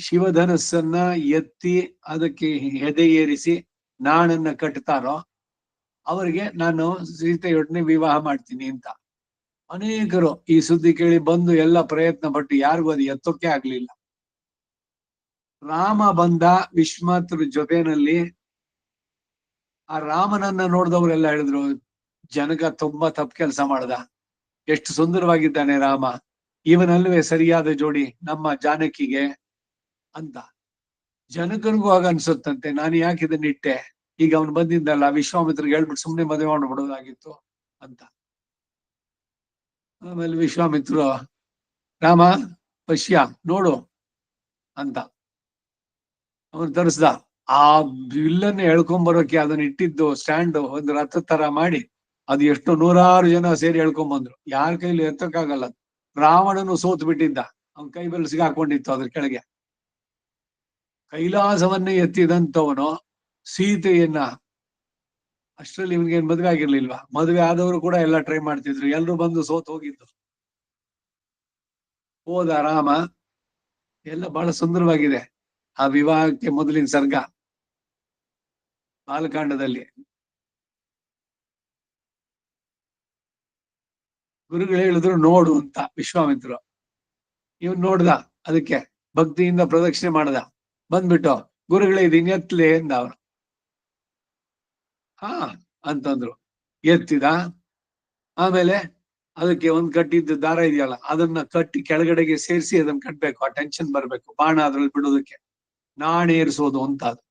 ಶಿವಧನಸ್ಸನ್ನ ಎತ್ತಿ ಅದಕ್ಕೆ ಎದೆ ಏರಿಸಿ ನಾಣನ್ನ ಕಟ್ತಾರೋ ಅವರಿಗೆ ನಾನು ಸೀತೆಯೊಡನೆ ವಿವಾಹ ಮಾಡ್ತೀನಿ ಅಂತ. ಅನೇಕರು ಈ ಸುದ್ದಿ ಕೇಳಿ ಬಂದು ಎಲ್ಲ ಪ್ರಯತ್ನ ಪಟ್ಟು ಯಾರಿಗೂ ಅದು ಎತ್ತೋಕೆ ಆಗ್ಲಿಲ್ಲ. ರಾಮ ಬಂದ ವಿಶ್ವಾಮಿತ್ರ ಜೊತೆನಲ್ಲಿ. ಆ ರಾಮನನ್ನ ನೋಡಿದವರೆಲ್ಲ ಹೇಳಿದ್ರು ಜನಕ ತುಂಬಾ ತಪ್ಪು ಕೆಲಸ ಮಾಡ್ದ, ಎಷ್ಟು ಸುಂದರವಾಗಿದ್ದಾನೆ ರಾಮ, ಇವನಲ್ವೇ ಸರಿಯಾದ ಜೋಡಿ ನಮ್ಮ ಜಾನಕಿಗೆ ಅಂತ. ಜನಕನಿಗೂ ಆಗ ಅನ್ಸುತ್ತಂತೆ, ನಾನು ಯಾಕೆ ಇದನ್ನಿಟ್ಟೆ, ಈಗ ಅವನು ಬಂದಿದ್ದಲ್ಲ ವಿಶ್ವಾಮಿತ್ರಗೆ ಹೇಳ್ಬಿಟ್ಟು ಸುಮ್ನೆ ಮದುವೆ ಮಾಡ್ಬಿಡೋದಾಗಿತ್ತು ಅಂತ. ಆಮೇಲೆ ವಿಶ್ವಾಮಿತ್ರ ರಾಮ ಪಶ್ಯ ನೋಡು ಅಂತ ಅವನು ತರಿಸ್ದ. ಆ ಬಿಲ್ಲನ್ನು ಎಳ್ಕೊಂಬರೋಕೆ ಅದನ್ನ ಇಟ್ಟಿದ್ದು ಸ್ಟ್ಯಾಂಡ್ ಒಂದು ರಥ ತರ ಮಾಡಿ ಅದು ಎಷ್ಟು 100 ಜನ ಸೇರಿ ಎಳ್ಕೊಂಬಂದ್ರು. ಯಾರ ಕೈಲಿ ಎತ್ತಕ್ಕಾಗಲ್ಲ. ರಾವಣನು ಸೋತ್ ಬಿಟ್ಟಿದ್ದ, ಅವನ್ ಕೈ ಬೆಲ್ ಸಿಗಾಕೊಂಡಿತ್ತು ಅದ್ರ ಕೆಳಗೆ. ಕೈಲಾಸವನ್ನೇ ಎತ್ತಿದಂತವನು ಸೀತೆಯನ್ನ, ಅಷ್ಟರಲ್ಲಿ ಇವನಿಗೇನ್ ಮದ್ವೆ ಆಗಿರ್ಲಿಲ್ವಾ? ಮದ್ವೆ ಆದವರು ಕೂಡ ಎಲ್ಲ ಟ್ರೈ ಮಾಡ್ತಿದ್ರು, ಎಲ್ರು ಬಂದು ಸೋತ್ ಹೋಗಿದ್ದು. ಹೋದ ರಾಮ, ಎಲ್ಲ ಬಹಳ ಸುಂದರವಾಗಿದೆ ಆ ವಿವಾಹಕ್ಕೆ ಮೊದಲಿನ ಸರ್ಗ ಬಾಲಕಾಂಡದಲ್ಲಿ. ಗುರುಗಳು ಹೇಳಿದ್ರು ನೋಡು ಅಂತ ವಿಶ್ವಾಮಿತ್ರ. ಇವನ್ ನೋಡ್ದ, ಅದಕ್ಕೆ ಭಕ್ತಿಯಿಂದ ಪ್ರದಕ್ಷಿಣೆ ಮಾಡ್ದ. ಬಂದ್ಬಿಟ್ಟು ಗುರುಗಳೇ ಇದೀನಿ ಎತ್ತಲೆ ಎಂದ ಅವನು. ಹಾ ಅಂತಂದ್ರು. ಎತ್ತಿದ. ಆಮೇಲೆ ಅದಕ್ಕೆ ಒಂದ್ ಕಟ್ಟಿದ್ದ ದಾರ ಇದೆಯಲ್ಲ ಅದನ್ನ ಕಟ್ಟಿ ಕೆಳಗಡೆಗೆ ಸೇರಿಸಿ ಅದನ್ನ ಕಟ್ಬೇಕು, ಆ ಟೆನ್ಷನ್ ಬರ್ಬೇಕು, ಬಾಣ ಅದ್ರಲ್ಲಿ ಬಿಡೋದಕ್ಕೆ ನಾಣೇರಿಸೋದು ಅಂತ ಅದು.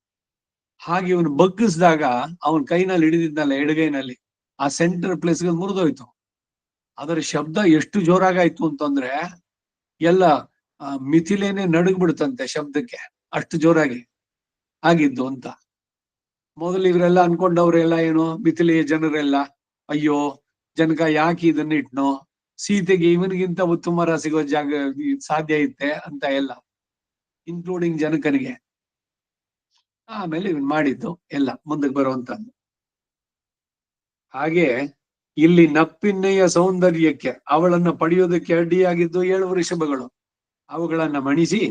ಹಾಗೆ ಇವನು ಬಗ್ಗಿಸಿದಾಗ ಅವನ್ ಕೈನಲ್ಲಿ ಹಿಡಿದಿದ್ನಲ್ಲ ಎಡಗೈನಲ್ಲಿ, ಆ ಸೆಂಟರ್ ಪ್ಲೇಸ್ಗೆ ಮುರಿದೋಯ್ತು. ಅದರ ಶಬ್ದ ಎಷ್ಟು ಜೋರಾಗಾಯ್ತು ಅಂತಂದ್ರೆ ಎಲ್ಲ ಮಿಥಿಲೇನೆ ನಡುಗ್ಬಿಡ್ತಂತೆ ಶಬ್ದಕ್ಕೆ, ಅಷ್ಟು ಜೋರಾಗಿ ಆಗಿದ್ದು ಅಂತ. ಮೊದಲು ಇವರೆಲ್ಲ ಅನ್ಕೊಂಡವ್ರೆಲ್ಲ ಏನು, ಮಿಥಿಲೆಯ ಜನರೆಲ್ಲ ಅಯ್ಯೋ ಜನಕ ಯಾಕೆ ಇದನ್ನ ಇಟ್ನೋ, ಸೀತೆಗೆ ಇವನಿಗಿಂತ ಉತ್ತಮರ ಸಿಗೋ ಜಾಗ ಸಾಧ್ಯ ಐತೆ ಅಂತ ಎಲ್ಲ, ಇನ್ಕ್ಲೂಡಿಂಗ್ ಜನಕನಿಗೆ. ಆಮೇಲೆ ಇವನ್ ಮಾಡಿದ್ದು ಎಲ್ಲ ಮುಂದಕ್ಕೆ ಬರುವಂತದ್ದು. ಹಾಗೆ ಇಲ್ಲಿ ನಪ್ಪಿನ್ನೆಯ ಸೌಂದರ್ಯಕ್ಕೆ ಅವಳನ್ನ ಪಡೆಯೋದಕ್ಕೆ ಅಡ್ಡಿಯಾಗಿದ್ದು 7 ವೃಷಭಗಳು. ಅವುಗಳನ್ನ ಮಣಿಸಿ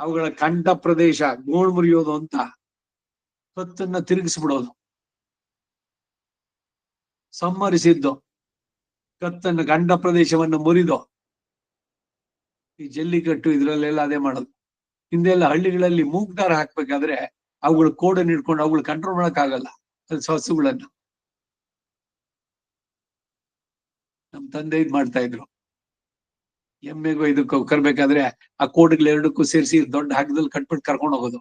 ಅವುಗಳ ಕಂಠ ಪ್ರದೇಶ ಗೋಳ್ ಮುರಿಯೋದು ಅಂತ ಕತ್ತನ್ನ ತಿರುಗಿಸ್ಬಿಡೋದು. ಸಂಹರಿಸಿದ್ದು ಕತ್ತನ್ನ ಗಂಡ ಪ್ರದೇಶವನ್ನು ಮುರಿದು. ಈ ಜಲ್ಲಿಕಟ್ಟು ಇದ್ರಲ್ಲೆಲ್ಲ ಅದೇ ಮಾಡೋದು. ಹಿಂದೆಲ್ಲ ಹಳ್ಳಿಗಳಲ್ಲಿ ಮೂಗ್ದಾರ ಹಾಕ್ಬೇಕಾದ್ರೆ ಅವುಗಳ ಕೋಡನ್ನು ಹಿಡ್ಕೊಂಡು ಅವುಗಳು ಕಂಟ್ರೋಲ್ ಮಾಡಕ್ ಆಗಲ್ಲ ಹಸುಗಳನ್ನ. ನಮ್ ತಂದೆ ಇದ್ ಮಾಡ್ತಾ ಇದ್ರು. ಎಮ್ಮೆಗೂ ಇದಕ್ಕೂ ಕರ್ಬೇಕಾದ್ರೆ ಆ ಕೋಡ್ಗಳು ಎರಡಕ್ಕೂ ಸೇರಿಸಿ ದೊಡ್ಡ ಹಗ್ಗದಲ್ಲಿ ಕಟ್ಬಿಟ್ಟು ಕರ್ಕೊಂಡು ಹೋಗೋದು.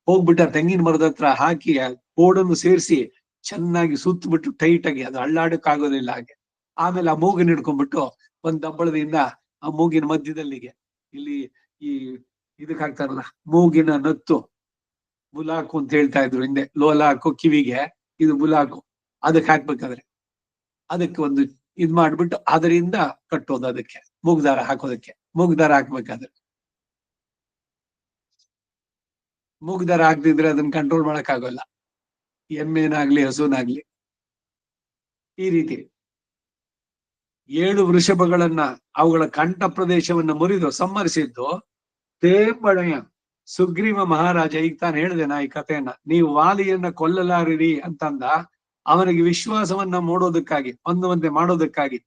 ಹೋಗ್ಬಿಟ್ಟು ಆ ತೆಂಗಿನ ಮರದ ಹತ್ರ ಹಾಕಿ ಆ ಕೋಡನ್ನು ಸೇರಿಸಿ ಚೆನ್ನಾಗಿ ಸುತ್ತಬಿಟ್ಟು ಟೈಟ್ ಆಗಿ, ಅದು ಅಳ್ಳಾಡಕ್ ಆಗೋದಿಲ್ಲ ಹಾಗೆ. ಆಮೇಲೆ ಆ ಮೂಗನ್ ಹಿಡ್ಕೊಂಡ್ಬಿಟ್ಟು ಒಂದ್ ದಬ್ಬಳದಿಂದ ಆ ಮೂಗಿನ ಮಧ್ಯದಲ್ಲಿಗೆ ಇಲ್ಲಿ ಈ ಇದಕ್ ಹಾಕ್ತಾರಲ್ಲ ಮೂಗಿನ ನತ್ತು, ಬುಲಾಕು ಅಂತ ಹೇಳ್ತಾ ಇದ್ರು ಹಿಂದೆ. ಲೋಲಾಕು ಕಿವಿಗೆ, ಇದು ಬುಲಾಕು. ಅದಕ್ಕೆ ಹಾಕ್ಬೇಕಾದ್ರೆ ಅದಕ್ಕೆ ಒಂದು ಇದ್ ಮಾಡ್ಬಿಟ್ಟು ಅದರಿಂದ ಕಟ್ಟೋದು. ಅದಕ್ಕೆ ಮೂಗ್ದಾರ ಹಾಕೋದಕ್ಕೆ, ಮೂಗ್ದಾರ ಹಾಕ್ಬೇಕಾದ್ರೆ. ಮೂಗ್ದಾರ ಹಾಕ್ದಿದ್ರೆ ಅದನ್ನ ಕಂಟ್ರೋಲ್ ಮಾಡಕ್ ಆಗೋಲ್ಲ, ಎಮ್ಮೆನಾಗ್ಲಿ ಹಸುನಾಗ್ಲಿ. ಈ ರೀತಿ 7 ವೃಷಭಗಳನ್ನ ಅವುಗಳ ಕಂಠ ಪ್ರದೇಶವನ್ನ ಮುರಿದು ಸಂಹರಿಸಿದ್ದು ತೇಂಬಳೆಯ ಸುಗ್ರೀವ ಮಹಾರಾಜ. ಈಗ ತಾನು ಹೇಳಿದೆ ನಾ ಈ ಕಥೆಯನ್ನ. ನೀವು ವಾಲಿಯನ್ನ ಕೊಲ್ಲಲಾರಿರಿ ಅಂತಂದ. ಅವನಿಗೆ ವಿಶ್ವಾಸವನ್ನ ಮೂಡೋದಕ್ಕಾಗಿ, ಹೊಂದುವಂತೆ ಮಾಡೋದಕ್ಕಾಗಿ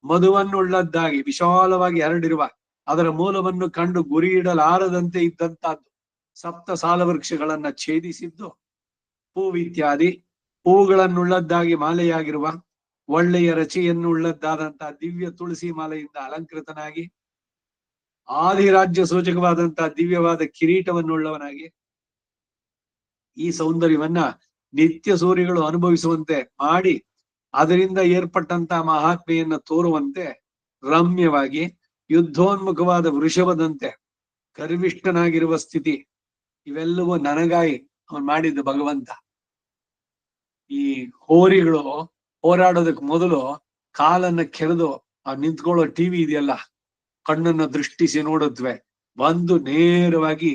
ಮಧುವನ್ನುಳ್ಳದ್ದಾಗಿ ವಿಶಾಲವಾಗಿ ಹರಡಿರುವ ಅದರ ಮೂಲವನ್ನು ಕಂಡು ಗುರಿ ಇಡಲಾರದಂತೆ ಇದ್ದಂತಹದ್ದು 7 ಸಾಲ ವೃಕ್ಷಗಳನ್ನ ಛೇದಿಸಿದ್ದು, ಹೂವಿತ್ಯಾದಿ ಹೂಗಳನ್ನುಳ್ಳದ್ದಾಗಿ ಮಾಲೆಯಾಗಿರುವ ಒಳ್ಳೆಯ ರಚೆಯನ್ನುಳ್ಳದ್ದಾದಂತಹ ದಿವ್ಯ ತುಳಸಿ ಮಾಲೆಯಿಂದ ಅಲಂಕೃತನಾಗಿ ಆದಿರಾಜ್ಯ ಸೂಚಕವಾದಂತಹ ದಿವ್ಯವಾದ ಕಿರೀಟವನ್ನುಳ್ಳವನಾಗಿ ಈ ಸೌಂದರ್ಯವನ್ನ ನಿತ್ಯ ಸೂರ್ಯಗಳು ಅನುಭವಿಸುವಂತೆ ಮಾಡಿ ಅದರಿಂದ ಏರ್ಪಟ್ಟಂತಹ ಮಹಾತ್ಮೆಯನ್ನ ತೋರುವಂತೆ ರಮ್ಯವಾಗಿ ಯುದ್ಧೋನ್ಮುಖವಾದ ವೃಷಭದಂತೆ ಗರ್ವಿಷ್ಠನಾಗಿರುವ ಸ್ಥಿತಿ ಇವೆಲ್ಲವೂ ನನಗಾಗಿ ಅವನ್ ಮಾಡಿದ್ದು ಭಗವಂತ. ಈ ಹೋರಿಗಳು ಹೋರಾಡೋದಕ್ ಮೊದಲು ಕಾಲನ್ನ ಕೆರೆದು ಆ ನಿಂತ್ಕೊಳ್ಳೋ ಟಿವಿ ಇದೆಯಲ್ಲ, ಕಣ್ಣನ್ನ ದೃಷ್ಟಿಸಿ ನೋಡುತ್ತವೆ. ಬಂದು ನೇರವಾಗಿ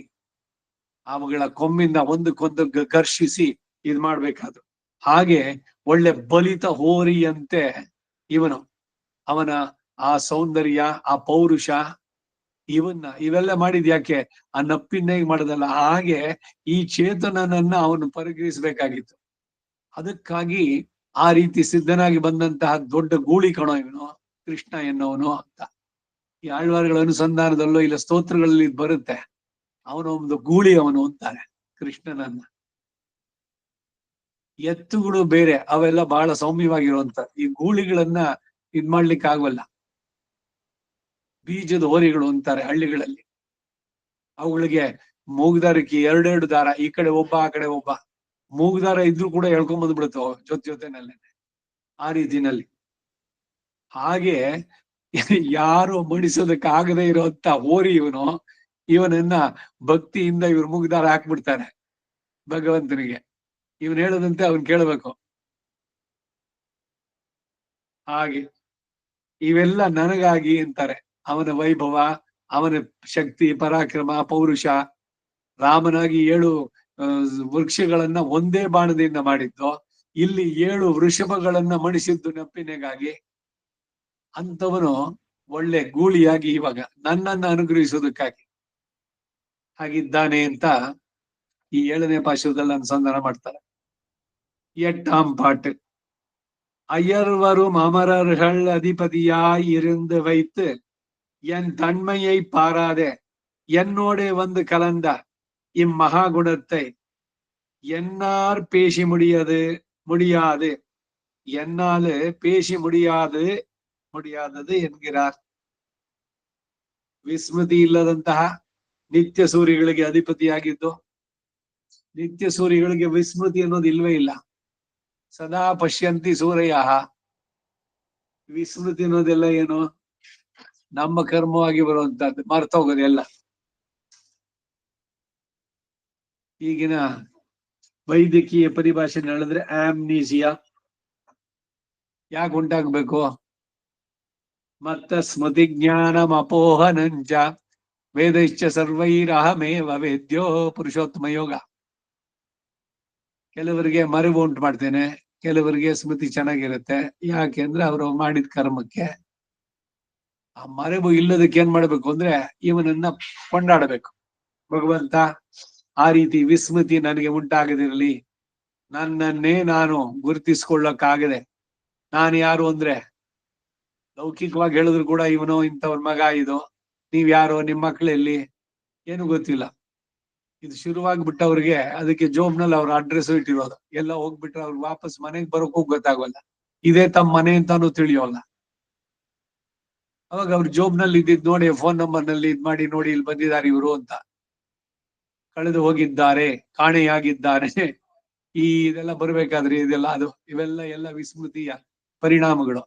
ಅವುಗಳ ಕೊಮ್ಮಿಂದ ಒಂದಕ್ಕೊಂದು ಘರ್ಷಿಸಿ ಇದ್ ಮಾಡ್ಬೇಕಾದ್ರು. ಹಾಗೆ ಒಳ್ಳೆ ಬಲಿತ ಹೋರಿಯಂತೆ ಇವನು, ಅವನ ಆ ಸೌಂದರ್ಯ, ಆ ಪೌರುಷ, ಇವೆಲ್ಲ ಮಾಡಿದ್ ಯಾಕೆ? ಆ ನಪ್ಪಿನ್ನೇಗ್ ಮಾಡೋದಲ್ಲ. ಹಾಗೆ ಈ ಚೇತನನನ್ನ ಅವನು ಪರಿಗ್ರಹಿಸ್ಬೇಕಾಗಿತ್ತು. ಅದಕ್ಕಾಗಿ ಆ ರೀತಿ ಸಿದ್ಧನಾಗಿ ಬಂದಂತಹ ದೊಡ್ಡ ಗೂಳಿ ಕಣೋ ಇವನು ಕೃಷ್ಣ ಎನ್ನುವನು ಅಂತ. ಈ ಆಳ್ವಾರ್ಗಳ ಅನುಸಂಧಾನದಲ್ಲೂ ಇಲ್ಲ ಸ್ತೋತ್ರಗಳಲ್ಲಿ ಬರುತ್ತೆ, ಅವನೊಂದು ಗೂಳಿ ಅವನು ಅಂತಾರೆ ಕೃಷ್ಣನನ್ನ. ಎತ್ತುಗಳು ಬೇರೆ, ಅವೆಲ್ಲ ಬಹಳ ಸೌಮ್ಯವಾಗಿರುವಂತ. ಈ ಗೂಳಿಗಳನ್ನ ಇದ್ ಮಾಡ್ಲಿಕ್ಕೆ ಆಗಲ್ಲ. ಬೀಜದ ಹೋರಿಗಳು ಅಂತಾರೆ ಹಳ್ಳಿಗಳಲ್ಲಿ. ಅವುಗಳಿಗೆ ಮೂಗ್ದಾರಕ್ಕೆ 2 ದಾರ, ಈ ಕಡೆ ಒಬ್ಬ ಆ ಕಡೆ ಒಬ್ಬ. ಮೂಗ್ದಾರ ಇದ್ರು ಕೂಡ ಎಳ್ಕೊಂಡ್ ಬಂದ್ಬಿಡುತ್ತೆ ಜೊತೆನಲ್ಲೇ, ಆ ರೀತಿನಲ್ಲಿ. ಹಾಗೆ ಯಾರು ಮಡಿಸೋದಕ್ಕೆ ಆಗದೆ ಇರೋಂತ ಹೋರಿ ಇವನು. ಇವನನ್ನ ಭಕ್ತಿಯಿಂದ ಇವ್ರು ಮೂಗ್ದಾರ ಹಾಕ್ಬಿಡ್ತಾರೆ ಭಗವಂತನಿಗೆ. ಇವನ್ ಹೇಳದಂತೆ ಅವನ್ ಕೇಳಬೇಕು. ಹಾಗೆ ಇವೆಲ್ಲ ನನಗಾಗಿ ಅಂತಾರೆ. ಅವನ ವೈಭವ, ಅವನ ಶಕ್ತಿ, ಪರಾಕ್ರಮ, ಪೌರುಷ. ರಾಮನಾಗಿ 7 ವೃಕ್ಷಗಳನ್ನ ಒಂದೇ ಬಾಣದಿಂದ ಮಾಡಿದ್ದು, ಇಲ್ಲಿ 7 ವೃಷಭಗಳನ್ನ ಮಣಿಸಿದ್ದು ನೆಪ್ಪಿನೆಗಾಗಿ. ಅಂತವನು ಒಳ್ಳೆ ಗೂಳಿಯಾಗಿ ಇವಾಗ ನನ್ನನ್ನ ಅನುಗ್ರಹಿಸೋದಕ್ಕಾಗಿ ಹಾಗಿದ್ದಾನೆ ಅಂತ ಈ 7ನೇ ಪಾಶುರದಲ್ಲಿ ಅನುಸಂಧಾನ ಮಾಡ್ತಾರೆ. 8ஆம் பாட்டு. அயர்வரும் அமரர்கள் அதிபதியாய் இருந்து வைத்து என் தன்மையை பாராதே என்னோட வந்து கலந்த இம்மகாகுணத்தை என்னால் பேசி முடியாது என்னால பேசி முடியாதது என்கிறார். ವಿಸ್ಮೃತಿ ಇಲ್ಲದಂತಹ ನಿತ್ಯ ಸೂರ್ಯಗಳಿಗೆ ಅಧಿಪತಿಯಾಗಿದ್ದು, ನಿತ್ಯ ಸೂರ್ಯಗಳಿಗೆ ವಿಸ್ಮೃತಿ ಅನ್ನೋದು ಇಲ್ವೇ ಇಲ್ಲ. ಸದಾ ಪಶ್ಯಂತಿ ಸೂರ್ಯ. ವಿಸ್ಮೃತಿ ಅನ್ನೋದೆಲ್ಲ ಏನು? ನಮ್ಮ ಕರ್ಮವಾಗಿ ಬರುವಂತಹದ್ದು, ಮರ್ತೋಗೋದು ಎಲ್ಲ. ಈಗಿನ ವೈದ್ಯಕೀಯ ಪರಿಭಾಷೆ ಹೇಳಿದ್ರೆ ಆಮ್ನೀಸಿಯಾ ಯಾಕೆ ಉಂಟಾಗ್ಬೇಕು? ಮತ್ತ ಸ್ಮೃತಿ ಜ್ಞಾನಂ ಅಪೋಹನಂಚ ವೇದೈಶ್ಚ ಸರ್ವೈರಹಮೇವ ವೇದ್ಯೋ ಪುರುಷೋತ್ತಮ ಯೋಗ. ಕೆಲವರಿಗೆ ಮರೆವು ಉಂಟು ಮಾಡ್ತೇನೆ, ಕೆಲವರಿಗೆ ಸ್ಮೃತಿ ಚೆನ್ನಾಗಿರುತ್ತೆ. ಯಾಕೆ ಅಂದ್ರೆ ಅವರು ಮಾಡಿದ ಕರ್ಮಕ್ಕೆ. ಆ ಮರೆವು ಇಲ್ಲದಕ್ಕೆ ಏನ್ ಮಾಡ್ಬೇಕು ಅಂದ್ರೆ ಇವನನ್ನ ಕೊಂಡಾಡಬೇಕು. ಭಗವಂತ, ಆ ರೀತಿ ವಿಸ್ಮೃತಿ ನನಗೆ ಉಂಟಾಗದಿರಲಿ, ನನ್ನನ್ನೇ ನಾನು ಗುರುತಿಸ್ಕೊಳ್ಳಕ್ಕಾಗದೆ, ನಾನು ಯಾರು ಅಂದ್ರೆ ಲೌಕಿಕವಾಗಿ ಹೇಳಿದ್ರು ಕೂಡ ಇವನು ಇಂಥವ್ರ ಮಗ, ಇದು ನೀವ್ ಯಾರೋ, ನಿಮ್ ಮಕ್ಳೆಲ್ಲಿ, ಏನು ಗೊತ್ತಿಲ್ಲ. ಇದು ಶುರುವಾಗ್ಬಿಟ್ಟವ್ರಿಗೆ ಅದಕ್ಕೆ ಜೋಬ್ನಲ್ಲಿ ಅವ್ರ ಅಡ್ರೆಸ್ ಇಟ್ಟಿರೋದು. ಎಲ್ಲ ಹೋಗ್ಬಿಟ್ರೆ ಅವ್ರು ವಾಪಸ್ ಮನೆಗೆ ಬರೋಕ್ಕೂ ಗೊತ್ತಾಗೋಲ್ಲ, ಇದೇ ತಮ್ಮ ಮನೆ ಅಂತಾನು ತಿಳಿಯೋಲ್ಲ. ಅವಾಗ ಅವ್ರ ಜೋಬ್ನಲ್ಲಿ ಇದ್ದಿದ್ ನೋಡಿ, ಫೋನ್ ನಂಬರ್ ನಲ್ಲಿ ಇದ್ ಮಾಡಿ ನೋಡಿ, ಇಲ್ಲಿ ಬಂದಿದ್ದಾರೆ ಇವರು ಅಂತ, ಕಳೆದು ಹೋಗಿದ್ದಾರೆ, ಕಾಣೆಯಾಗಿದ್ದಾರೆ, ಇದೆಲ್ಲ ಬರ್ಬೇಕಾದ್ರೆ ಇದೆಲ್ಲ ಅದು ಇವೆಲ್ಲ ವಿಸ್ಮೃತಿಯ ಪರಿಣಾಮಗಳು.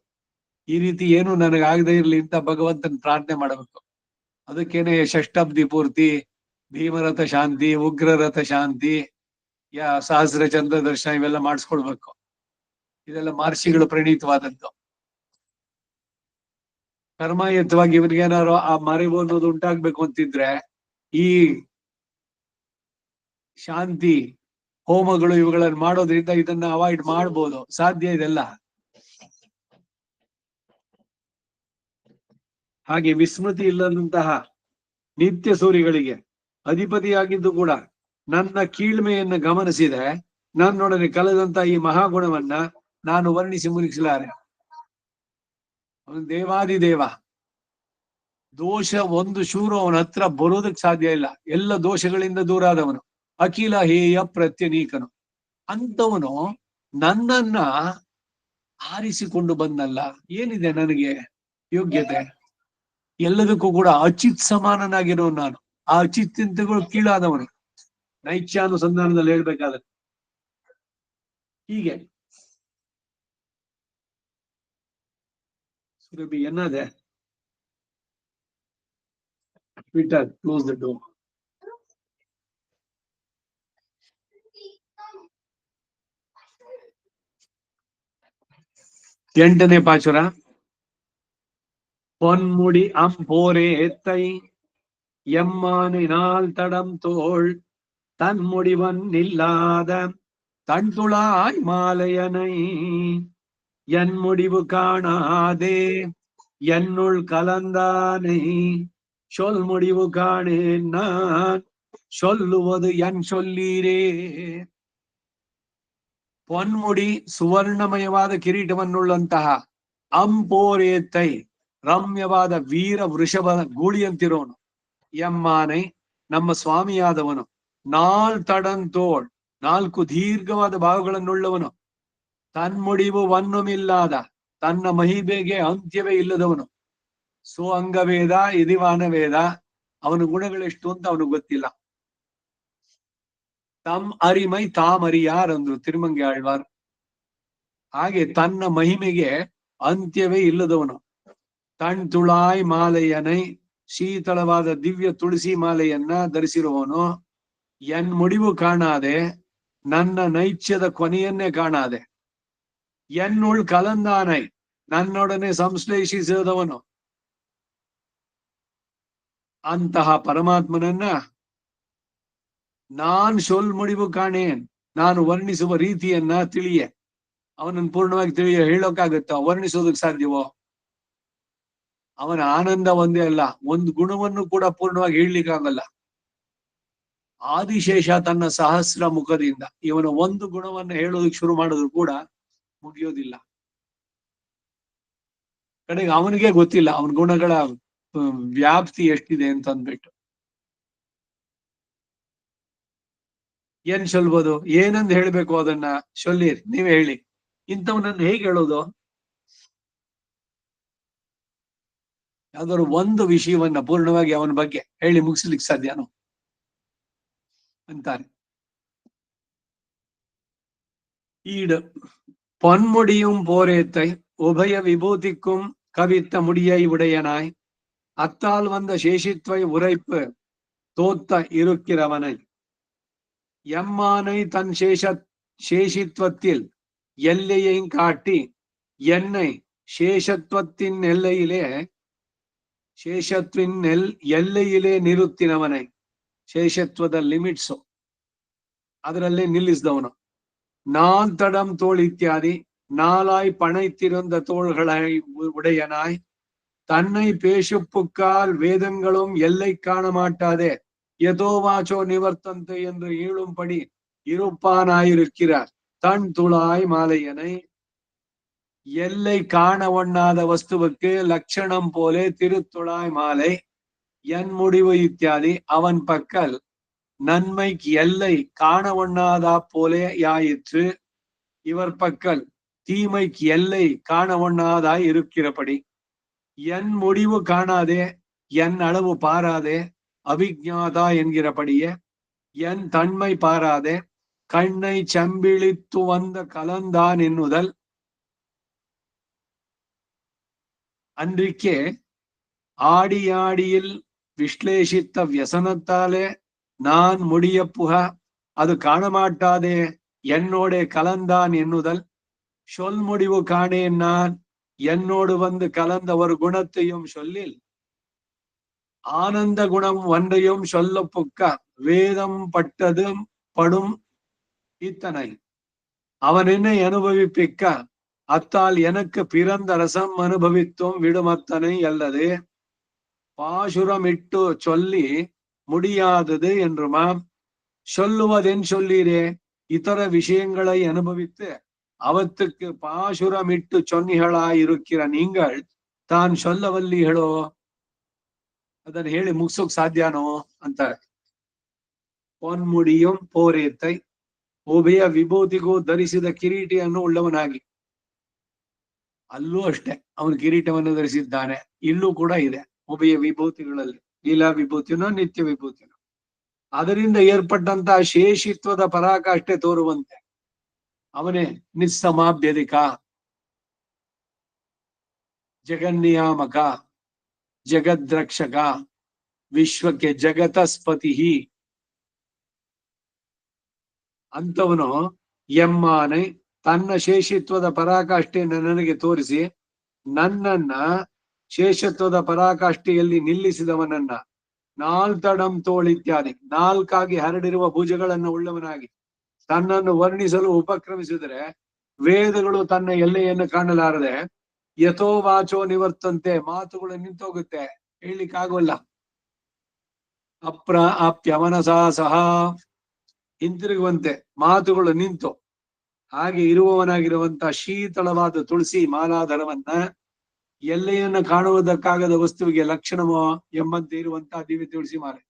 ಈ ರೀತಿ ಏನು ನನಗಾಗದೇ ಇರ್ಲಿ ಅಂತ ಭಗವಂತನ ಪ್ರಾರ್ಥನೆ ಮಾಡಬೇಕು. ಅದಕ್ಕೇನೆ ಷಷ್ಠಬ್ದಿ ಪೂರ್ತಿ, ಭೀಮರಥ ಶಾಂತಿ, ಉಗ್ರರಥ ಶಾಂತಿ, ಸಹಸ್ರ ಚಂದ್ರ ದರ್ಶನ ಇವೆಲ್ಲ ಮಾಡಿಸ್ಕೊಳ್ಬೇಕು. ಇದೆಲ್ಲ ಮಹರ್ಷಿಗಳು ಪ್ರಣೀತವಾದದ್ದು. ಕರ್ಮಯುತವಾಗಿ ಇವನಿಗೇನಾರು ಆ ಮರೆವು ಅನ್ನೋದು ಉಂಟಾಗ್ಬೇಕು ಅಂತಿದ್ರೆ ಈ ಶಾಂತಿ ಹೋಮಗಳು ಇವುಗಳನ್ನು ಮಾಡೋದ್ರಿಂದ ಇದನ್ನ ಅವಾಯ್ಡ್ ಮಾಡ್ಬೋದು, ಸಾಧ್ಯ ಇದೆಲ್ಲ. ಹಾಗೆ ವಿಸ್ಮೃತಿ ಇಲ್ಲದಂತಹ ನಿತ್ಯ ಸೂರಿಗಳಿಗೆ ಅಧಿಪತಿಯಾಗಿದ್ದು ಕೂಡ ನನ್ನ ಕೀಳ್ಮೆಯನ್ನ ಗಮನಿಸಿದೆ, ನನ್ನೊಡನೆ ಕಳೆದಂತ ಈ ಮಹಾಗುಣವನ್ನ ನಾನು ವರ್ಣಿಸಿ ಮುಗಿಸಲಾರೆ. ಅವನು ದೇವಾದಿದೇವ, ದೋಷ ಒಂದು ಶೂರು ಅವನ ಹತ್ರ ಬರೋದಕ್ಕೆ ಸಾಧ್ಯ ಇಲ್ಲ. ಎಲ್ಲ ದೋಷಗಳಿಂದ ದೂರ ಆದವನು, ಅಖಿಲ ಹೇಯ ಪ್ರತ್ಯನೀಕನು. ಅಂತವನು ನನ್ನನ್ನ ಆರಿಸಿಕೊಂಡು ಬಂದಲ್ಲ, ಏನಿದೆ ನನಗೆ ಯೋಗ್ಯತೆ? ಎಲ್ಲದಕ್ಕೂ ಕೂಡ ಅಚಿತ್ ಸಮಾನನಾಗಿರೋ ನಾನು, ಆ ಅಚಿತ್ಯಂತಗಳು ಕೀಳಾದವನು. ನೈತ್ಯಾನುಸಂಧಾನದಲ್ಲಿ ಹೇಳ್ಬೇಕಾದ್ರೆ ಹೀಗೆ ಸುರಭಿ ಎನ್ನದೆ ಪೀಟರ್ ಕ್ಲೋಸ್ ದ ಡೋರ್. ಎಂಟನೇ ಪಾಚುರ. பொன்முடி அம்போரேத்தை எம்மானினால் தடம் தோள் தன்முடிவன் இல்லாத தன்துளாய் மாலையனை என் முடிவு காணாதே என்னுள் கலந்தானை சொல் முடிவு காணேன் நான் சொல்லுவது என் சொல்லீரே. பொன்முಡಿ ಸುವರ್ಣಮಯವಾದ ಕಿರೀಟವನ್ನುಳ್ಳಂತಹ ಅಂಪೋರೇತೈ ರಮ್ಯವಾದ ವೀರ ವೃಷಭ ಗೂಳಿಯಂತಿರೋನು, ಎಮ್ಮಾನೈ ನಮ್ಮ ಸ್ವಾಮಿಯಾದವನು, ನಾಲ್ತಡಂತೋಳ್ ನಾಲ್ಕು ದೀರ್ಘವಾದ ಭಾವಗಳನ್ನುಳ್ಳವನು, ತನ್ಮುಡಿವು ವನ್ನುಮಿಲ್ಲಾದ ತನ್ನ ಮಹಿಮೆಗೆ ಅಂತ್ಯವೇ ಇಲ್ಲದವನು, ಸೋ ಅಂಗವೇದ ಇದಿವಾನ ವೇದ, ಅವನ ಗುಣಗಳೆಷ್ಟು ಅಂತ ಅವನಿಗೆ ಗೊತ್ತಿಲ್ಲ. ತಮ್ ಅರಿಮೈ ತಾಮರಿಯಾರಂದ್ರು ತಿರುಮಂಗಿ ಆಳ್ವಾರ್. ಹಾಗೆ ತನ್ನ ಮಹಿಮೆಗೆ ಅಂತ್ಯವೇ ಇಲ್ಲದವನು, ತಣ್ ತುಳಾಯ್ ಮಾಲೆಯನೈ ಶೀತಳವಾದ ದಿವ್ಯ ತುಳಸಿ ಮಾಲೆಯನ್ನ ಧರಿಸಿರುವವನು, ಎನ್ ಮುಡಿವು ಕಾಣಾದೆ ನನ್ನ ನೈತ್ಯದ ಕೊನೆಯನ್ನೇ ಕಾಣಾದೆ, ಎನ್ನುಳ್ ಕಲಂದಾನೈ ನನ್ನೊಡನೆ ಸಂಶ್ಲೇಷಿಸಿದವನು. ಅಂತಹ ಪರಮಾತ್ಮನನ್ನ ನಾನ್ ಸೊಲ್ ಮುಡಿವು ಕಾಣೇನ್, ನಾನು ವರ್ಣಿಸುವ ರೀತಿಯನ್ನ ತಿಳಿಯೆ. ಅವನನ್ನು ಪೂರ್ಣವಾಗಿ ಹೇಳೋಕ್ಕಾಗತ್ತ? ವರ್ಣಿಸೋದಕ್ಕೆ ಸಾಧ್ಯವೋ? ಅವನ ಆನಂದ ಒಂದೇ ಅಲ್ಲ, ಒಂದು ಗುಣವನ್ನು ಕೂಡ ಪೂರ್ಣವಾಗಿ ಹೇಳಲಿಕ್ಕಾಗಲ್ಲ. ಆದಿಶೇಷ ತನ್ನ ಸಹಸ್ರ ಮುಖದಿಂದ ಇವನ ಒಂದು ಗುಣವನ್ನು ಹೇಳೋದಕ್ಕೆ ಶುರು ಮಾಡಿದ್ರು ಕೂಡ ಮುಗಿಯೋದಿಲ್ಲ. ಕಡೆಗೆ ಅವನಿಗೆ ಗೊತ್ತಿಲ್ಲ ಅವನ ಗುಣಗಳ ವ್ಯಾಪ್ತಿ ಎಷ್ಟಿದೆ ಅಂತ ಅಂದ್ಬಿಟ್ಟು. ಏನ್ ಸೊಲ್ಬೋದು? ಏನಂದ್ ಹೇಳ್ಬೇಕು ಅದನ್ನ? ಸೊಲ್ಲೀರ್, ನೀವೇ ಹೇಳಿ. ಇಂಥವನನ್ನು ಹೇಗೆ ಹೇಳೋದು? ಯಾವ್ದಾದ್ರು ಒಂದು ವಿಷಯವನ್ನ ಪೂರ್ಣವಾಗಿ ಅವನ ಬಗ್ಗೆ ಹೇಳಿ ಮುಗಿಸ್ಲಿಕ್ಕೆ ಸಾಧ್ಯನೋ ಅಂತಾರೆ. ஈடு பொன்முடியும் போரேத்தை உபய விபூதிக்கும் கவித்த முடியை உடையனாய் அத்தால் வந்த சேஷித்வை உரைப்பு தோத்த இருக்கிறவனை எம்மானை தன் சேஷித்வத்தில் எல்லையை காட்டி என்னை சேஷத்வத்தின் ಎಲ್ಲೆಯಿಲೆ ನಿರುತ್ತಿನವனை, ಶೇಷತ್ವದ ಲಿಮಿಟ್ಸು ಅದರಲ್ಲೇ ನಿಲ್ಲಿಸಿದವನು. நான் தடம் தோள் இத்தியாதி நாளாய் பனைத்திருந்த தோள்களை உடையனாய் தன்னை பேசுப்புக்கால் வேதங்களும் எல்லை காண மாட்டாதே எதோவாச்சோ நிவர்த்தந்து என்று ஈழும்படி இருப்பானாயிருக்கிறார் தன் துளாய் மாலையனை எல்லை காண ஒண்ணாத வஸ்துவுக்கு லட்சணம் போலே திருத்துழாய் மாலை என் முடிவு இத்தியாதி அவன் பக்கல் நன்மைக்கு எல்லை காண ஒண்ணாதா போலே யாயிற்று இவர் பக்கல் தீமைக்கு எல்லை காண ஒண்ணாதாய் இருக்கிறபடி என் முடிவு காணாதே என் அளவு பாராதே அவிஜாதா என்கிறபடியே என் தன்மை பாராதே கண்ணை சம்பிழித்து வந்த கலந்தான் என்னுதல் அன்றிக்கே ஆடியாடியில் விஸ்லேஷித்த வியசனத்தாலே நான் முடிய புக அது காணமாட்டாதே என்னோட கலந்தான் என்னுதல் சொல் முடிவு காணேன் நான் என்னோடு வந்து கலந்த ஒரு குணத்தையும் சொல்லில் ஆனந்த குணம் ஒன்றையும் சொல்ல புக்க வேதம் பட்டதும் படும் இத்தனை அவன் என்னை அனுபவிப்பிக்க அத்தால் எனக்கு பிறந்த ரசம் அனுபவித்தும் விடுமத்தனை அல்லது பாசுரமிட்டு சொல்லி முடியாதது என்றுமாம் சொல்லுவதென் சொல்லீரே இதர விஷயங்களை அனுபவித்து அவத்துக்கு பாசுரமிட்டு சொன்னிகளாயிருக்கிற நீங்கள் தான் சொல்லவಲ್ಲೀಗಳೋ ಅದನ್ನ ಹೇಳಿ ಮುಗಿಸೋಕ್ ಸಾಧ್ಯನೋ ಅಂತಾರೆ. ಪೊನ್ಮುಡಿயும் ಪೋರೇತೈ ಉಭಯ ವಿಭೂತಿಗೂ ಧರಿಸಿದ ಕಿರೀಟಿಯನ್ನು ಉಳ್ಳವನಾಗಿ ಅಲ್ಲೂ ಅಷ್ಟೇ ಅವನು ಕಿರೀಟವನ್ನು ಧರಿಸಿದ್ದಾನೆ. ಇಲ್ಲೂ ಕೂಡ ಇದೆ ಉಭಯ ವಿಭೂತಿಗಳಲ್ಲಿ ಲೀಲಾ ವಿಭೂತಿನೋ ನಿತ್ಯ ವಿಭೂತಿನೋ ಅದರಿಂದ ಏರ್ಪಟ್ಟಂತಹ ಶೇಷಿತ್ವದ ಪರಾಕಾಷ್ಠೆ ತೋರುವಂತೆ ಅವನೇ ನಿಸ್ಸಮಾಭ್ಯಧಿಕ ಜಗನ್ನಿಯಾಮಕ ಜಗದ್ರಕ್ಷಕ ವಿಶ್ವಕ್ಕೆ ಜಗತಸ್ಪತಿ ಅಂತವನು ಎಮ್ಮಾನೆ ತನ್ನ ಶೇಷಿತ್ವದ ಪರಾಕಾಷ್ಠೆಯನ್ನು ನನಗೆ ತೋರಿಸಿ ನನ್ನನ್ನ ಶೇಷತ್ವದ ಪರಾಕಾಷ್ಠೆಯಲ್ಲಿ ನಿಲ್ಲಿಸಿದವನನ್ನ ನಾಲ್ತಡಂ ತೋಳಿತ್ಯಾದಿ ನಾಲ್ಕಾಗಿ ಹರಡಿರುವ ಭುಜಗಳನ್ನು ಉಳ್ಳವನಾಗಿ ತನ್ನನ್ನು ವರ್ಣಿಸಲು ಉಪಕ್ರಮಿಸಿದರೆ ವೇದಗಳು ತನ್ನ ಎಲ್ಲೆಯನ್ನು ಕಾಣಲಾರದೆ ಯಥೋ ವಾಚೋ ನಿವರ್ತಂತೆ ಮಾತುಗಳು ನಿಂತೋಗುತ್ತೆ, ಹೇಳಲಿಕ್ಕಾಗೋಲ್ಲ. ಅಪ್ರಆಪ್ಯವನಸಾ ಸಹ ಹಿಂತಿರುಗುವಂತೆ ಮಾತುಗಳು ನಿಂತು ಹಾಗೆ ಇರುವವನಾಗಿರುವಂತ ಶೀತಳವಾದ ತುಳಸಿ ಮಾಲಾಧರವನ್ನ ಎಲ್ಲೆಯನ್ನು ಕಾಣುವುದಕ್ಕಾಗದ ವಸ್ತುವಿಗೆ ಲಕ್ಷಣವೋ ಎಂಬಂತೆ ಇರುವಂತಹ ದಿವ್ಯ ತುಳಸಿ ಮಾಲೆ.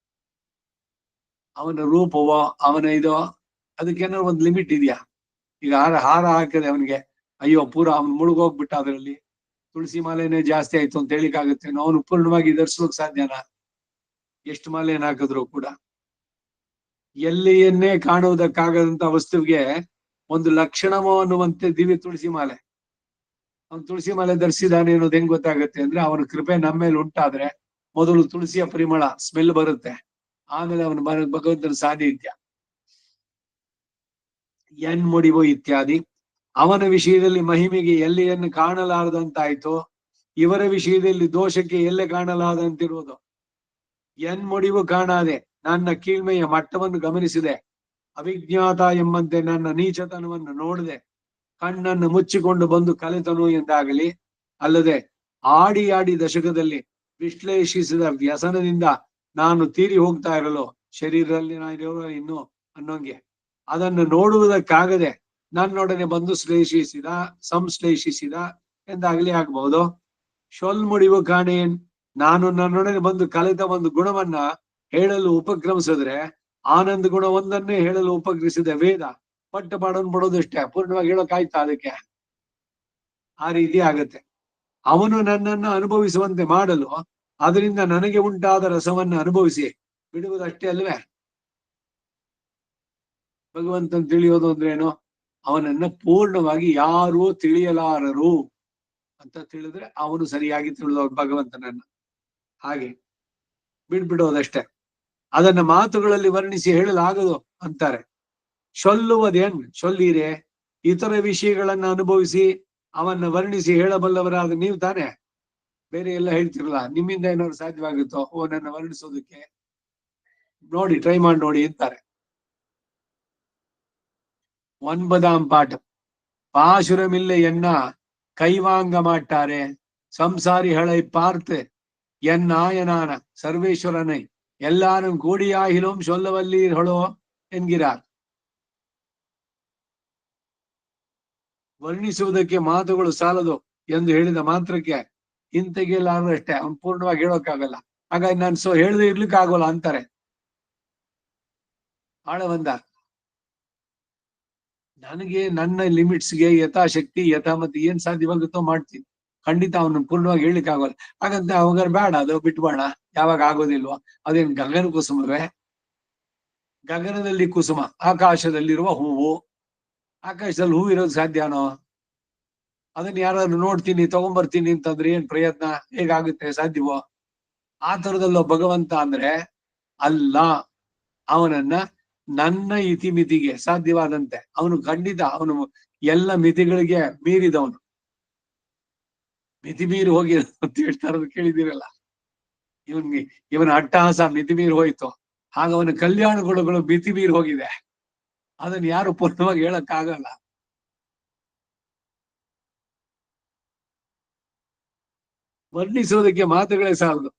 ಅವನ ರೂಪವೋ ಅವನ ಇದೋ ಅದಕ್ಕೇನೋ ಒಂದು ಲಿಮಿಟ್ ಇದೆಯಾ? ಈಗ ಹಾರ ಹಾಕಿದೆ ಅವನಿಗೆ, ಅಯ್ಯೋ ಪೂರ ಅವನ್ ಮುಳುಗೋಗ್ಬಿಟ್ಟ ಅದರಲ್ಲಿ ತುಳಸಿ ಮಾಲೆನೇ ಜಾಸ್ತಿ ಆಯ್ತು ಅಂತ ಹೇಳಿಕ್ಕಾಗುತ್ತೆ. ಅವನು ಪೂರ್ಣವಾಗಿ ಧರಿಸೋಕ್ ಸಾಧ್ಯನಾ? ಎಷ್ಟು ಮಾಲೆಯನ್ನು ಹಾಕಿದ್ರು ಕೂಡ ಎಲ್ಲಿಯನ್ನೇ ಕಾಣುವುದಕ್ಕಾಗದಂತ ವಸ್ತುವಿಗೆ ಒಂದು ಲಕ್ಷಣವೋ ಅನ್ನುವಂತೆ ದಿವ್ಯ ತುಳಸಿ ಮಾಲೆ. ಅವನು ತುಳಸಿ ಮಾಲೆ ಧರಿಸಿದಾನೆ ಅನ್ನೋದು ಹೆಂಗ್ ಗೊತ್ತಾಗುತ್ತೆ ಅಂದ್ರೆ ಅವನ ಕೃಪೆ ನಮ್ಮ ಮೇಲೆ ಉಂಟಾದ್ರೆ ಮೊದಲು ತುಳಸಿಯ ಪರಿಮಳ ಸ್ಮೆಲ್ ಬರುತ್ತೆ, ಆಮೇಲೆ ಅವನ ಭಗವಂತನ ಸಾನ್ನಿಧ್ಯ. ಎನ್ ಮುಡಿವು ಇತ್ಯಾದಿ ಅವನ ವಿಷಯದಲ್ಲಿ ಮಹಿಮೆಗೆ ಎಲ್ಲಿಯನ್ನು ಕಾಣಲಾರದಂತಾಯ್ತು, ಇವರ ವಿಷಯದಲ್ಲಿ ದೋಷಕ್ಕೆ ಎಲ್ಲೆ ಕಾಣಲಾರದಂತಿರುವುದು. ಎನ್ ಮುಡಿವು ಕಾಣಾದೆ ನನ್ನ ಕೀಳ್ಮೆಯ ಮಟ್ಟವನ್ನು ಗಮನಿಸಿದೆ, ಅವಿಜ್ಞಾತ ಎಂಬಂತೆ ನನ್ನ ನೀಚತನವನ್ನು ನೋಡದೆ ಕಣ್ಣನ್ನು ಮುಚ್ಚಿಕೊಂಡು ಬಂದು ಕಲೆತನು ಎಂದಾಗಲಿ, ಅಲ್ಲದೆ ಆಡಿ ಆಡಿ ದಶಕದಲ್ಲಿ ವಿಶ್ಲೇಷಿಸಿದ ವ್ಯಸನದಿಂದ ನಾನು ತೀರಿ ಹೋಗ್ತಾ ಇರಲು ಶರೀರದಲ್ಲಿ ನಾನು ಇನ್ನು ಅನ್ನೋಂಗೆ ಅದನ್ನು ನೋಡುವುದಕ್ಕಾಗದೆ ನನ್ನೊಡನೆ ಬಂದು ಸಂಶ್ಲೇಷಿಸಿದ ಎಂದಾಗಲಿ ಆಗ್ಬಹುದು. ಮುಡಿವು ಕಾಣೇನ್ ನಾನು ನನ್ನೊಡನೆ ಬಂದು ಕಲಿತ ಒಂದು ಗುಣವನ್ನ ಹೇಳಲು ಉಪಕ್ರಮಿಸಿದ್ರೆ ಆನಂದ ಗುಣ ಒಂದನ್ನೇ ಹೇಳಲು ಉಪಕ್ರಮಿಸಿದ ವೇದ ಪಟ್ಟ ಪಾಡನ್ ಬಿಡೋದಷ್ಟೇ, ಪೂರ್ಣವಾಗಿ ಹೇಳೋಕಾಯ್ತಾ ಅದಕ್ಕೆ? ಆ ರೀತಿ ಆಗತ್ತೆ. ಅವನು ನನ್ನನ್ನು ಅನುಭವಿಸುವಂತೆ ಮಾಡಲು ಅದರಿಂದ ನನಗೆ ಉಂಟಾದ ರಸವನ್ನು ಅನುಭವಿಸಿ ಬಿಡುವುದಷ್ಟೇ ಅಲ್ವೇ? ಭಗವಂತನ ತಿಳಿಯೋದು ಅಂದ್ರೇನು? ಅವನನ್ನ ಪೂರ್ಣವಾಗಿ ಯಾರೂ ತಿಳಿಯಲಾರರು ಅಂತ ತಿಳಿದ್ರೆ ಅವನು ಸರಿಯಾಗಿ ತಿಳಿದವನು ಭಗವಂತನನ್ನ. ಹಾಗೆ ಬಿಡ್ಬಿಡೋದಷ್ಟೇ, ಅದನ್ನ ಮಾತುಗಳಲ್ಲಿ ವರ್ಣಿಸಿ ಹೇಳಲಾಗದು ಅಂತಾರೆ. ಸೊಲ್ಲುವುದೇನ್ ಸೊಲ್ಲೀರೆ ಇತರ ವಿಷಯಗಳನ್ನ ಅನುಭವಿಸಿ ಅವನ್ನ ವರ್ಣಿಸಿ ಹೇಳಬಲ್ಲವರಾದ ನೀವು ತಾನೇ. ಬೇರೆ ಎಲ್ಲ ಹೇಳ್ತಿರಲ್ಲ, ನಿಮ್ಮಿಂದ ಏನಾದ್ರು ಸಾಧ್ಯವಾಗುತ್ತೋ ನನ್ನ ವರ್ಣಿಸೋದಕ್ಕೆ? ನೋಡಿ, ಟ್ರೈ ಮಾಡಿ ನೋಡಿ ಅಂತಾರೆ. ஒன்பதாம் பாட்டு. பாசுரமில்லை என்ன கைவாங்க மாட்டாரே, சம்சாரிகளை பார்த்து என் நாயனான சர்வேஸ்வரனை எல்லாரும் கூடியாகிலும் சொல்ல வல்லீர்களோ என்கிறார். ವರ್ಣಿಸುವುದಕ್ಕೆ ಮಾತುಗಳು ಸಾಲದು ಎಂದು ಹೇಳಿದ ಮಾತ್ರಕ್ಕೆ ಹಿಂತೆಗೆಲ್ಲಾರು ಅಷ್ಟೇ, ಅವ್ನು ಪೂರ್ಣವಾಗಿ ಹೇಳೋಕ್ಕಾಗಲ್ಲ. ಹಾಗಾಗಿ ನಾನು ಹೇಳದೆ ಇರ್ಲಿಕ್ಕೆ ಆಗೋಲ್ಲ ಅಂತಾರೆ. ಆಳ ಬಂದ ನನಗೆ ನನ್ನ ಲಿಮಿಟ್ಸ್ಗೆ ಯಥಾಶಕ್ತಿ ಯಥಾಮತಿ ಏನ್ ಸಾಧ್ಯವಾಗುತ್ತೋ ಮಾಡ್ತೀನಿ. ಖಂಡಿತ ಅವನು ಪೂರ್ಣವಾಗಿ ಹೇಳಲಿಕ್ಕೆ ಆಗೋಲ್ಲ. ಹಾಗಂತ ಅವಾಗ ಬೇಡ, ಅದು ಬಿಟ್ಬೇಡ, ಯಾವಾಗ ಆಗೋದಿಲ್ವೋ. ಅದೇನ್ ಗಗನ ಕುಸುಮವೇ? ಗಗನದಲ್ಲಿ ಕುಸುಮ, ಆಕಾಶದಲ್ಲಿರುವ ಹೂವು. ಆಕಾಶದಲ್ಲಿ ಹೂವು ಇರೋದು ಸಾಧ್ಯನೋ? ಅದನ್ನ ಯಾರಾದ್ರೂ ನೋಡ್ತೀನಿ ತಗೊಂಡ್ಬರ್ತೀನಿ ಅಂತಂದ್ರೆ ಏನ್ ಪ್ರಯತ್ನ, ಹೇಗಾಗುತ್ತೆ? ಸಾಧ್ಯವೋ? ಆ ತರದಲ್ಲೋ ಭಗವಂತ ಅಂದ್ರೆ ಅಲ್ಲ. ಅವನನ್ನ ನನ್ನ ಇತಿಮಿತಿಗೆ ಸಾಧ್ಯವಾದಂತೆ ಅವನು ಖಂಡಿತ ಅವನು ಎಲ್ಲ ಮಿತಿಗಳಿಗೆ ಮೀರಿದವನು. ಮಿತಿ ಮೀರಿ ಹೋಗಿ ಅಂತ ಹೇಳ್ತಾರದು ಕೇಳಿದಿರಲ್ಲ. ಇವನ ಅಟ್ಟಹಾಸ ಮಿತಿ ಮೀರಿ ಹೋಯ್ತು. ಹಾಗ ಅವನ ಕಲ್ಯಾಣ ಗುಣಗಳು ಮಿತಿ ಮೀರಿ ಹೋಗಿದೆ. ಅದನ್ನ ಯಾರು ಪೂರ್ಣವಾಗಿ ಹೇಳಕ್ ಆಗಲ್ಲ. ವರ್ಣಿಸೋದಕ್ಕೆ ಮಾತುಗಳೇ ಸಾಲದು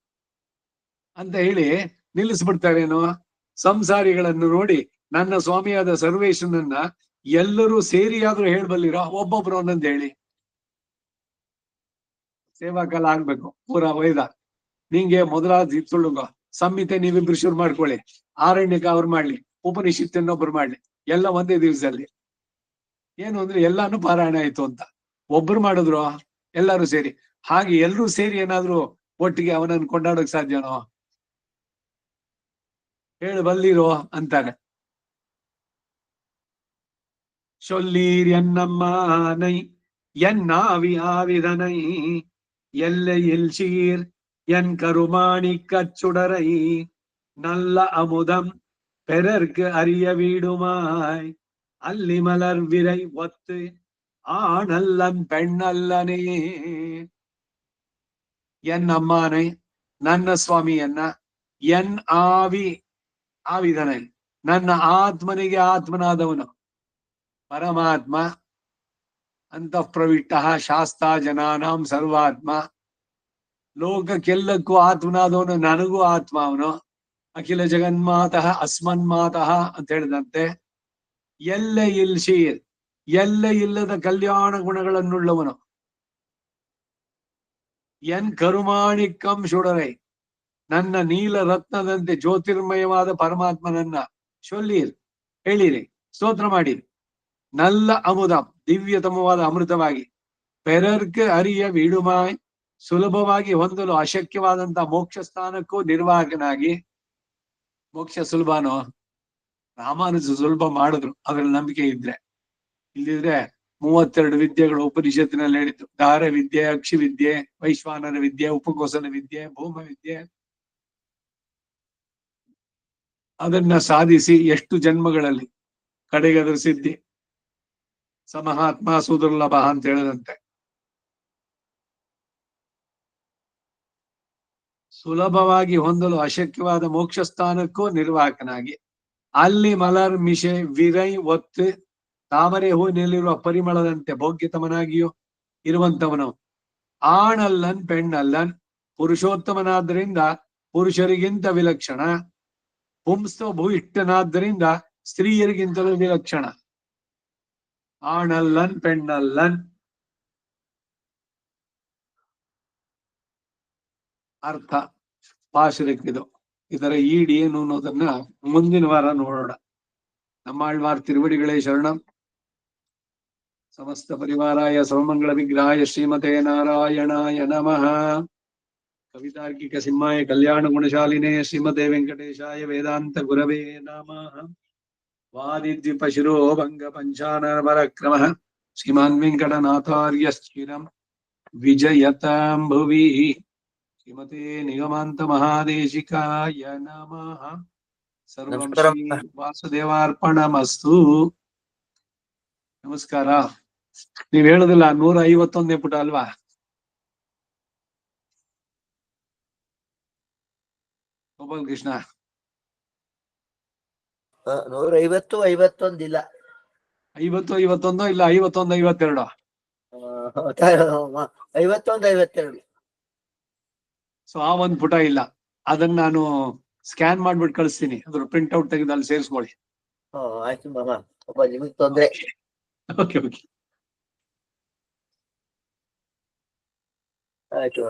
ಅಂತ ಹೇಳಿ ನಿಲ್ಲಿಸ್ಬಿಡ್ತಾರೇನೋ. ಸಂಸಾರಿಗಳನ್ನು ನೋಡಿ ನನ್ನ ಸ್ವಾಮಿಯಾದ ಸರ್ವೇಶ್ವರನನ್ನ ಎಲ್ಲರೂ ಸೇರಿಯಾದ್ರೂ ಹೇಳ್ಬಲ್ಲಿರೋ, ಒಬ್ಬೊಬ್ರು ಒಂದೊಂದು ಹೇಳಿ. ಸೇವಾಕಾಲ ಆಗ್ಬೇಕು ಪೂರಾ ವೈದ. ನಿಂಗೆ ಮೊದಲಾದ ಸುಳ್ಳುಗ ಸಂಹಿತೆ ನೀವಿಬ್ರು ಶುರು ಮಾಡ್ಕೊಳ್ಳಿ, ಆರಣ್ಯಕ ಅವ್ರು ಮಾಡ್ಲಿ, ಉಪನಿಷತ್ತಿನೊಬ್ರು ಮಾಡ್ಲಿ, ಎಲ್ಲ ಒಂದೇ ದಿವಸದಲ್ಲಿ. ಏನು ಅಂದ್ರೆ ಎಲ್ಲಾನು ಪಾರಾಯಣ ಆಯ್ತು ಅಂತ. ಒಬ್ರು ಮಾಡಿದ್ರು ಎಲ್ಲರೂ ಸೇರಿ. ಹಾಗೆ ಎಲ್ರೂ ಸೇರಿ ಏನಾದ್ರು ಒಟ್ಟಿಗೆ ಅವನನ್ನು ಕೊಂಡಾಡಕ್ ಸಾಧ್ಯನೋ? ಹೇಳಬಲ್ಲಿರೋ ಅಂತಾರೆ. சொல்லீர் என்னம்மானை என்னாவி ஆவிதனை எல்லையில் சீர் என் கருமாணிக்கச் சுடரை நல்ல அமுதம் பிறர்க்கு அறிய வீடுமாய் அல்லி மலர் விரை ஒத்து ஆணல்லன் பெண்ணல்லனே. என் ಅಮ್ಮಾனை, ನನ್ನ ಸ್ವಾಮಿಯನ್ನ, ಎನ್ ಆವಿದனை, ನನ್ನ ಆತ್ಮನಿಗೆ ಆತ್ಮನಾದವನು, ಪರಮಾತ್ಮ, ಅಂತಃಪ್ರವಿಷ್ಟ ಶಾಸ್ತ ಜನಾನಾಂ ಸರ್ವಾತ್ಮ, ಲೋಕಕ್ಕೆಲ್ಲಕ್ಕೂ ಆತ್ಮನಾದವನು, ನನಗೂ ಆತ್ಮ ಅವನು. ಅಖಿಲ ಜಗನ್ಮಾತಃ ಅಸ್ಮನ್ಮಾತಃ ಅಂತ ಹೇಳಿದಂತೆ ಎಲ್ಲ ಇಲ್ಶೀರ್, ಎಲ್ಲ ಇಲ್ಲದ ಕಲ್ಯಾಣ ಗುಣಗಳನ್ನುಳ್ಳವನು. ಎನ್ ಕರುಮಾಣಿಕಂ ಶುಡರೈ, ನನ್ನ ನೀಲ ರತ್ನದಂತೆ ಜ್ಯೋತಿರ್ಮಯವಾದ ಪರಮಾತ್ಮನನ್ನ ಶೊಲ್ಲೀರ್ ಹೇಳಿರಿ, ಸ್ತೋತ್ರ ಮಾಡಿ. ನಲ್ಲ ಅಮುದ, ದಿವ್ಯತಮವಾದ ಅಮೃತವಾಗಿ, ಪೆರರ್ಗೆ ಅರಿಯ ವಿಡುಮಾಯ್, ಸುಲಭವಾಗಿ ಹೊಂದಲು ಅಶಕ್ಯವಾದಂತಹ ಮೋಕ್ಷ ಸ್ಥಾನಕ್ಕೂ ನಿರ್ವಾಹಕನಾಗಿ. ಮೋಕ್ಷ ಸುಲಭನೋ? ರಾಮಾನುಜ ಸುಲಭ ಮಾಡಿದ್ರು ಅದ್ರಲ್ಲಿ ನಂಬಿಕೆ ಇದ್ರೆ. ಇಲ್ಲಿದ್ರೆ 32 ವಿದ್ಯೆಗಳು ಉಪನಿಷತ್ತಿನಲ್ಲಿ ಹೇಳಿತ್ತು. ಧಾರ ವಿದ್ಯೆ, ಅಕ್ಷಿ ವಿದ್ಯೆ, ವೈಶ್ವಾನರ ವಿದ್ಯೆ, ಉಪಕೋಸನ ವಿದ್ಯೆ, ಭೂಮ ವಿದ್ಯೆ. ಅದನ್ನ ಸಾಧಿಸಿ ಎಷ್ಟು ಜನ್ಮಗಳಲ್ಲಿ ಕಡೆಗೆ ಅದರ ಸಿದ್ಧಿ. ಸಮಹಾತ್ಮ ಸುದುರ್ಲಭ ಅಂತ ಹೇಳದಂತೆ ಸುಲಭವಾಗಿ ಹೊಂದಲು ಅಶಕ್ಯವಾದ ಮೋಕ್ಷ ಸ್ಥಾನಕ್ಕೂ ನಿರ್ವಾಹಕನಾಗಿ, ಅಲ್ಲಿ ಮಲರ್ ಮಿಷೆ ವಿರೈ ಒತ್ತು, ತಾಮರೆ ಹೂವಿನಲ್ಲಿರುವ ಪರಿಮಳದಂತೆ ಭೋಗ್ಯತಮನಾಗಿಯೂ ಇರುವಂತವನು. ಆಣಲ್ಲನ್ ಪೆಣ್ಣಲ್ಲನ್, ಪುರುಷೋತ್ತಮನಾದ್ದರಿಂದ ಪುರುಷರಿಗಿಂತ ವಿಲಕ್ಷಣ, ಪುಂಸ್ತ ಭೂಯಿಷ್ಠನಾದ್ದರಿಂದ ಸ್ತ್ರೀಯರಿಗಿಂತಲೂ ವಿಲಕ್ಷಣ. ಆಣಲ್ಲನ್ ಪೆಣ್ಣಲ್ಲನ್ ಅರ್ಥ ಪಾಶುರಕ್ಕಿದು. ಇದರ ಈಡ್ ಏನು ಅನ್ನೋದನ್ನ ಮುಂದಿನ ವಾರ ನೋಡೋಣ. ನಮ್ಮಾಳ್ವಾರ್ ತಿರುವಡಿಗಳೇ ಶರಣಂ. ಸಮಸ್ತ ಪರಿವಾರಾಯ ಸರ್ವಮಂಗಳ ವಿಗ್ರಹಾಯ ಶ್ರೀಮತೆ ನಾರಾಯಣಾಯ ನಮಃ. ಕವಿತಾರ್ಕಿಕ ಸಿಂಹಾಯ ಕಲ್ಯಾಣ ಗುಣಶಾಲಿನೇ ಶ್ರೀಮತೆ ವೆಂಕಟೇಶಾಯ ವೇದಾಂತ ಗುರವೇ ನಮಃ. ವಾದಿದ್ವಿಪ ಶಿರೋಭಂಗ ಪಂಚಾನನ ಪರಕ್ರಮಃ ಶ್ರೀಮಾನ್ ವೆಂಕಟನಾಥಾರ್ಯ ಸ್ಥಿರಂ ವಿಜಯತಾಂ ಭುವಿ. ಶ್ರೀಮತೆ ನಿಗಮಾಂತ ಮಹಾದೇಶಿಕಾಯ ನಮಃ. ಸರ್ವಂ ಶ್ರೀ ವಾಸುದೇವಾರ್ಪಣಮಸ್ತು. ನಮಸ್ಕಾರ. ನೀವ್ ಹೇಳುದಿಲ್ಲ 151ನೇ ಪುಟ ಅಲ್ವಾ? ಗೋಪಾಲ್ ಕೃಷ್ಣ 150, 51 ಇಲ್ಲ. 51 ಇಲ್ಲ 51 52. 51 52. ಸೊ ಆ ಒಂದ್ ಪುಟ ಇಲ್ಲ, ಅದನ್ನ ನಾನು ಸ್ಕ್ಯಾನ್ ಮಾಡ್ಬಿಟ್ಟು ಕಳಿಸ್ತೀನಿ, ಅದ್ರ ಪ್ರಿಂಟ್ ಔಟ್ ತೆಗೆದು ಅಲ್ಲಿ ಸೇರಿಸ್ಕೊಳ್ಳಿ. ಆಯ್ತು ಮಾಮ, ನಿಮಗ್ ತೊಂದ್ರೆ. Okay okay. ಆಯ್ತು.